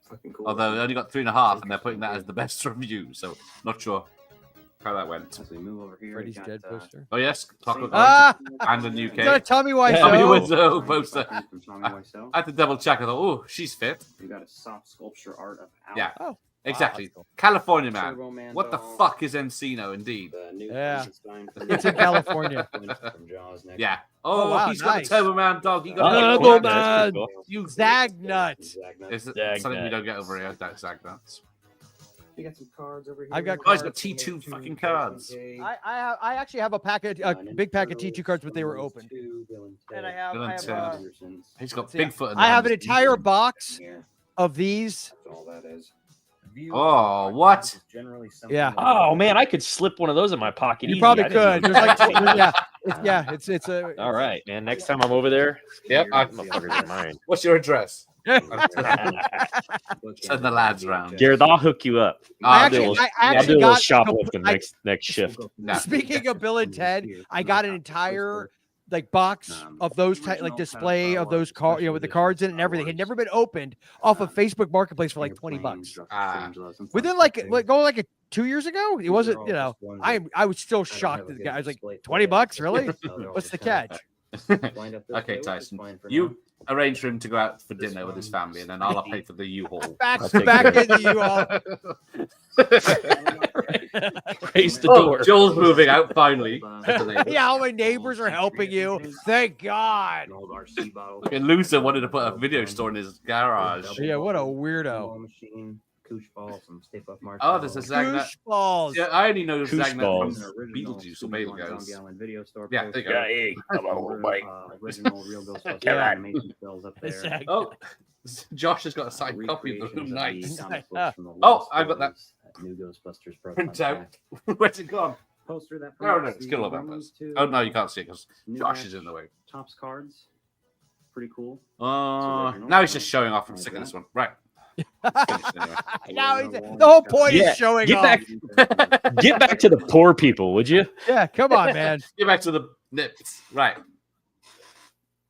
S10: Fucking cool.
S3: Although they only got 3.5, and they're putting that as the best review, so not sure. how that went.
S10: As we move over here,
S2: Freddy's
S10: we got,
S2: Dead poster.
S3: Oh yes, Clockwork
S2: Ah,
S3: Orange and a new
S2: you got a
S3: cake.
S2: Tommy Wiseau.
S3: Tommy
S4: Oh.
S3: Wiseau poster.
S10: from Tommy Wiseau.
S3: I had to double check. I thought, oh, she's fit.
S10: We got a soft sculpture art of Al.
S3: Yeah,
S2: Oh,
S3: exactly.
S2: that's cool.
S3: California man.
S10: Turbo Man
S3: What the
S10: doll.
S3: fuck is Encino? Indeed.
S10: The new
S2: Yeah.
S10: Frankenstein from
S2: It's in California.
S10: from Jaws next.
S3: Yeah.
S2: Oh,
S3: Oh,
S2: wow,
S3: he's got
S2: nice.
S3: the Turbo Man dog. He got
S4: Oh,
S3: the
S2: Turbo
S3: dog.
S2: Man.
S4: that's pretty cool.
S3: You
S2: Zagnut.
S10: Zagnut.
S3: Is it
S4: Zagnut.
S3: something you don't get over here? That Zagnuts.
S10: We got some cards over here.
S2: I've got
S3: Oh, he's got
S2: cards.
S3: T2 fucking cards.
S2: I actually have a packet, a big pack of T2 cards, but they were open. And I have,
S3: Bill and Ted. He's got
S2: let's see,
S3: Bigfoot.
S2: I have an entire box
S10: Here.
S2: of these.
S10: That's all that is.
S3: Oh, what?
S2: Yeah.
S4: Oh man, I could slip one of those in my pocket.
S2: You
S4: easy.
S2: probably
S4: I didn't
S2: could.
S4: know.
S2: There's like, it's a.
S4: All right, man. Next time I'm over there,
S3: Yep.
S4: motherfuckers are mine.
S3: What's your address? Send the lads round.
S4: Gareth, I'll hook you up.
S2: I
S4: I'll do a
S2: actually,
S4: little,
S2: I
S4: I'll do
S2: actually
S4: a little
S2: got.
S4: shoplifting
S2: I-
S4: next shift.
S3: No.
S2: Speaking of Bill and Ted, I got an entire like box of those type like display of those cards, with the cards in it and everything. Had never been opened off of Facebook Marketplace for like $20. Within going like 2 years ago, it wasn't. I was still shocked at the guy. I was like, $20, really? What's the catch?
S3: Okay, Tyson. You arrange for him to go out for dinner with his family, and then I'll pay for the U-Haul.
S2: Back
S4: I'll take
S2: in
S4: care
S2: the U-Haul.
S4: Raise the
S3: Oh,
S4: door.
S3: Joel's moving out finally.
S2: Yeah, all my neighbors are helping you. Thank God.
S3: And Loser wanted to put a video store in his garage.
S2: Yeah, what a weirdo.
S3: Oh, there's a Zagnut.
S2: Goose balls.
S3: Yeah, I only know
S4: Goose
S3: Zagnut
S4: balls.
S3: from Beetlejuice or Beetlejuice. Yeah, there you
S4: Yeah,
S3: go.
S4: hey, come on, Mike.
S10: Original Real Ghostbusters
S2: Yeah.
S10: animation cells up there.
S2: Exactly.
S3: Oh, Josh has got a signed copy of the room. Nice.
S10: Oh,
S3: Oh, I've got that.
S10: New Ghostbusters
S3: Print out. Where's it gone?
S10: Poster that
S3: No, no, it's still about this. Oh, no, you can't see it because Josh is in the way.
S10: Tops cards. Pretty cool.
S3: Now he's just showing off. I'm sick of this one. Right. Finished anyway.
S2: Now the whole point
S4: Yeah,
S2: is showing
S4: get
S2: off.
S4: back, get back to the poor people, would you?
S2: Yeah, come on, man.
S3: Get back to the nips. Right.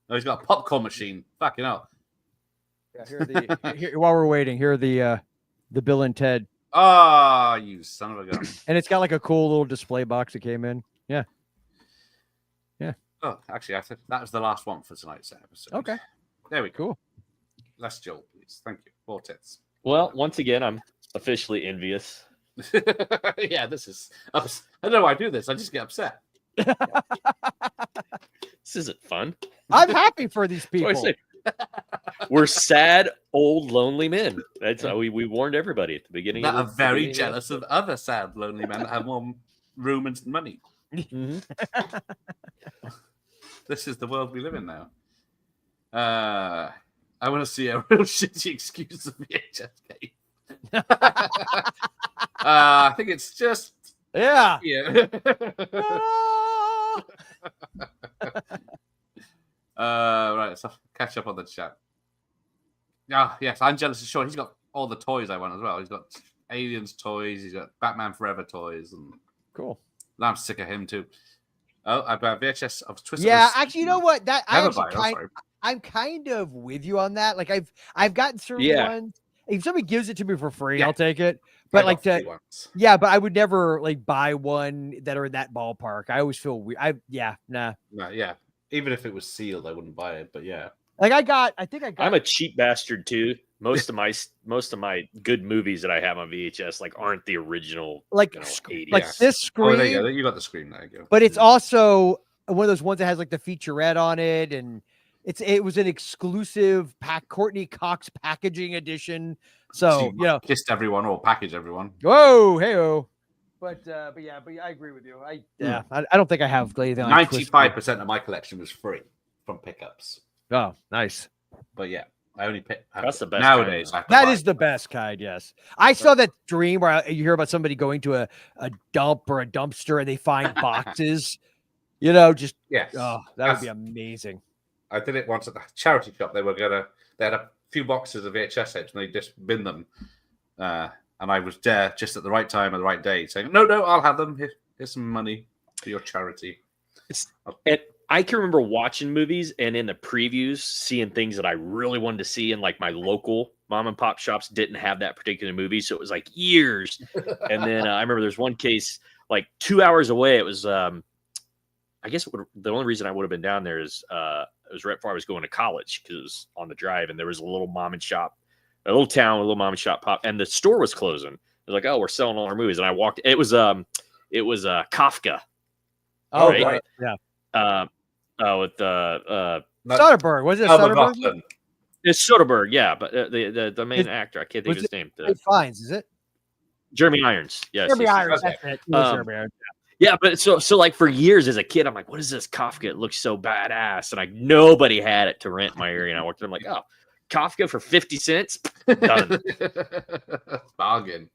S3: Oh, he's got a popcorn machine. Fucking hell.
S2: Yeah, here, while we're waiting, here are the Bill and Ted,
S3: Oh, you son of a gun.
S2: and it's got like a cool little display box that came in. Yeah.
S3: Oh, actually, I think that was the last one for tonight's episode.
S2: Okay.
S3: There we go.
S2: Cool.
S3: Less Joel, please. Thank you. 4 tits.
S4: Well, once again, I'm officially envious.
S3: Yeah, this is. I don't know why I do this. I just get upset.
S4: This isn't fun.
S2: I'm happy for these
S4: That's what I
S2: people.
S4: say. We're sad, old, lonely men. That's how we warned everybody at the beginning.
S3: That
S4: of
S3: are
S4: the
S3: very
S4: beginning
S3: jealous of other sad, lonely men that have more room and money.
S4: Mhm.
S3: This is the world we live in now. I want to see a real shitty excuse of VHS game. I think it's just
S2: Yeah.
S3: yeah. Right, so catch up on the chat. Ah, yes, I'm jealous of Sean. He's got all the toys I want as well. He's got Aliens toys. He's got Batman Forever toys, and
S2: Cool.
S3: I'm sick of him too. Oh, I've got VHS of Twister.
S2: Yeah, actually, you know what? That I
S3: Never
S2: actually
S3: buy it, I'm sorry.
S2: I'm kind of with you on that. Like I've gotten certain
S4: Yeah.
S2: ones. If somebody gives it to me for free,
S3: Yeah.
S2: I'll take it.
S3: I
S2: But
S3: got
S2: like
S3: free
S2: to,
S3: ones.
S2: yeah, but I would never like buy one that are in that ballpark. I always feel weird. Nah.
S3: No, yeah. Even if it was sealed, I wouldn't buy it. But yeah,
S2: Like I think I got.
S4: I'm a cheap bastard too. Most of my good movies that I have on VHS like aren't the original,
S2: like
S4: 80s.
S2: like
S3: Yeah.
S2: this
S3: oh, there you
S2: screen,
S3: go. You got the screen. There you go.
S2: but it's also one of those ones that has like the featurette on it, and it was an exclusive Courtney Cox packaging edition. So you know,
S3: kissed everyone or package everyone.
S2: whoa, hey But I agree with you. I don't think I have anything like Twisted.
S3: 95% of my collection was free from pickups.
S2: Oh, nice.
S3: But yeah, I only pick.
S4: That's the best
S3: nowadays. I have to
S2: That
S3: buy
S2: is the best kind. Yes, I saw that dream where you hear about somebody going to a dump or a dumpster and they find boxes. You know, just
S3: Yes.
S2: oh, that would be amazing.
S3: I did it once at the charity shop. They had a few boxes of VHS tapes and they just bin them. And I was there just at the right time at the right day saying, no, I'll have them. Here's some money for your charity.
S4: And I can remember watching movies and in the previews seeing things that I really wanted to see, and like my local mom and pop shops didn't have that particular movie, so it was like years. And then I remember there's one case like 2 hours away. It was I guess the only reason I would have been down there is it was right before I was going to college because it was on the drive, and there was a little mom and shop, a little town, a little mom and shop pop, and the store was closing. It was like, oh, we're selling all our movies, and I walked. It was Kafka.
S2: Oh,
S4: right?
S2: Yeah.
S4: With
S2: Soderbergh. Was it Soderbergh?
S4: It's Soderbergh, yeah, but the main actor, I can't think of his name.
S2: Fines, is it?
S4: Jeremy Irons. Yes.
S2: Jeremy
S4: yes,
S2: Irons.
S4: yes.
S2: That's it. It was Jeremy Irons.
S4: Yeah, but so like for years as a kid, I'm like, what is this Kafka? It looks so badass. And like nobody had it to rent in my area. And I walked in, I'm like, oh, Kafka for 50 cents? Done.
S3: Bargain.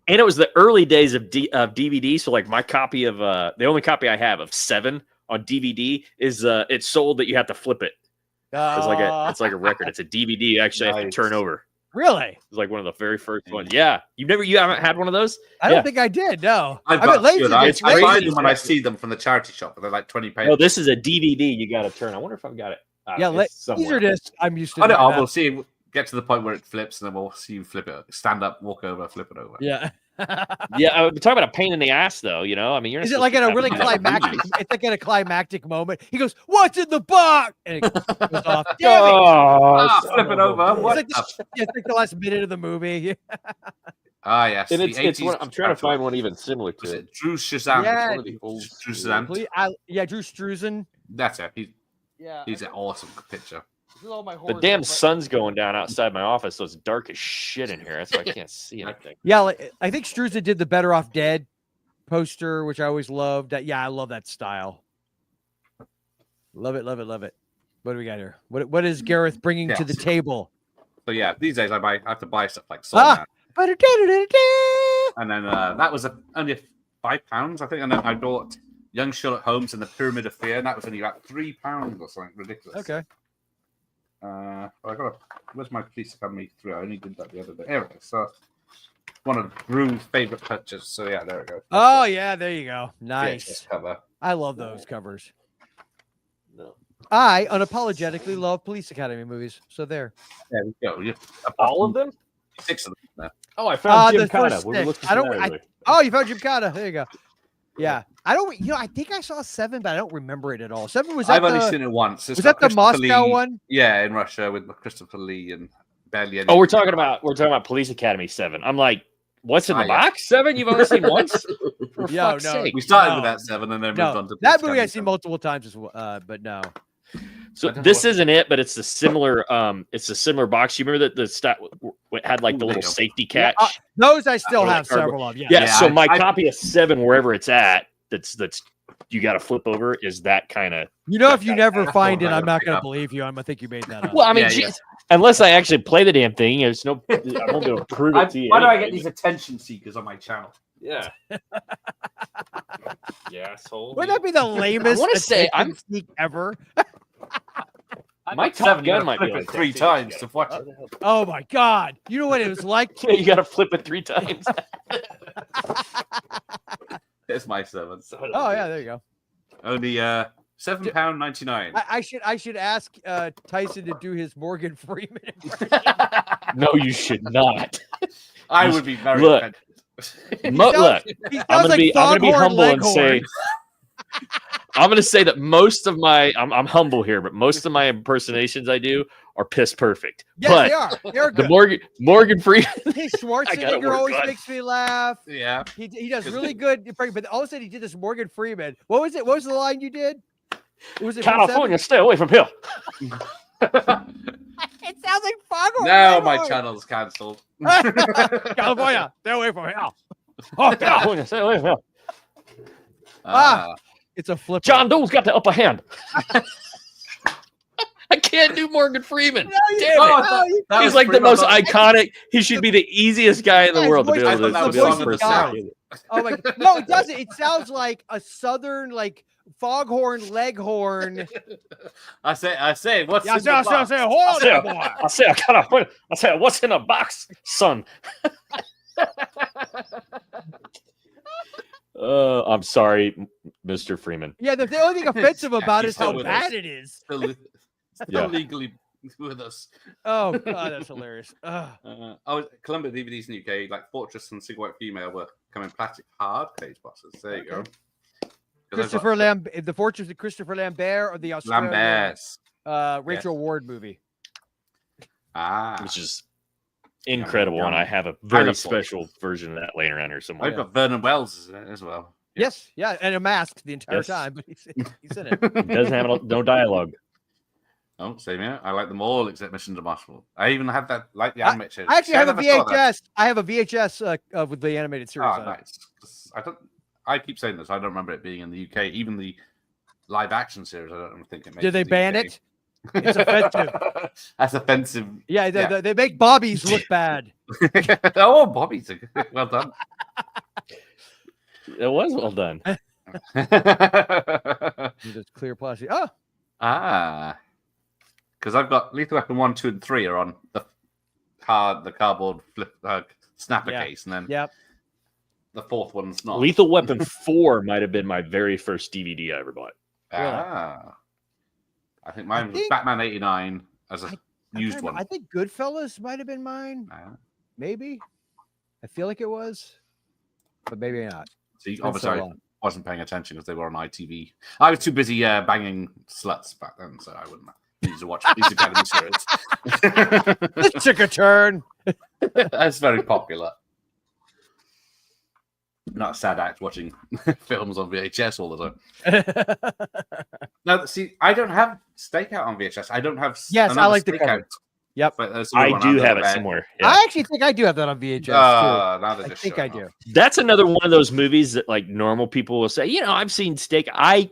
S4: And it was the early days of DVD. So like my copy of the only copy I have of 7 on DVD is it's sold that you have to flip it. It's like a record. It's a DVD you actually have to turn over.
S2: Really?
S4: It's like one of the very first ones. Yeah. You haven't had one of those?
S2: I don't think I did. No.
S3: I buy them when I see them from the charity shop. They're like 20 pounds.
S4: No, this is a DVD you got to turn. I wonder if I've got it.
S2: Yeah, Laserdisc. I'm used to.
S3: I know. We'll see. Get to the point where it flips, and then we'll see you flip it. Stand up, walk over, flip it over.
S2: Yeah.
S4: Yeah, I'm talking about a pain in the ass, though. You know, I mean,
S2: is it like in a really climactic? It's like in a climactic moment. He goes, "What's in the box?" And it goes off. Damn it!
S3: Flip it over.
S2: It's like the last minute of the movie.
S3: Yes.
S4: And it's one, I'm trying to find one even similar to it.
S3: Drew Shazam.
S2: Yeah,
S3: Drew Shazam.
S2: Drew Struzan.
S3: That's it. He's an awesome picture.
S4: The damn sun's going down outside my office, so it's dark as shit in here. That's why I can't see anything.
S2: Yeah, I think Struzan did the Better Off Dead poster, which I always loved. Yeah, I love that style. Love it, love it, love it. What do we got here? What is Gareth bringing to the table?
S3: So yeah, these days I have to buy stuff like Soul Man. And then that was only £5, I think. And then I bought Young Sherlock Holmes and the Pyramid of Fear, and that was only about £3 or something ridiculous.
S2: Okay.
S3: Where's my Police Academy 3? I only did that the other day. There it is. So one of Drew's favorite pictures. So yeah, there we go.
S2: Oh yeah, there you go. Nice
S3: cover.
S2: I love those covers. No. I unapologetically love Police Academy movies. So there.
S3: There we go.
S4: All of them?
S3: 6 of them.
S4: Oh, I found Jim
S2: Cotta.
S4: Oh,
S2: you found Jim Cotta. There you go. Yeah. I think I saw 7, but I don't remember it at all. 7 was that
S3: I've only seen it once.
S2: Was that the Moscow one?
S3: Yeah, in Russia with Christopher Lee and barely any.
S4: Oh, we're talking about Police Academy 7. I'm like, what's in the box? 7? You've only seen once? For fuck's sake.
S3: We started with that 7 and then moved on to
S2: that movie. I've seen multiple times as well, but no.
S4: So this isn't it, but it's the similar. It's a similar box. You remember that the stat had like the little safety catch.
S2: Those I still have several of.
S4: Yeah. So my copy of 7, wherever it's at, that's you got to flip over. Is that kind of?
S2: If you never find it, I'm not going to believe you. I'm gonna think you made that up.
S4: Well, I mean, unless I actually play the damn thing, there's no. I won't be able to prove it to you.
S3: Why do I get these attention seekers on my channel?
S4: Yeah. Yeah, asshole.
S2: Wouldn't that be the lamest attention sneak ever?
S4: My Top Gun might be like
S3: 3 times to watch it.
S2: Oh my god! You know what it was like?
S4: Yeah, you got to flip it 3 times.
S3: There's my 7.
S2: Oh yeah, there you go.
S3: Only £7.99.
S2: I should ask Tyson to do his Morgan Freeman.
S4: No, you should not.
S3: I would be very
S4: offended. Look, I'm gonna be humble and say. I'm going to say that most of I'm humble here, but most of my impersonations I do are piss perfect.
S2: Yes,
S4: but
S2: they are. They're good.
S4: The Morgan Freeman.
S2: Hey, Schwarzenegger always makes me laugh.
S3: Yeah.
S2: He does really good. But all of a sudden he did this Morgan Freeman. What was it? What was the line you did? Was it
S4: California, stay away from here.
S2: It sounds like Foghorn.
S3: Now my channel's cancelled.
S2: California, stay away from here.
S4: Oh, California, stay away from here.
S2: It's a flip.
S4: John Doe's got the upper hand. I can't do Morgan Freeman. Damn it. He's like the most iconic. He should be the easiest guy in the world to be able to.
S2: Oh my god. No, it doesn't. It sounds like a southern foghorn leghorn.
S3: I say what's in the box?
S4: I say what's in a box, son? I'm sorry, Mr. Freeman.
S2: Yeah, the only thing offensive about it is how bad it is.
S3: Still legally with us.
S2: Oh god, that's hilarious.
S3: Columbia DVDs in the UK, like Fortress and Single White Female, were come in plastic hard cage boxes. There you go. 'Cause
S2: The Fortress of Christopher Lambert, or the Australian
S3: Lambert's.
S2: Rachel Ward movie.
S4: Which is incredible, and I have a very special version of that laying around here somewhere.
S3: I've got Vernon Wells in it as well.
S2: Yes, yeah, and a mask the entire time, but he's in it.
S4: He doesn't have no dialogue.
S3: Oh, same here. I like them all except Mission Impossible. I even have that, like the animated series.
S2: I actually have a
S3: never saw that.
S2: VHS. I have a VHS with the animated series.
S3: Oh, nice. 'Cause I keep saying this. I don't remember it being in the UK. Even the live action series, I don't think it made.
S2: Did they ban it? It's offensive.
S3: That's offensive.
S2: Yeah, they make Bobbies look bad.
S3: Oh, Bobby's well done.
S4: It was well done.
S2: Just clear plastic.
S3: Because I've got Lethal Weapon 1, 2, and 3 are on the cardboard flip snapper case, and then the fourth one's not.
S4: Lethal Weapon 4 might have been my very first DVD I ever bought.
S3: I think mine was Batman 89 as a used one.
S2: I think Goodfellas might have been mine. Maybe. I feel like it was, but maybe not.
S3: See, obviously, I wasn't paying attention because they were on ITV. I was too busy banging sluts back then, so I wouldn't need to watch these Academy series.
S2: This took a turn.
S3: That's very popular. Not a sad act watching films on VHS all the time. No, see, I don't have Stakeout on VHS. I don't have.
S2: Yes, I like the cover. Yep,
S4: I do have it somewhere. Yeah.
S2: I actually think I do have that on VHS too. I think I do.
S4: That's another one of those movies that like normal people will say, I've seen Steak. I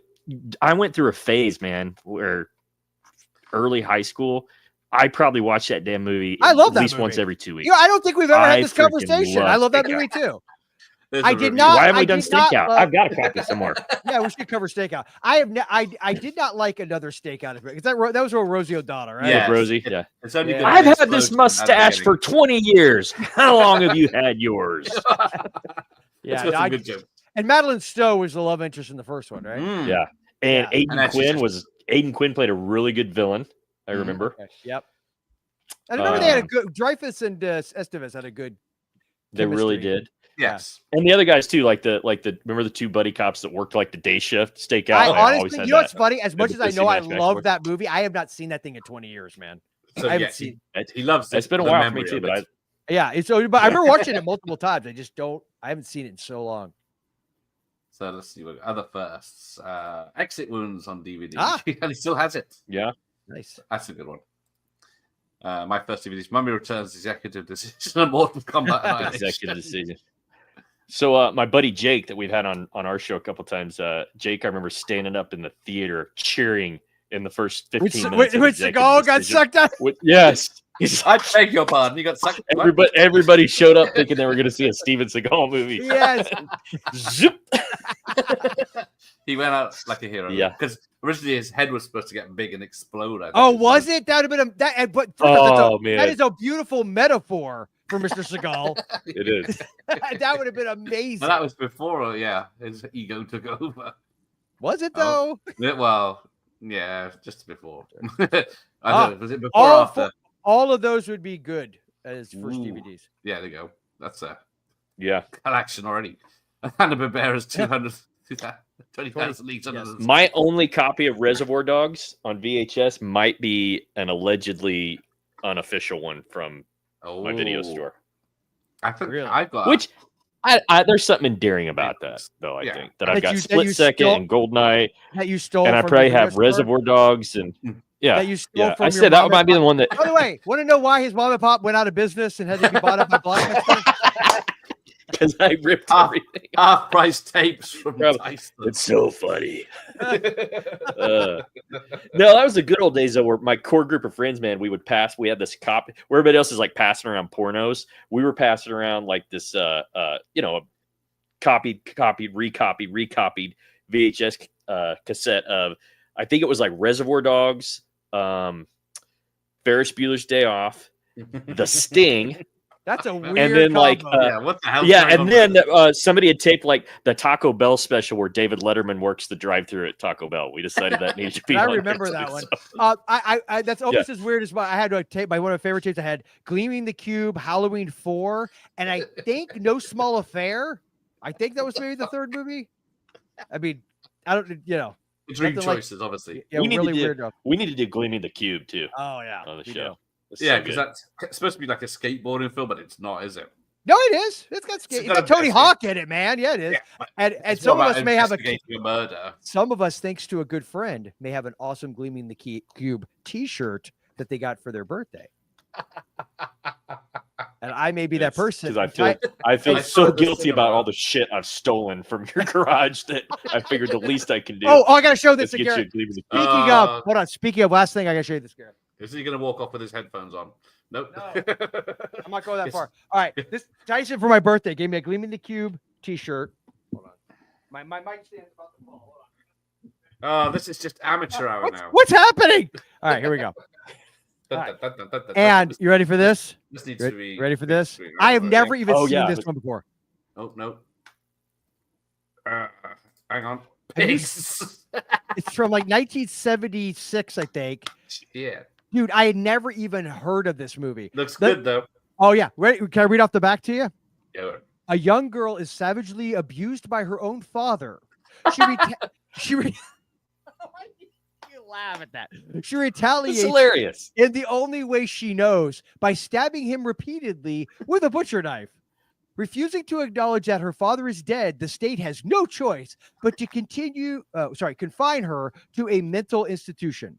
S4: went through a phase, man, where early high school, I probably watched that damn movie.
S2: I love that
S4: at least
S2: movie.
S4: once every 2 weeks.
S2: I don't think we've ever had this conversation. I love that movie too. I did not.
S4: Why have we done Stakeout? I've got a copy somewhere.
S2: Yeah, we should cover Stakeout. I did not like Another Stakeout. Because that was with Rosie O'Donnell, right?
S4: Yeah, Rosie. Yeah.
S3: It's only
S4: I've had this mustache for 20 years. How long have you had yours?
S2: Yeah,
S3: good jokes.
S2: And Madeline Stowe was the love interest in the first one, right?
S4: Yeah, and Aidan Quinn played a really good villain. I remember.
S2: Okay. Yep. I remember they had a good Dreyfuss and Estevez had a good.
S4: They really did.
S3: Yes,
S4: and the other guys too, like the remember the two buddy cops that worked like the day shift Stakeout.
S2: I honestly, what's funny? As much as I know, I love that movie. I have not seen that thing in 20 years, man.
S3: So,
S2: I haven't seen.
S3: He loves it.
S4: It's been a while for me too, but
S2: but I remember watching it multiple times. I haven't seen it in so long.
S3: So let's see what other firsts. Exit Wounds on DVD. And he still has it.
S4: Yeah,
S2: nice.
S3: That's a good one. My first DVD is Mummy Returns, Executive Decision, and Mortal Kombat.
S4: Executive Decision. So my buddy Jake that we've had on our show a couple times, Jake, I remember standing up in the theater cheering in the first 15 minutes.
S2: Which Seagal got sucked out?
S4: Yes.
S3: I beg your pardon. He got sucked.
S4: Everybody showed up thinking they were going to see a Steven Seagal movie.
S2: Yes.
S4: Zip.
S3: He went out like a hero.
S4: Yeah.
S3: Because originally his head was supposed to get big and explode.
S2: Was it? That would have been
S4: man.
S2: That is a beautiful metaphor for Mr. Seagal.
S4: It is.
S2: That would have been amazing.
S3: But that was before, his ego took over.
S2: Was it though?
S3: Well, yeah, just before. I don't know. Was it before or after?
S2: All of those would be good as first DVDs.
S3: Yeah, there you go. That's a collection already. Hanna-Barbera's 20,000 Leagues Under the Sun.
S4: My only copy of Reservoir Dogs on VHS might be an allegedly unofficial one from my video store.
S3: I think I've got
S4: which there's something endearing about that, though. I think that I've got Split Second and Goldeneye
S2: that you stole,
S4: and I probably have Reservoir Dogs and
S2: that you stole from
S4: I said that might be the one that.
S2: By the way, want to know why his mom and pop went out of business and had to be bought up by Blockbuster?
S4: Because I ripped everything.
S3: Half-price tapes from Tyson.
S4: It's so funny. No, that was the good old days though, where my core group of friends, man, we had this copy where everybody else is like passing around pornos. We were passing around like this copied, recopied VHS cassette of, I think it was like Reservoir Dogs, Ferris Bueller's Day Off, The Sting.
S2: That's a weird
S4: and then
S2: combo.
S3: What the hell?
S4: Yeah, and then somebody had taped like the Taco Bell special where David Letterman works the drive-thru at Taco Bell. We decided that needed to be.
S2: I remember that one. I that's almost as weird as I had to tape. One of my favorite tapes I had: Gleaming the Cube, Halloween 4, and I think No Small Affair. I think that was maybe the third movie. I mean, I don't,
S3: Dream
S2: nothing like-
S3: choices, obviously.
S2: yeah,
S4: We need to
S2: really
S4: do-
S2: weird stuff.
S4: We need to do Gleaming the Cube too
S2: Oh yeah,
S4: on the
S2: we
S4: show.
S2: do.
S4: It's
S3: Yeah,
S4: so
S3: because
S4: good.
S3: that's supposed to be like a skateboarding film, but it's not, is it?
S2: No, it is. It's got
S3: got
S2: got
S3: a
S2: Tony
S3: bit of
S2: Hawk in it, man. Yeah, it is.
S3: Yeah, but
S2: And
S3: it's
S2: some
S3: more
S2: of
S3: about
S2: us may have
S3: investigating a murder.
S2: some of us, thanks to a good friend, may have an awesome Gleaming the Cube T-shirt that they got for their birthday. And I may be that person.
S4: Because I feel
S3: I
S4: so
S3: saw the
S4: guilty about
S3: cinema.
S4: all the shit I've stolen from your garage that I figured the least I can do.
S2: Oh, I gotta show this
S4: is
S2: to
S4: get you
S2: Gareth.
S4: a Gleaming the Cube.
S2: Speaking of, hold on. Speaking of, last thing I gotta show you this, Gareth.
S3: Is he going to walk off with his headphones on? Nope.
S2: No. I'm not going that
S3: Yes.
S2: far. All right, this Tyson for my birthday gave me a Gleaming the Cube T-shirt. Hold on. My mic stand's about to fall. Hold on.
S3: Oh, this is just amateur hour now.
S2: What's happening? All right, here we go. And you ready for this?
S3: This needs to be
S2: Ready for this?
S3: screen,
S2: I have
S3: right?
S2: never even
S4: Oh,
S2: seen
S4: yeah.
S2: this one before.
S3: Oh, no. Hang on.
S2: Have you-
S3: Pigs.
S2: It's from like 1976, I think.
S3: Yeah.
S2: Dude, I had never even heard of this movie.
S3: Looks
S2: Let-
S3: good, though.
S2: Oh yeah, ready? Can I read off the back to you?
S3: Yeah.
S2: A young girl is savagely abused by her own father. She she you laugh at that. She
S4: It's
S2: retaliates
S4: hilarious.
S2: in the only way she knows by stabbing him repeatedly with a butcher knife. Refusing to acknowledge that her father is dead, the state has no choice but to confine her to a mental institution.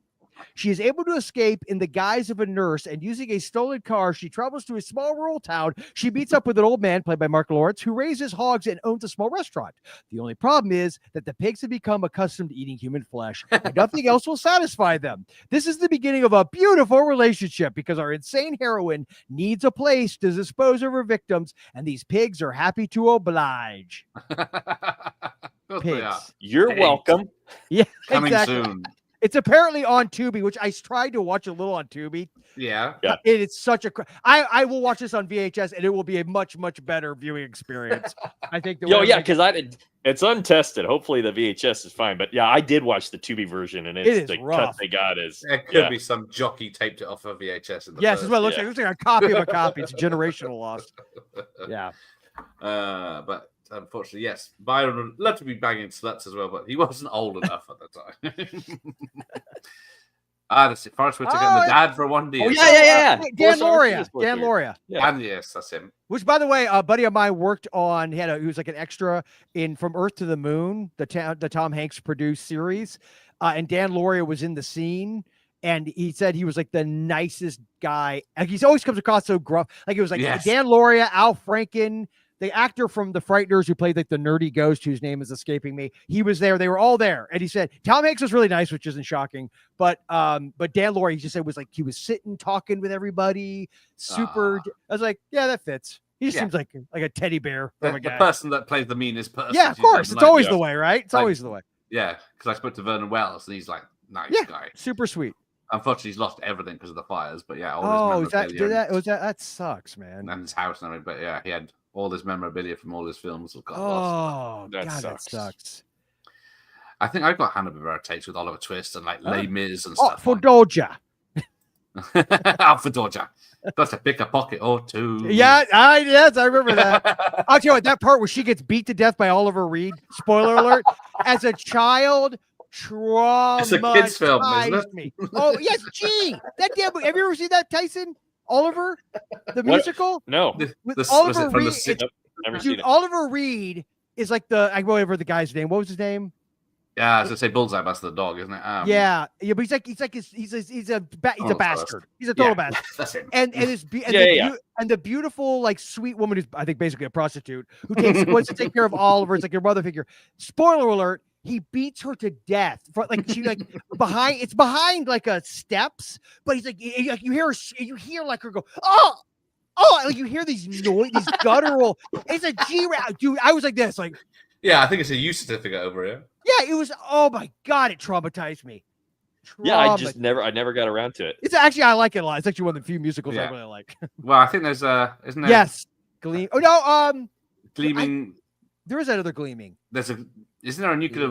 S2: She is able to escape in the guise of a nurse, and using a stolen car, she travels to a small rural town. She meets up with an old man, played by Mark Lawrence, who raises hogs and owns a small restaurant. The only problem is that the pigs have become accustomed to eating human flesh, and nothing else will satisfy them. This is the beginning of a beautiful relationship because our insane heroine needs a place to dispose of her victims, and these pigs are happy to oblige.
S3: Of course they are.
S2: Pigs.
S4: You're
S3: Pigs.
S4: welcome.
S2: Yeah,
S3: Coming
S2: exactly.
S3: soon.
S2: It's apparently on Tubi, which I tried to watch a little on Tubi.
S3: Yeah.
S4: Yeah.
S2: It is such a. I will watch this on VHS, and it will be a much better viewing experience. I think.
S4: It's untested. Hopefully the VHS is fine. But yeah, I did watch the Tubi version, and
S2: It
S4: it's
S2: is
S4: the cut
S2: rough.
S4: they got is
S3: There could be some jockey taped it off of VHS. In the
S2: Yes,
S3: first.
S2: is what it looks
S4: yeah.
S2: like. It looks like a copy of a copy. It's a generational loss. Yeah.
S3: But unfortunately, yes, Byron would love to be banging sluts as well, but he wasn't old enough at the time. That's it. Forrest Whitaker and the dad for one day.
S4: Oh, yeah.
S2: Dan
S4: Forrest
S2: Lauria.
S4: Whitaker's
S2: Dan
S4: Whitaker.
S2: Lauria.
S4: Yeah.
S3: And yes, that's him.
S2: Which, by the way, a buddy of mine worked on. He was like an extra in From Earth to the Moon, the Tom Hanks produced series, and Dan Lauria was in the scene. And he said he was like the nicest guy. Like he always comes across so gruff. Like it was like
S3: Yes.
S2: Dan Lauria, Al Franken, the actor from The Frighteners who played like the nerdy ghost whose name is escaping me. He was there. They were all there. And he said Tom Hanks was really nice, which isn't shocking. But Dan Lauria, he just said was like he was sitting talking with everybody. Super. I was like, yeah, that fits. He just seems like a teddy bear of a
S3: The
S2: guy.
S3: person that plays the meanest person.
S2: Yeah, of
S3: She's
S2: course.
S3: like,
S2: It's always
S3: yeah.
S2: the way, right? It's
S3: Like-
S2: always the way.
S3: Yeah, because I spoke to Vernon Wells, and he's like, nice guy.
S2: Super sweet.
S3: Unfortunately, he's lost everything because of the fires. But yeah, all his memorabilia
S2: that sucks, man.
S3: and his house and everything. But yeah, he had all his memorabilia from all his films got lost.
S2: Oh,
S4: That
S2: God, that
S4: sucks.
S2: sucks.
S3: I think I've got Hanna-Barbera tapes with Oliver Twist and like
S2: Oh.
S3: Les Mis and
S2: Oh,
S3: stuff.
S2: for Doja.
S3: For Doja. Got to pick a pocket or two.
S2: Yeah, yes, I remember that. I'll tell you what, that part where she gets beat to death by Oliver Reed, spoiler alert, as a child, traumatized
S3: It's a kid's film, isn't it?
S2: me. Oh, yes, gee. That damn movie. Have you ever seen that, Tyson? Oliver? The
S4: What?
S2: musical?
S4: No.
S3: This,
S2: With
S3: was
S2: Oliver
S3: it from the
S2: Reed,
S3: six-
S4: Never seen
S2: Dude,
S4: it.
S2: Oliver Reed is like I can't remember the guy's name. What was his name?
S3: Yeah, I was gonna say Bullseye, that's the dog, isn't it?
S2: Yeah, but he's a
S3: Oh,
S2: bastard. He's a total
S3: yeah,
S2: bastard.
S3: that's him.
S2: And his and the beautiful like sweet woman who's I think basically a prostitute who wants to take care of Oliver. It's like your mother figure. Spoiler alert: he beats her to death. Like she like behind like a steps, but he's like you hear like her go like you hear these these guttural. It's a dude. I was like this like.
S3: Yeah, I think it's a U certificate over here.
S2: Yeah, it was. Oh my God, it traumatized me.
S4: Yeah, I never got around to it.
S2: It's actually I like it a lot. It's actually one of the few musicals I
S3: Yeah.
S2: really like.
S3: Well, I think there's isn't there?
S2: Yes, Gleam. Oh no,
S3: Gleaming.
S2: there is another Gleaming.
S3: Isn't there a nuclear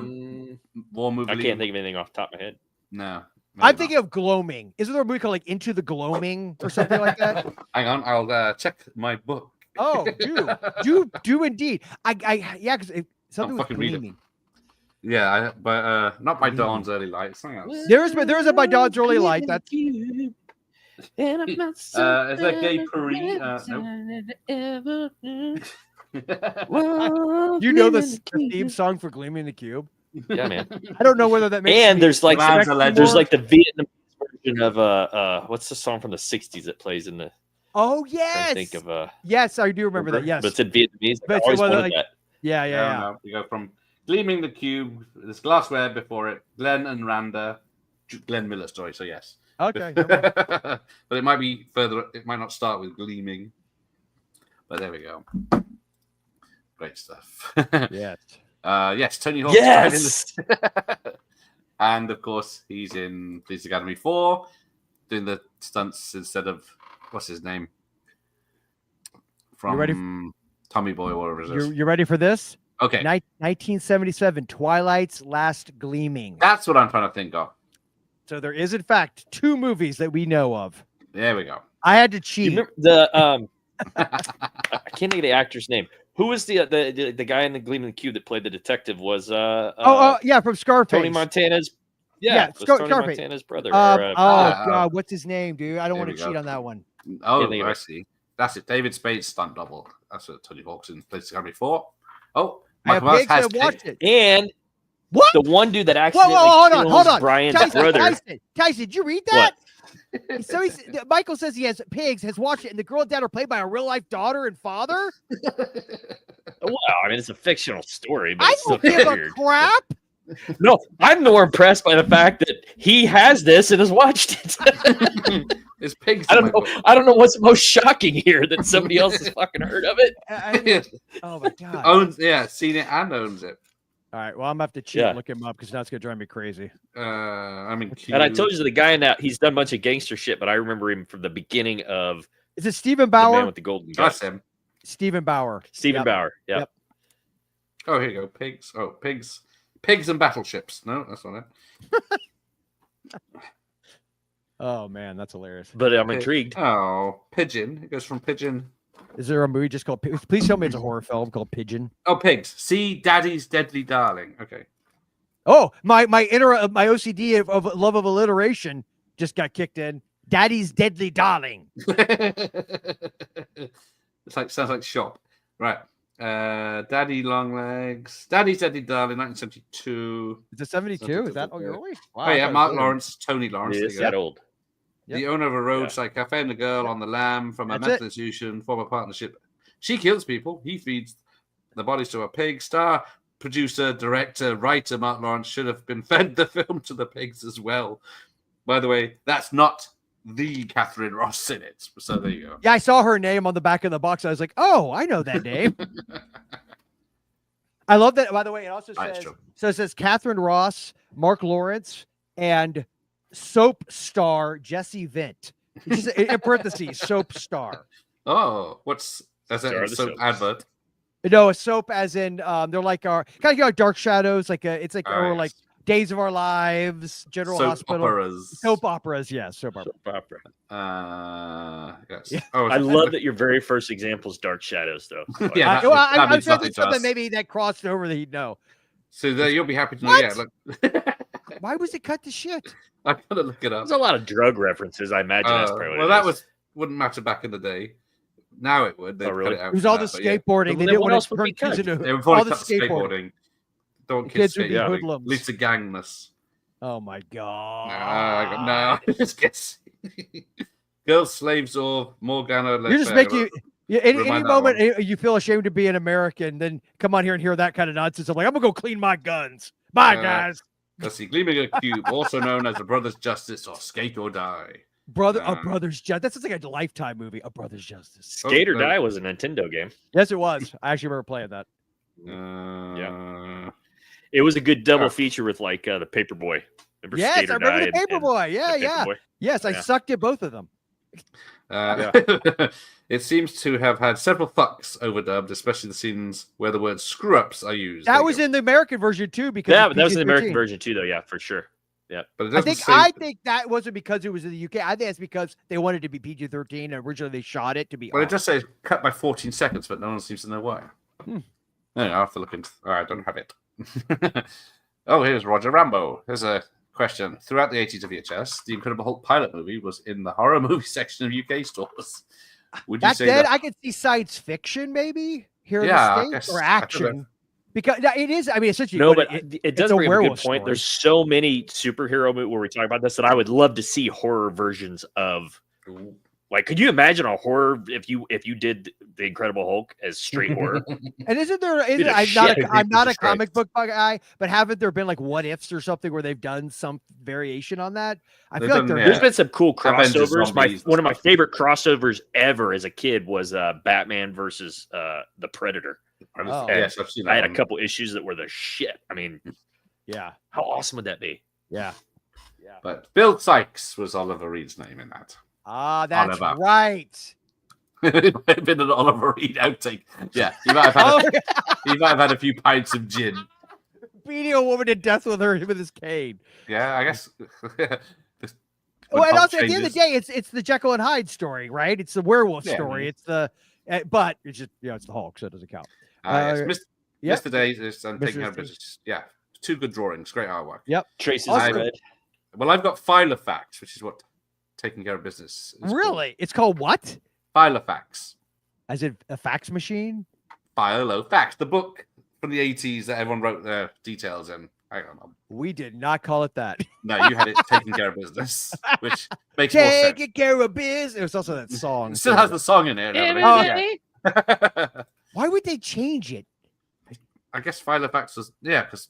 S3: war movie?
S4: I can't think of anything off the top of my head.
S3: No.
S2: I'm thinking of Gloaming. Isn't there a movie called like Into the Gloaming or something like that?
S3: Hang on, I'll check my book.
S2: Oh, do indeed. Yeah, because something was
S3: fucking read it.
S2: gleaming.
S3: Yeah, but not by Dawn's early light. Something else.
S2: There is a by Dawn's early light. That's
S3: Is that gay Paris? No.
S2: you know the theme song for Gleaming the Cube.
S4: Yeah, man.
S2: I don't know whether that makes.
S4: And
S2: me
S4: there's like
S3: Man's a legend.
S4: there's like the Vietnamese version of what's the song from the '60s that plays in the?
S2: Oh
S4: I
S2: yes,
S4: think of
S2: yes, I do remember that. Yes,
S4: but it's in Vietnamese.
S2: But
S4: I
S2: it's
S4: always
S2: one of
S4: wanted
S2: the,
S4: that.
S2: yeah.
S3: No. You go from Gleaming the Cube. There's glassware before it. Glenn and Randa. Glenn Miller story. So yes.
S2: Okay.
S3: But it might be further. It might not start with Gleaming. But there we go. Great stuff.
S2: Yes.
S3: Yes, Tony Hawk's
S4: Yes.
S3: and of course he's in Police Academy 4 doing the stunts instead of what's his name from
S2: You ready
S3: Tommy Boy or whatever it is.
S2: You ready for this?
S3: Okay,
S2: 1977, Twilight's Last Gleaming.
S3: that's what I'm trying to think of.
S2: So there is, in fact, 2 movies that we know of.
S3: There we go.
S2: I had to
S4: You
S2: cheat.
S4: remember the I can't think of the actor's name. Who was the guy in the Gleaming Cube that played the detective? Was
S2: yeah, from Scarface.
S4: Tony Montana's Tony
S2: Scarface.
S4: Montana's brother.
S2: God, what's his name, dude? I don't
S3: There
S2: want to
S3: we
S2: cheat
S3: go.
S2: on that one.
S3: Oh,
S4: think of
S3: I
S4: it.
S3: see. That's it. David Spade's stunt double. That's what Tony Hawk's in Police Academy 4. Oh,
S2: I have
S3: Michael Myers
S2: pigs
S3: has
S2: that watched it.
S4: And
S2: What?
S4: the one dude that
S2: Whoa,
S4: accidentally
S2: hold
S4: kills
S2: on.
S4: Brian's
S2: Tyson,
S4: brother.
S2: Tyson, did you read that? So Michael says he has pigs, has watched it, and the girl and dad are played by a real life daughter and father.
S4: Well, I mean, it's a fictional story, but
S2: I
S4: it's still
S2: don't give a
S4: weird.
S2: crap.
S4: No, I'm more impressed by the fact that he has this and has watched it.
S3: It's pigs.
S4: I
S3: in
S4: don't
S3: my
S4: know.
S3: book.
S4: I don't know what's most shocking here that somebody else has fucking heard of it.
S2: Oh my god.
S3: Owns, seen it and owns it.
S2: All right, well, I'm gonna have to cheat and look him up because now it's gonna drive me crazy.
S3: I mean,
S4: And I told you the guy in that he's done a bunch of gangster shit, but I remember him from the beginning of
S2: Is it Stephen
S4: The Man
S2: Bauer?
S4: with the Golden Gun.
S3: That's him.
S2: Stephen Bauer.
S4: Stephen
S2: Yep.
S4: Bauer. Yep.
S3: Oh, here you go. Pigs. Oh, pigs. Pigs and battleships. No, that's not it.
S2: Oh man, that's hilarious.
S4: But I'm intrigued.
S3: Oh, Pigeon. It goes from Pigeon.
S2: Is there a movie just called? Please tell me it's a horror film called Pigeon.
S3: Oh, pigs. See Daddy's Deadly Darling. Okay.
S2: Oh, my OCD of love of alliteration just got kicked in. Daddy's Deadly Darling.
S3: It's like sounds like shop. Right. Daddy Longlegs. Daddy's Deadly Darling, 1972.
S2: Is it 72? Is that early? Wow,
S3: Oh
S2: I
S3: yeah,
S2: thought it
S3: Mark
S2: was
S3: Lawrence, Tony Lawrence.
S4: It
S3: there
S4: is
S3: you
S4: that
S3: go.
S4: old.
S3: The owner of a roadside cafe and the girl on the lam from a
S2: That's
S3: mental
S2: it.
S3: institution, former partnership. She kills people. He feeds the bodies to a pig. Star producer, director, writer Mark Lawrence should have been fed the film to the pigs as well. By the way, that's not the Catherine Ross in it. So there you go.
S2: Yeah, I saw her name on the back of the box. I was like, oh, I know that name. I love that. By the way, it also
S3: That's
S2: says
S3: true.
S2: so. It says Catherine Ross, Mark Lawrence, and soap star Jesse Vint. It's just in parentheses, soap star.
S3: Oh, that's
S4: Star
S3: a
S4: of the
S3: soap
S4: soaps.
S3: advert.
S2: No, a soap as in they're like our kind of like Dark Shadows, it's like or
S3: yes.
S2: like Days of Our Lives, General
S3: Soap
S2: Hospital,
S3: operas.
S2: soap operas. Yeah, soap opera.
S4: Soap
S3: Yes.
S4: opera.
S2: Yeah.
S3: Oh,
S4: I love that your very first example is Dark Shadows, though.
S3: Yeah,
S2: Well, I'm
S3: that
S2: trying
S3: means
S2: to
S3: nothing
S2: think
S3: to
S2: something
S3: us.
S2: maybe that crossed over that he'd know.
S3: So there, you'll be happy to know.
S2: What?
S3: Yeah, look.
S2: Why was it cut to shit?
S3: I gotta look it up.
S4: There's a lot of drug references. I imagine that's probably what
S3: well,
S4: it
S3: that
S4: is.
S3: wouldn't matter back in the day. Now it would. They'd
S4: Oh, really?
S3: cut it out
S2: It was
S3: for
S2: all the
S3: that, but yeah.
S2: skateboarding.
S4: Well,
S2: They
S4: then
S2: didn't
S4: what
S2: want
S4: else
S2: to
S4: would be
S2: turn kids
S4: cut?
S2: into
S3: They would probably
S2: all the
S3: cut the skateboarding. Don't
S2: The
S3: kids
S2: kids would be
S3: skateboarding.
S2: hoodlums.
S3: Leads to gangness.
S2: Oh my god!
S3: No, just guess. Girls, slaves, or Morgana.
S2: You're just
S3: Lefebvre.
S2: making any
S3: Remind that
S2: moment
S3: one.
S2: you feel ashamed to be an American, then come on here and hear that kind of nonsense. I'm like, I'm gonna go clean my guns. Bye, guys.
S3: Let's see. Gleaming a Cube, also known as A Brother's Justice or Skate or Die.
S2: A brother's justice. That sounds like a Lifetime movie. A brother's justice.
S4: Skate or
S3: no.
S4: Die was a Nintendo game.
S2: Yes, it was. I actually remember playing that.
S4: It was a good double feature with like the Paperboy. Remember
S2: Yes,
S4: Skate
S2: I
S4: or
S2: remember
S4: Die
S2: the
S4: and
S2: Paperboy. Yeah,
S4: the
S2: yeah.
S4: Paperboy?
S2: Yes, I
S4: Yeah.
S2: sucked at both of them.
S3: It seems to have had several fucks overdubbed, especially the scenes where the word screw ups are used.
S2: That
S3: There you
S2: was
S3: go.
S2: in the American version too, because
S4: Yeah,
S2: it's
S4: that was in the American
S2: PG-13.
S4: version too, though. Yeah, for sure. Yep.
S3: But it
S2: I
S3: doesn't
S2: think
S3: say.
S2: I think that wasn't because it was in the UK. I think it's because they wanted to be PG-13 and originally they shot it to be.
S3: Well, it
S2: R.
S3: just says cut by 14 seconds, but no one seems to know why. Anyway, I'll have to look into. Oh, I don't have it. Oh, here's Roger Rambo. Here's a question. Throughout the 80s of VHS, the Incredible Hulk pilot movie was in the horror movie section of UK stores. Would you
S2: Back
S3: say
S2: then,
S3: that?
S2: I could see science fiction maybe here
S3: Yeah, I
S2: in the
S3: guess-
S2: States or
S3: I don't know.
S2: action. Because it is, I mean, essentially,
S4: No, but
S2: it
S4: it does
S2: a
S4: bring up a good
S2: werewolf
S4: point.
S2: story.
S4: There's so many superhero movies where we talk about this that I would love to see horror versions of. Like, could you imagine a horror if you did the Incredible Hulk as straight horror?
S2: And isn't there?
S4: Dude, a
S2: I'm
S4: shit
S2: not a
S3: straight.
S2: comic book guy, but haven't there been like what ifs or something where they've done some variation on that? I
S3: They've
S2: feel like
S3: done,
S2: there
S3: yeah.
S4: There's been some cool
S3: Avengers
S4: crossovers.
S3: zombies and
S4: One of my
S3: stuff.
S4: favorite crossovers ever as a kid was Batman versus the Predator.
S2: Oh.
S3: Yes, I've seen that.
S4: I had a
S3: one.
S4: couple issues that were the shit. I mean,
S2: Yeah,
S4: how awesome would that be?
S2: yeah.
S3: But Bill Sykes was Oliver Reed's name in that.
S2: Ah, that's
S3: Oliver.
S2: right.
S3: It might have been an Oliver Reed outtake. Yeah, he might have had,
S2: Oh,
S3: he might have had a few pints of gin.
S2: beating a woman to death with his cane.
S3: Yeah, I guess.
S2: Oh, and also at the end of the day, it's the Jekyll and Hyde story, right? It's the werewolf
S3: Yeah.
S2: story. It's the, but it's just it's the Hulk, so it doesn't count.
S3: Yes.
S2: Yep.
S3: Mr. Days is taking
S2: Mr.
S3: care of
S2: Days.
S3: business. Yeah, two good drawings, great artwork.
S2: Yep.
S4: Traces
S2: Also-
S4: red.
S3: Well, I've got Filofax, which is what taking care of business. Is
S2: Really, it's called what?
S3: called. Filofax.
S2: As in a fax machine?
S3: Filofax, the book from the 80s that everyone wrote their details in. I don't know.
S2: We did not call it that.
S3: No, you had it taking care of business, which makes more sense.
S2: Taking care of business. It was also that song.
S3: It still has the song in there. and
S2: Oh,
S3: everything.
S2: yeah. Why would they change it?
S3: I guess Filofax was because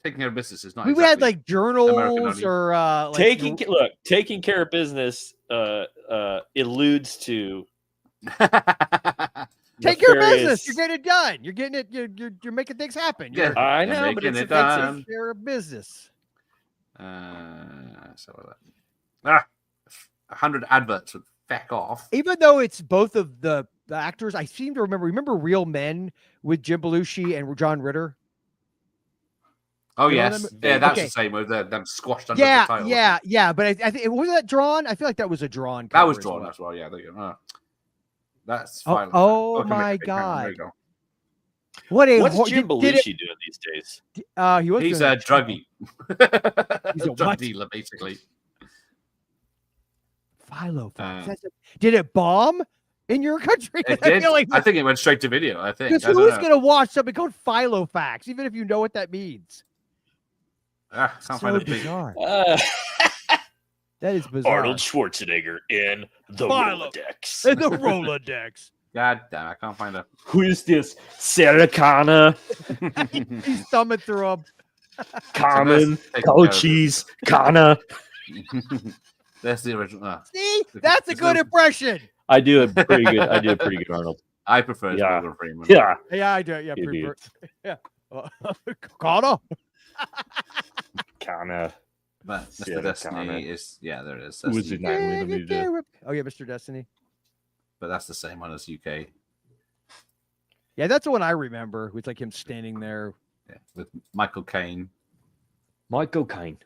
S3: taking care of business is not.
S2: We
S3: exactly
S2: had like journals
S3: American
S2: or like
S4: Taking care of business alludes to
S2: take care of business.
S4: nefarious-
S2: You're getting it done. You're getting it. You're making things happen.
S3: Yeah.
S2: You're
S4: I
S3: You're
S4: know, but
S3: making
S4: it's
S3: it
S4: offensive.
S3: done.
S2: taking care of business.
S3: So 100 adverts would feck off.
S2: Even though it's both of the actors, I seem to remember Real Men with Jim Belushi and John Ritter.
S3: Oh
S2: You know
S3: yes,
S2: them?
S3: yeah, that's
S2: Okay.
S3: the same with them squashed under
S2: Yeah,
S3: the title.
S2: yeah. But I think was that drawn? I feel like that was a drawn.
S3: That was
S2: cover as
S3: drawn
S2: well.
S3: as well. Yeah, there you go. That's
S2: Oh,
S3: fine.
S2: oh
S3: Okay,
S2: my
S3: hang on, there you
S2: God.
S3: go.
S2: What a
S4: What's
S2: hor-
S4: Jim
S2: did
S4: Belushi
S2: it-
S4: doing these days?
S2: He was
S3: He's
S2: doing
S3: a
S2: that.
S3: druggie.
S2: He's a
S3: drug
S2: what?
S3: dealer, basically.
S2: Filofax.
S3: Uh,
S2: Did it bomb in your country?
S3: It
S2: I
S3: did.
S2: feel like
S3: I think it went straight to video. I think.
S2: because
S3: I don't
S2: who's
S3: know.
S2: gonna watch something called Filofax, even if you know what that means?
S3: Can't
S2: So
S3: find a big.
S2: bizarre. That is bizarre.
S4: Arnold Schwarzenegger in the
S2: Philo-
S4: Rolodex.
S2: In the Rolodex.
S3: God damn, I can't find a.
S4: Who is this? Sarah Connor,
S2: He's thumbing through them.
S4: Common,
S3: take care of it.
S4: Cochise, Connor.
S3: That's the original.
S2: See, that's a good impression.
S4: I do a pretty good Arnold.
S3: I prefer
S4: Yeah.
S3: Morgan Freeman.
S4: Yeah.
S2: Yeah, I do. Yeah,
S4: You
S2: pretty
S4: do.
S2: yeah. Connor.
S4: Connor.
S3: But
S4: Sarah
S3: Mr. Destiny
S4: Connor.
S3: is there. It is.
S4: Who
S3: That's
S4: was
S3: the
S4: it?
S3: UK,
S4: Let me do-
S2: Oh yeah, Mr. Destiny.
S3: but that's the same one as UK.
S2: Yeah, that's the one I remember. With like him standing there.
S3: Yeah, with Michael Caine.
S4: Michael Caine.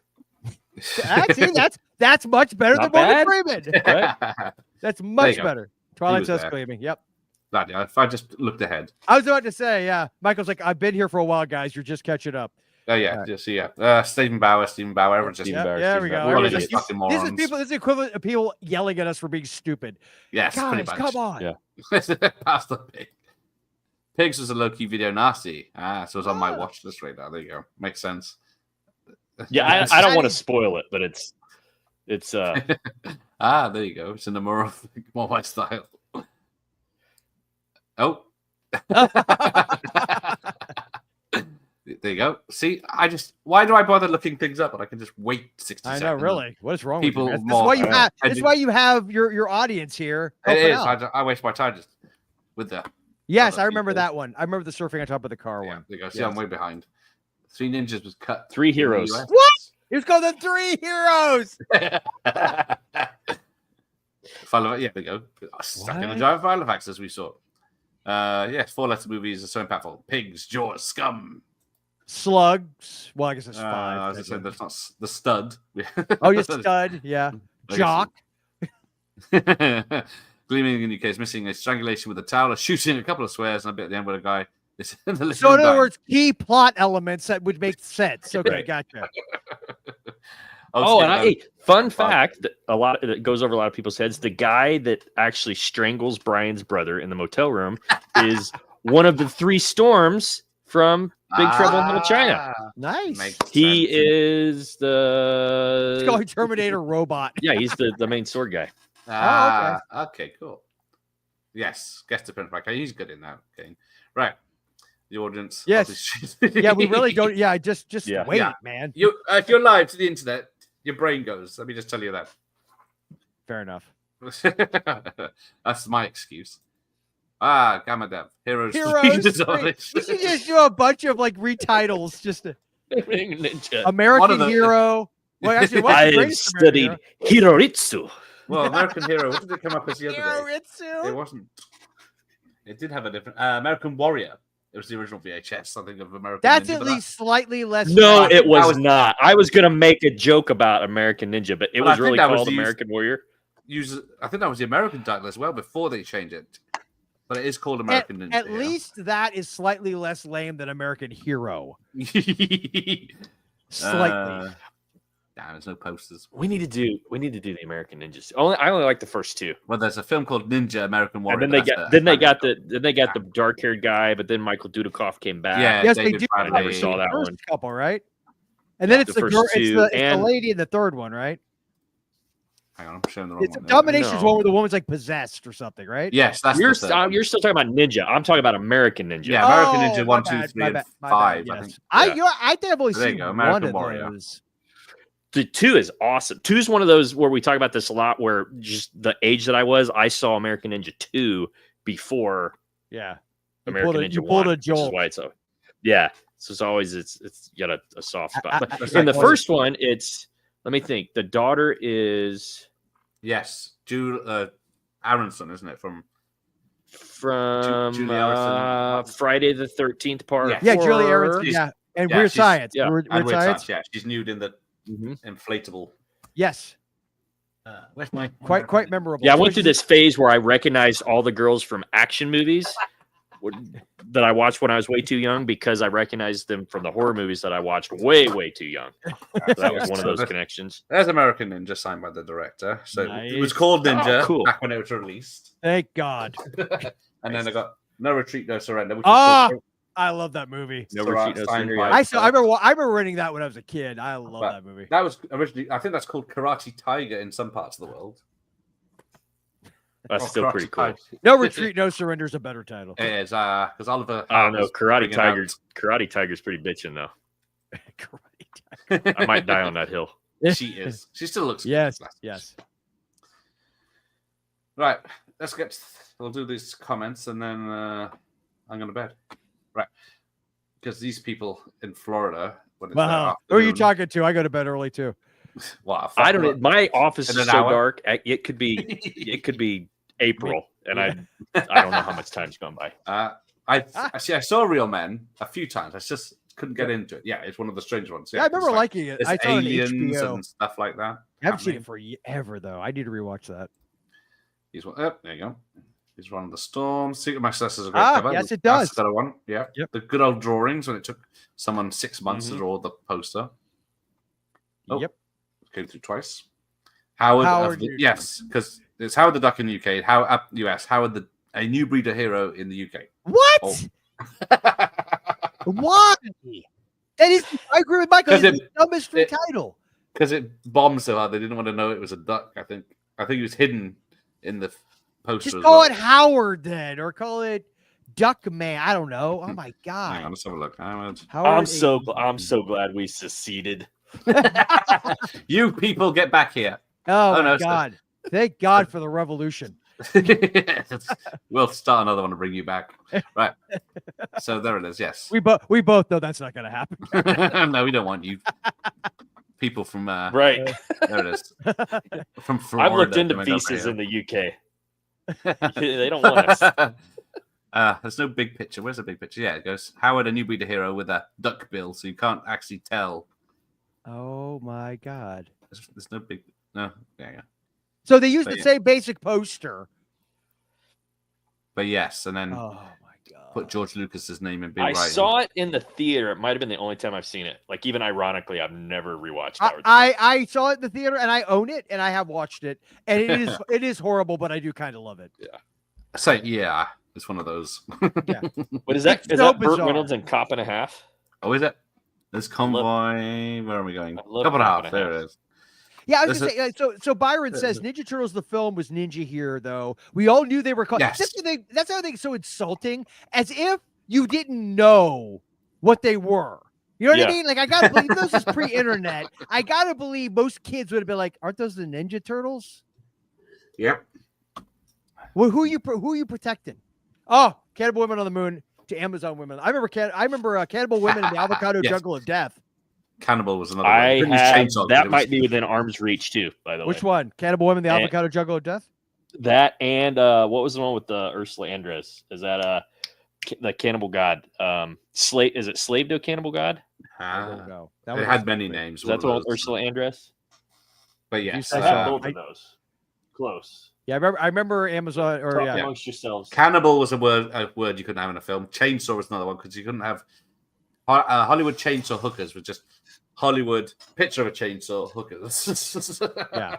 S2: Actually, that's much better than
S4: Not
S2: Morgan
S4: bad.
S2: Freeman.
S4: Right?
S2: That's much
S3: go.
S2: better. Twilight
S3: was
S2: Says
S3: there.
S2: claiming. Yep.
S3: Bloody hell, if I just looked ahead.
S2: I was about to say, yeah. Michael's like, I've been here for a while, guys. You're just catching up.
S3: Oh yeah,
S2: Alright.
S3: just yeah. Stephen Bauer. Everyone's just
S4: Stephen
S2: Yep,
S4: Bauer,
S2: there
S4: Stephen
S2: we
S4: Bauer.
S2: go.
S3: We're all
S2: Everybody's
S3: just
S2: like,
S3: fucking
S2: this is
S3: morons.
S2: people. This is the equivalent of people yelling at us for being stupid.
S3: Yes, pretty
S2: Guys,
S3: much.
S2: come on.
S4: Yeah.
S3: Past the pig. Pigs was a low key video nasty. So it's on my
S2: Ah.
S3: watch list right now. There you go. Makes sense.
S4: Yeah, I don't want to spoil it, but it's
S3: there you go. It's in the more my style. Oh. There you go. See, why do I bother looking things up when I can just wait 60
S2: I know,
S3: seconds?
S2: really. What is wrong
S3: People
S2: with you? That's
S3: more-
S2: why you
S3: I know.
S2: have.
S3: I
S2: That's
S3: do-
S2: why you have your audience here.
S3: It
S2: helping
S3: is.
S2: out.
S3: I waste my time just with the.
S2: Yes,
S3: other
S2: I remember
S3: people.
S2: that one. I remember the surfing on top of the car
S3: Yeah,
S2: one.
S3: there you go. See,
S2: Yes.
S3: I'm way behind. Three Ninjas was cut.
S4: Three
S3: in the
S4: Heroes.
S3: US.
S2: What? It was called the Three Heroes.
S3: Yeah, there you go. Stuck in a
S4: What?
S3: giant Filofax as we saw. Yes, 4-letter movies are so impactful. Pigs, Jaws, Scum.
S2: Slugs. Well, I guess it's
S3: As
S2: five.
S3: I said, that's not the stud.
S2: Oh, yes, stud. Yeah. Jock.
S3: Gleaming in the UK is missing a strangulation with a towel, a shooting, a couple of swears, and a bit at the end where a guy is in the
S2: So in other words, key plot elements that would make sense. Okay, gotcha.
S4: Oh, and fun fact that goes over a lot of people's heads. The guy that actually strangles Brian's brother in the motel room is one of the 3 Storms from Big Trouble in Little China.
S2: Nice.
S4: He is the
S2: It's called Terminator robot.
S4: Yeah, he's the main sword guy.
S3: Okay, cool. Yes, guest appearance back. He's good in that game. Right. The audience.
S2: Yes. Yeah, we really don't. Yeah, just wait,
S3: Yeah.
S2: man.
S3: If you're live to the internet, your brain goes. Let me just tell you that.
S2: Fair enough.
S3: That's my excuse. Gamma Dev. Heroes.
S2: Heroes. We should just do a bunch of like retitles. Just
S4: Ninja.
S2: American Hero. Well, actually, what's the
S4: I
S2: greatest American
S4: studied Hiroritsu.
S3: Well, American Hero. What did it come up as the other day?
S2: Hiroritsu?
S3: It wasn't. It did have a different. American Warrior. It was the original VHS. Something of American.
S2: That's
S3: Ninja,
S2: at
S3: but
S2: least slightly less.
S4: No,
S2: bad.
S4: it was not. I was gonna make a joke about American Ninja, but it
S3: But I
S4: was
S3: think
S4: really
S3: that was
S4: called
S3: used-
S4: American Warrior.
S3: I think that was the American title as well before they changed it. But it is called American Ninja.
S2: At least that is slightly less lame than American Hero. Slightly.
S3: Damn, there's no posters.
S4: We need to do the American Ninjas. I only like the first 2.
S3: Well, there's a film called Ninja American Warrior.
S4: And then they got the dark haired guy, but then Michael Dudikoff came back.
S3: Yeah,
S2: Yes,
S3: David
S2: they do.
S3: Bradley.
S4: I never saw that
S2: First
S4: one.
S2: couple, right? And then it's
S4: The
S2: the
S4: first
S2: girl. It's
S4: two,
S2: the
S4: and-
S2: lady in the third one, right?
S3: Hang on, I'm showing the wrong
S2: It's
S3: one.
S2: Domination's
S4: No.
S2: one where the woman's like possessed or something, right?
S3: Yes, that's
S4: You're
S3: the third.
S4: you're still talking about Ninja. I'm talking about American Ninja.
S3: Yeah, American
S2: Oh,
S3: Ninja
S2: my
S3: 1, 2,
S2: bad,
S3: 3,
S2: my
S3: and
S2: bad, my
S3: 5.
S2: bad,
S3: I
S2: yes.
S3: think.
S2: I think I've only
S3: There you
S2: seen
S3: go,
S2: one
S3: American
S2: of
S3: Warrior.
S2: those.
S4: The 2 is awesome. 2 is one of those where we talk about this a lot. Where just the age that I saw American Ninja 2 before
S2: Yeah.
S4: American Ninja
S2: you
S4: 1,
S2: pulled a
S4: which is
S2: Joel.
S4: why it's yeah. So it's always it's got a soft spot. But
S3: That's
S4: in the
S3: like-
S4: first one, it's let me think. The daughter is
S3: Yes, Aronson, isn't it? From
S4: from
S3: Julie Aronson.
S4: Friday the 13th part.
S3: Yes.
S2: Yeah, Julie
S4: 4.
S2: Aronson. Yeah. And
S3: Yeah,
S2: Weird
S3: she's-
S2: Science.
S4: yeah,
S2: Weird,
S3: and
S2: Weird Science.
S3: Yeah, she's nude in the
S4: Mhm.
S3: inflatable.
S2: Yes.
S6: Where's my
S2: Quite memorable.
S4: Yeah, I
S2: So
S4: went through
S2: she's-
S4: this phase where I recognized all the girls from action movies that I watched when I was way too young because I recognized them from the horror movies that I watched way too young. So that was one of those connections.
S3: There's American Ninja signed by the director. So it was
S2: Nice.
S3: called Ninja
S4: Oh, cool.
S3: back when it was released.
S2: Thank God.
S3: And then I got No Retreat, No Surrender. Which
S2: Ah,
S3: was
S2: I love that movie.
S4: No
S3: called,
S4: Retreat, No
S3: signed
S4: Surrender,
S3: by-
S4: yeah.
S2: I remember renting that when I was a kid. I love
S3: But
S2: that movie.
S3: That was originally, I think that's called Karate Tiger in some parts of the world.
S4: That's
S3: Or
S4: still
S3: Karate
S4: pretty cool.
S3: Tiger.
S2: No Retreat, No Surrender is a better title.
S3: It is, because Oliver.
S4: I don't know.
S3: was
S4: Karate
S3: bringing out-
S4: Tiger's pretty bitching though.
S2: Karate
S4: I might die on that hill.
S3: She is. She still looks.
S2: Yes,
S3: good.
S2: yes.
S3: Right. Let's get. We'll do these comments and then I'm going to bed. Right. Because these people in Florida. When it's their
S2: Wow. Who are you
S3: afternoon-
S2: talking to? I go to bed early too.
S3: Wow.
S4: I don't know. My office
S3: In
S4: is
S3: an
S4: so
S3: hour?
S4: dark. It could be April, and I don't know how much time's gone by.
S3: I saw Real Men a few times. I just couldn't get into it. Yeah, it's one of the strange ones.
S2: Yeah, I remember
S3: it's
S2: liking it.
S3: It's
S2: I saw it on
S3: aliens
S2: HBO.
S3: and stuff like that.
S2: I haven't seen
S3: happening.
S2: it for ever though. I need to rewatch that.
S3: He's one. Oh, there you go. He's one of the storms. Secret Master is a great
S2: Ah,
S3: cover.
S2: yes, it
S3: That's
S2: does.
S3: the other one. Yeah.
S2: Yep.
S3: The good old drawings when it took someone 6 months to
S2: Mhm.
S3: draw the poster. Oh,
S2: Yep.
S3: Came through twice. Howard.
S2: Howard,
S3: Yes, because it's Howard the Duck in the UK. US. Howard a new breeder hero in the UK.
S2: What?
S3: Oh.
S2: Why? That is. I agree with Michael. It's
S3: 'Cause
S2: the dumbest free
S3: it-
S2: title.
S3: Because it bombed so hard, they didn't want to know it was a duck. I think it was hidden in the poster.
S2: Just
S3: as
S2: call
S3: well.
S2: it Howard then, or call it Duck Man. I don't know. Oh my God.
S3: Hang on, let's have a look. Howard.
S2: Howard
S4: I'm so glad we seceded.
S3: You people get back here.
S2: Oh,
S3: Oh,
S2: my
S3: no, sir.
S2: God. Thank God for the revolution.
S3: We'll start another one to bring you back. Right. So there it is. Yes.
S2: We both know that's not going to happen.
S3: No, we don't want you. People from
S4: Right.
S3: there it is. From Florida.
S4: I've looked into
S3: coming over
S4: pieces
S3: here.
S4: in the UK. They don't want us.
S3: There's no big picture. Where's the big picture? Yeah, it goes Howard, a new breed of hero with a duck bill, so you can't actually tell.
S2: Oh my god.
S3: There's no big. No, yeah.
S2: So they used
S3: But
S2: the
S3: yeah.
S2: same basic poster.
S3: But yes, and then
S2: Oh my god.
S3: put George Lucas's name in big
S4: I
S3: writing.
S4: saw it in the theater. It might have been the only time I've seen it. Like, even ironically, I've never rewatched Howard.
S2: I saw it in the theater and I own it and I have watched it and it is horrible, but I do kind of love it.
S3: Yeah. So yeah, it's one of those.
S2: Yeah.
S4: What is that?
S2: It's
S4: Is
S2: so
S4: that Burt
S2: bizarre.
S4: Reynolds and Cop and a Half?
S3: Oh, is it? This convoy. Where are we going?
S4: I love
S3: Couple and a
S4: Cop
S3: half.
S4: and a
S3: There
S4: Half.
S3: it is.
S2: Yeah, I was
S3: There's
S2: gonna say. So Byron says Ninja Turtles the film was Ninja here, though. We all knew they were called.
S3: Yes.
S2: That's how I think it's so insulting, as if you didn't know what they were. You know what I
S4: Yeah.
S2: mean? Like I gotta believe this is pre-internet. I gotta believe most kids would have been like, "Aren't those the Ninja Turtles?"
S3: Yep.
S2: Well, who are you protecting? Oh, Cannibal Women on the Moon to Amazon Women. I remember Cannibal Women in the Avocado
S3: Yes.
S2: Jungle of Death.
S3: Cannibal was another
S4: I
S3: one.
S4: have,
S3: Chainsaw,
S4: that
S3: it
S4: might
S3: was-
S4: be within arm's reach too. By the
S2: Which
S4: way,
S2: one? Cannibal Women, the
S4: And-
S2: Avocado Jungle of Death.
S4: that and what was the one with Ursula Andress? Is that the Cannibal God? Slave? Is it Slave to a Cannibal God?
S2: I don't know. That
S3: It
S2: was
S3: had many names.
S4: Is that the one with Ursula Andress?
S3: But yes,
S2: You
S4: I
S2: said
S4: have
S2: so.
S4: both of those. Close.
S2: Yeah, I remember Amazon or
S4: Talk
S2: yeah.
S4: amongst yourselves.
S3: Cannibal was a word you couldn't have in a film. Chainsaw was another one because you couldn't have Hollywood chainsaw hookers with just Hollywood picture of a chainsaw hookers.
S2: Yeah.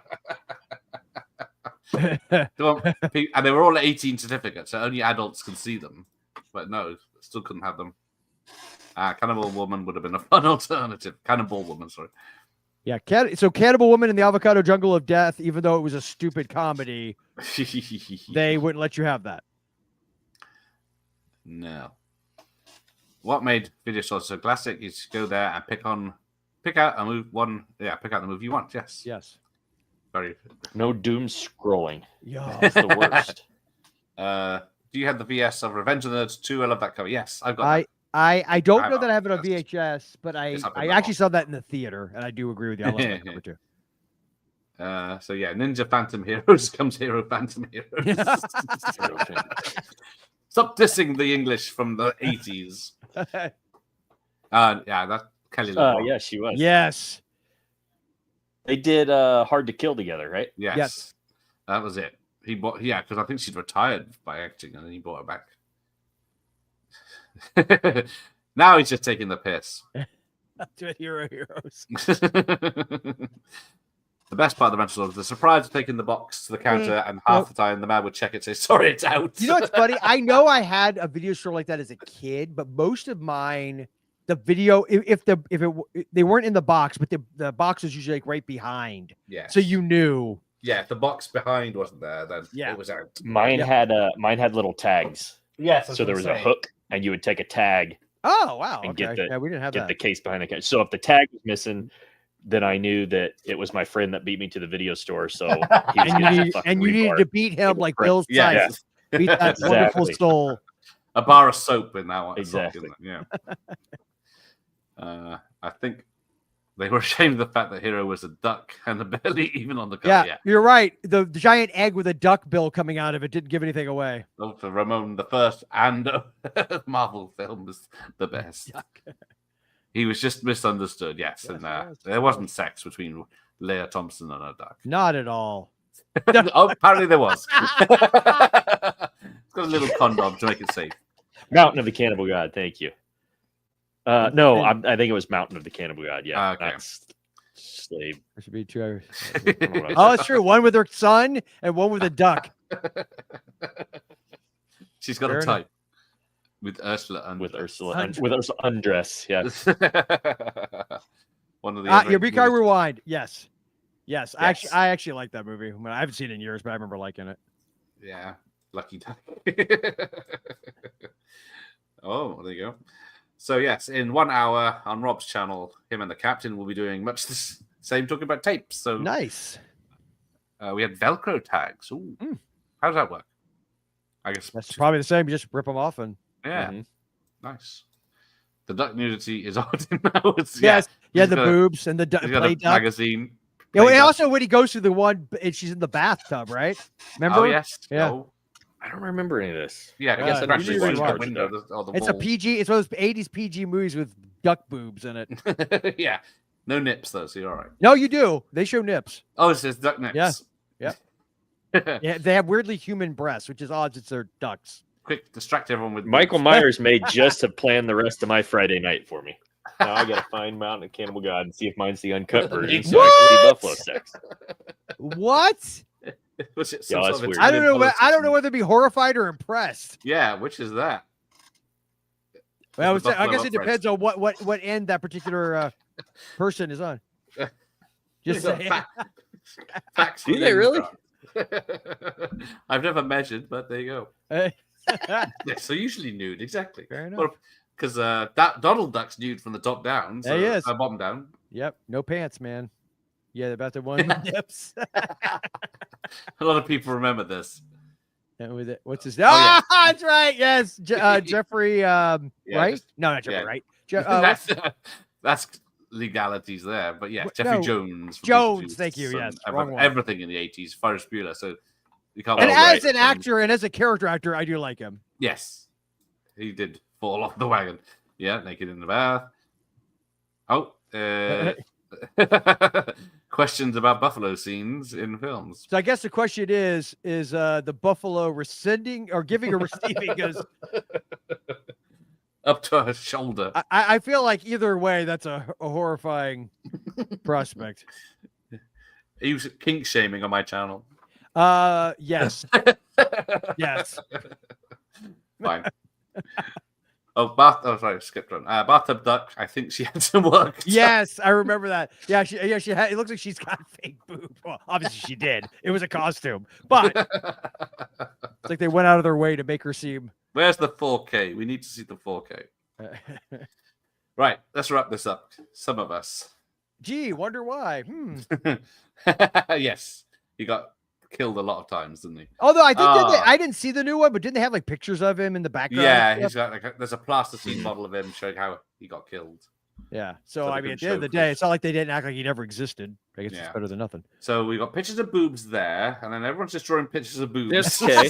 S3: And they were all 18 certificates, so only adults can see them. But no, still couldn't have them. Cannibal Woman would have been a fun alternative. Cannibal Woman, sorry.
S2: Yeah, so Cannibal Woman in the Avocado Jungle of Death, even though it was a stupid comedy, they wouldn't let you have that.
S3: No. What made Video Store so classic is to go there and pick out a move one. Yeah, pick out the move you want. Yes.
S2: Yes.
S3: Very.
S4: No doom scrolling.
S2: Yeah.
S4: That's the worst.
S3: Do you have the VS of Revenge of the Nerds 2? I love that cover. Yes, I've got that.
S2: I don't
S3: I'm
S2: know that I
S3: not
S2: have it on
S3: impressed.
S2: VHS, but I
S3: It's up in
S2: I
S3: my
S2: actually
S3: box.
S2: saw that in the theater, and I do agree with you. I love that cover too.
S3: So yeah, Ninja Phantom Heroes comes Hero Phantom Heroes. Stop dissing the English from the 80s. Yeah, that Kelly. LeBron.
S4: Yeah, she was.
S2: Yes.
S4: They did Hard to Kill together, right?
S3: Yes. That was it. He bought, yeah, because I think she'd retired by acting, and then he bought her back. Now he's just taking the piss.
S2: To heroes.
S3: The best part of the rental was the surprise of taking the box to the counter, and half the time the man would check it and say, "Sorry, it's out."
S2: You know what's funny? I know I had a video store like that as a kid, but most of mine, the video, they weren't in the box, but the box was usually like right behind.
S3: Yeah.
S2: So you knew.
S3: Yeah, if the box behind wasn't there, then
S2: Yeah.
S3: it was out.
S4: Mine had little tags.
S3: Yes.
S4: So there was a hook, and you would take a tag
S2: Oh wow!
S4: and
S2: Okay. Yeah, we didn't have
S4: get
S2: that.
S4: the case behind the case. So if the tag was missing, then I knew that it was my friend that beat me to the video store. So he was getting a fucking
S2: You needed
S4: rebar.
S2: to beat him like Bill
S3: Yeah.
S2: Sice. Beat that wonderful
S4: Exactly.
S2: soul.
S3: A bar of soap in that one.
S4: Exactly.
S3: Yeah. I think they were ashamed of the fact that Hero was a duck and a belly even on the cover.
S2: Yeah,
S3: Yeah.
S2: you're right. The giant egg with a duck bill coming out of it didn't give anything away.
S3: Oh, for Ramon, the first and Marvel film was the best. He was just misunderstood. Yes,
S2: Yes,
S3: and
S2: he was.
S3: there wasn't sex between Leah Thompson and a duck.
S2: Not at all.
S3: Oh, apparently there was. It's got a little condom to make it safe.
S4: Mountain of the Cannibal God. Thank you. No, I think it was Mountain of the Cannibal God. Yeah,
S3: Okay.
S4: that's Slave.
S2: There should be two.
S4: I don't know what I
S2: Oh, it's true. One with her son and one with a duck.
S3: She's got
S2: Fair
S3: a
S2: enough.
S3: type with Ursula
S4: with
S3: Andress.
S4: Ursula with Ursula Undress. Yeah,
S3: One of the
S2: Eureka
S3: movies.
S2: Rewind. Yes. Yes.
S3: Yes.
S2: I actually like that movie. I mean, I haven't seen it in years, but I remember liking it.
S3: Yeah, lucky duck. Oh, there you go. So yes, in 1 hour on Rob's channel, him and the captain will be doing much the same, talking about tapes. So
S2: Nice.
S3: we had Velcro tags. Ooh, how does that work? I guess
S2: That's probably the same. You just rip them off and
S3: yeah,
S4: Mhm.
S3: nice. The duck nudity is on him now. It's,
S2: yes, yeah,
S3: he's
S2: the
S3: got a-
S2: boobs and the
S3: He's got
S2: play
S3: a
S2: duck.
S3: magazine.
S2: Yeah,
S3: play
S2: and
S3: duck.
S2: also when he goes through the one and she's in the bathtub, right? Remember?
S3: Oh yes.
S2: Yeah.
S3: Oh,
S4: I don't remember any of this.
S3: Yeah,
S2: Yeah,
S3: because
S2: you
S3: crashes
S2: need to
S3: into the
S2: rewatch
S3: window or the
S2: It's a
S3: wall.
S2: PG. It's one of those 80s PG movies with duck boobs in it.
S3: Yeah, no nips though, so you're all right.
S2: No, you do. They show nips.
S3: Oh, it says duck nips.
S2: Yeah. Yeah, they have weirdly human breasts, which is odd since they're ducks.
S3: Quick, distract everyone with
S4: Michael
S3: boobs.
S4: Myers may just have planned the rest of my Friday night for me. Now I gotta find Mountain and Cannibal God and see if mine's the uncut version, so I can see buffalo sex.
S2: What?
S3: Was it
S4: Yeah,
S3: some
S4: that's
S3: sort of
S4: weird.
S2: I don't know. I don't know
S3: politician?
S2: whether to be horrified or impressed.
S3: Yeah, which is that?
S2: Well,
S3: Is the
S2: I guess
S3: buffalo
S2: it depends on what end that particular person is on. Just
S3: Got
S2: saying.
S3: Facts
S4: Do
S3: for
S4: they
S3: you,
S4: really?
S3: Scott. I've never measured, but there you go. Yeah, so usually nude, exactly.
S2: Fair enough.
S3: Because Donald Duck's nude from the top down. So,
S2: He is.
S3: bottom down.
S2: Yep, no pants, man. Yeah, about the one with nips.
S3: A lot of people remember this.
S2: And with it, what's his?
S3: Oh, yeah.
S2: That's right. Yes, Jeffrey. Right?
S3: just-
S2: No, not Jeffrey.
S3: yeah.
S2: Right?
S3: That's legalities there, but yeah,
S2: What-
S3: Jeffrey
S2: no,
S3: Jones. from
S2: Jones,
S3: Beetlejuice,
S2: thank you,
S3: and
S2: yes, wrong one.
S3: everything in the 80s. Ferris Bueller. So you can't.
S2: And
S3: Oh,
S2: as
S3: right.
S2: an actor and as a character actor, I do like him.
S3: Yes, he did fall off the wagon. Yeah, naked in the bath. Oh, questions about buffalo scenes in films.
S2: So I guess the question is the buffalo rescinding or giving or receiving? Because
S3: Up to her shoulder.
S2: I feel like either way, that's a horrifying prospect.
S3: He was kink shaming on my channel.
S2: Yes, yes.
S3: Fine. Oh, sorry, skipped on. Bathtub duck. I think she had some work.
S2: Yes, I remember that. Yeah, she had. It looks like she's got fake boob. Well, obviously she did. It was a costume, but it's like they went out of their way to make her seem.
S3: Where's the 4K? We need to see the 4K. Right, let's wrap this up. Some of us.
S2: Gee, wonder why.
S3: Yes, he got killed a lot of times, didn't he?
S2: Although I think I didn't see the new one, but didn't they have like pictures of him in the background?
S3: Yeah,
S2: and
S3: he's
S2: stuff?
S3: got like there's a plasticine model of him showing how he got killed.
S2: Yeah.
S3: So
S2: So
S3: they
S2: I mean,
S3: can
S2: at the end of
S3: show
S2: the day, it's not like they didn't act like he never existed. I guess
S3: Yeah.
S2: it's better than nothing.
S3: So we got pictures of boobs there, and then everyone's just drawing pictures of boobs.
S4: Okay.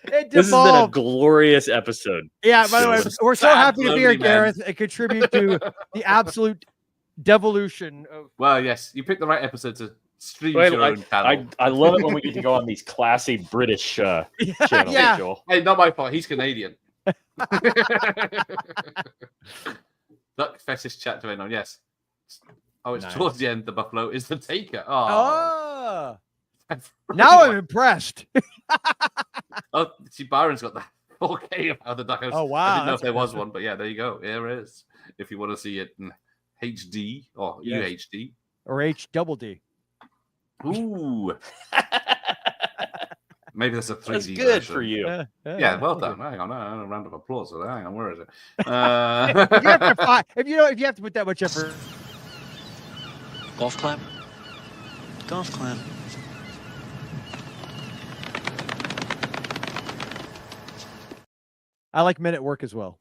S2: It
S4: This has been a
S2: devolved.
S4: glorious episode.
S2: Yeah. By the way, we're so happy to be here,
S3: Absolutely, man.
S2: Gareth, and contribute to the absolute devolution of.
S3: Well, yes, you picked the right episode to stream
S4: Wait,
S3: your own channel.
S4: I love it when we get to go on these classy British channels,
S2: Yeah.
S4: Joel.
S3: Hey, not my fault. He's Canadian. Duck fetish chat going on. Yes. Oh, it's
S2: Nice.
S3: towards the end. The buffalo is the taker. Oh,
S2: Oh. Now I'm impressed.
S3: Oh, see, Byron's got the 4K of how the duck.
S2: Oh,
S3: I
S2: wow,
S3: didn't know if
S2: that's
S3: there was one, but yeah, there you go. Here it is. If you want to see it in HD or
S2: Yes.
S3: UHD.
S2: Or H-double-D.
S3: Ooh. Maybe that's a 3D
S4: That's good
S3: version.
S4: for you.
S3: Yeah, well done. Hang on, a round of applause for that. Hang on, where is it?
S2: If you have to put that much effort.
S1: Golf clap. Golf clap.
S2: I like men at work as well.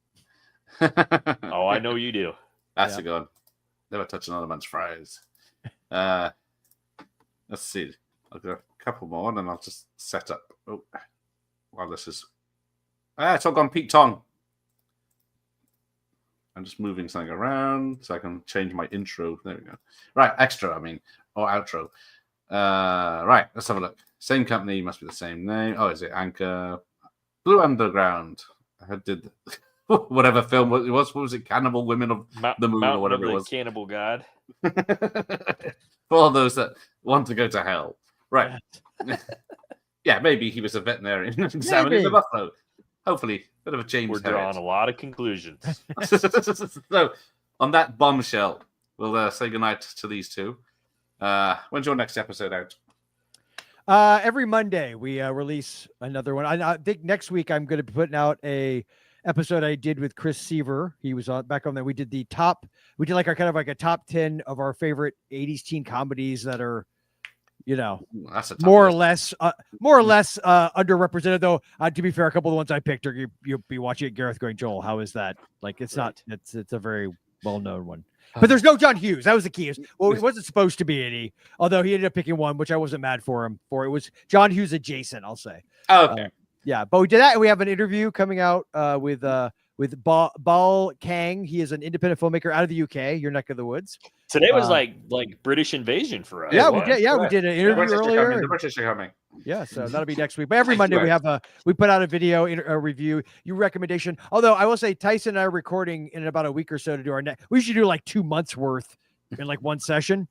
S4: Oh, I know you do.
S3: That's
S2: Yeah.
S3: a good one. Never touch another man's fries. Let's see. I'll go a couple more and then I'll just set up. Oh, while this is. It's all gone Pete Tong. I'm just moving something around so I can change my intro. There we go. Right, extra, I mean, or outro. Right, let's have a look. Same company, must be the same name. Oh, is it Anchor? Blue Underground. I did whatever film it was. What was it? Cannibal Women of the Moon
S4: Mountain
S3: or whatever
S4: of
S3: it
S4: the
S3: was.
S4: Cannibal God.
S3: For all those that want to go to hell. Right. Yeah, maybe he was a veterinarian examining the buffalo. Hopefully, bit of a James
S4: We're
S3: Herriot.
S4: drawing a lot of conclusions.
S3: So, on that bombshell, we'll say goodnight to these two. When's your next episode out?
S2: Every Monday we release another one. I think next week I'm going to be putting out a episode I did with Chris Seaver. He was back on there. We did like our kind of like a top 10 of our favorite 80s teen comedies that are,
S3: That's a tough
S2: more or
S3: list.
S2: less underrepresented. Though to be fair, a couple of the ones I picked are you'll be watching it, Gareth going, Joel, how is that? Like it's not. It's a very well-known one. But there's no John Hughes. That was the key. Well, it wasn't supposed to be any, although he ended up picking one, which I wasn't mad for him for. It was John Hughes adjacent, I'll say.
S3: Oh, okay.
S2: Yeah, but we did that, and we have an interview coming out with Bal Kang. He is an independent filmmaker out of the UK, your neck of the woods.
S4: Today was like British invasion for us.
S2: Yeah, we did. Yeah, we did an interview earlier.
S3: The British are coming.
S2: Yeah, so that'll be next week. But every Monday we put out a video a review recommendation. Although I will say Tyson and I are recording in about a week or so to do our next. We should do like 2 months worth in like one session.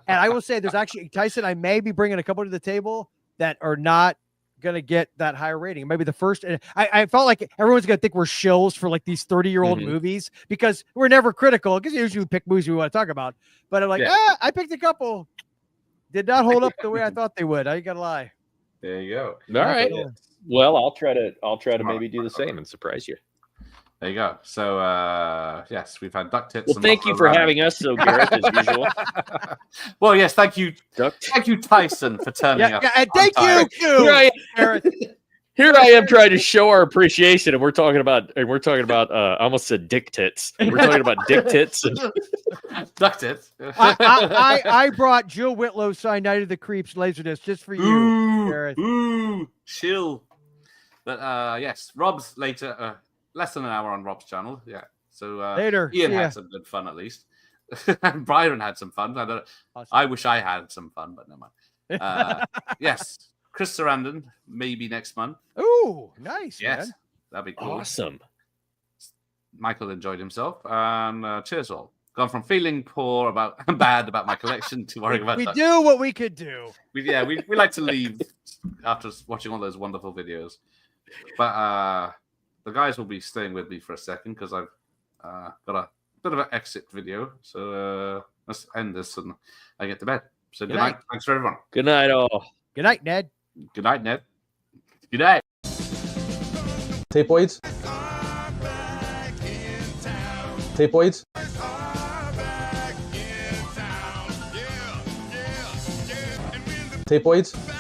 S2: And I will say there's actually Tyson. I may be bringing a couple to the table that are not gonna get that higher rating. Maybe the first. And I felt like everyone's gonna think we're shills for like these 30-year-old movies because we're never critical. Because usually we pick movies we want to talk about. But I'm like, I picked a couple. Did not hold up the way I thought they would. I ain't gonna lie.
S3: There you go.
S4: All right. Well, I'll try to maybe do the same and surprise you.
S3: There you go. So yes, we've had duck tits.
S4: Well, thank you for having us, so Gareth, as usual.
S3: Well, yes, thank you, Tyson, for turning up.
S2: Yeah, and thank you too, Gareth.
S4: Here I am trying to show our appreciation, and we're talking about I almost said dick tits. We're talking about dick tits and
S3: duck tits.
S2: I brought Jill Whitlow signed Night of the Creeps Laserdisc just for you, Gareth.
S3: Ooh, chill. But yes, Rob's later. Less than an hour on Rob's channel. Yeah. So
S2: later,
S3: Ian had some good fun at least. And Byron had some fun. I wish I had some fun, but never mind. Yes. Chris Sarandon, maybe next month.
S2: Ooh, nice.
S3: Yes,
S2: man.
S3: that'd be cool.
S4: Awesome.
S3: Michael enjoyed himself. Cheers all. Gone from feeling bad about my collection to worrying about.
S2: We do what we could do.
S3: We like to leave after watching all those wonderful videos. But the guys will be staying with me for a second because I've got a bit of an exit video. So let's end this and I get to bed. So good night. Thanks for everyone.
S4: Good night, all.
S2: Good night, Ned.
S3: Good night, Ned. Good night.
S7: Tapeoids. Tapeoids. Tapeoids.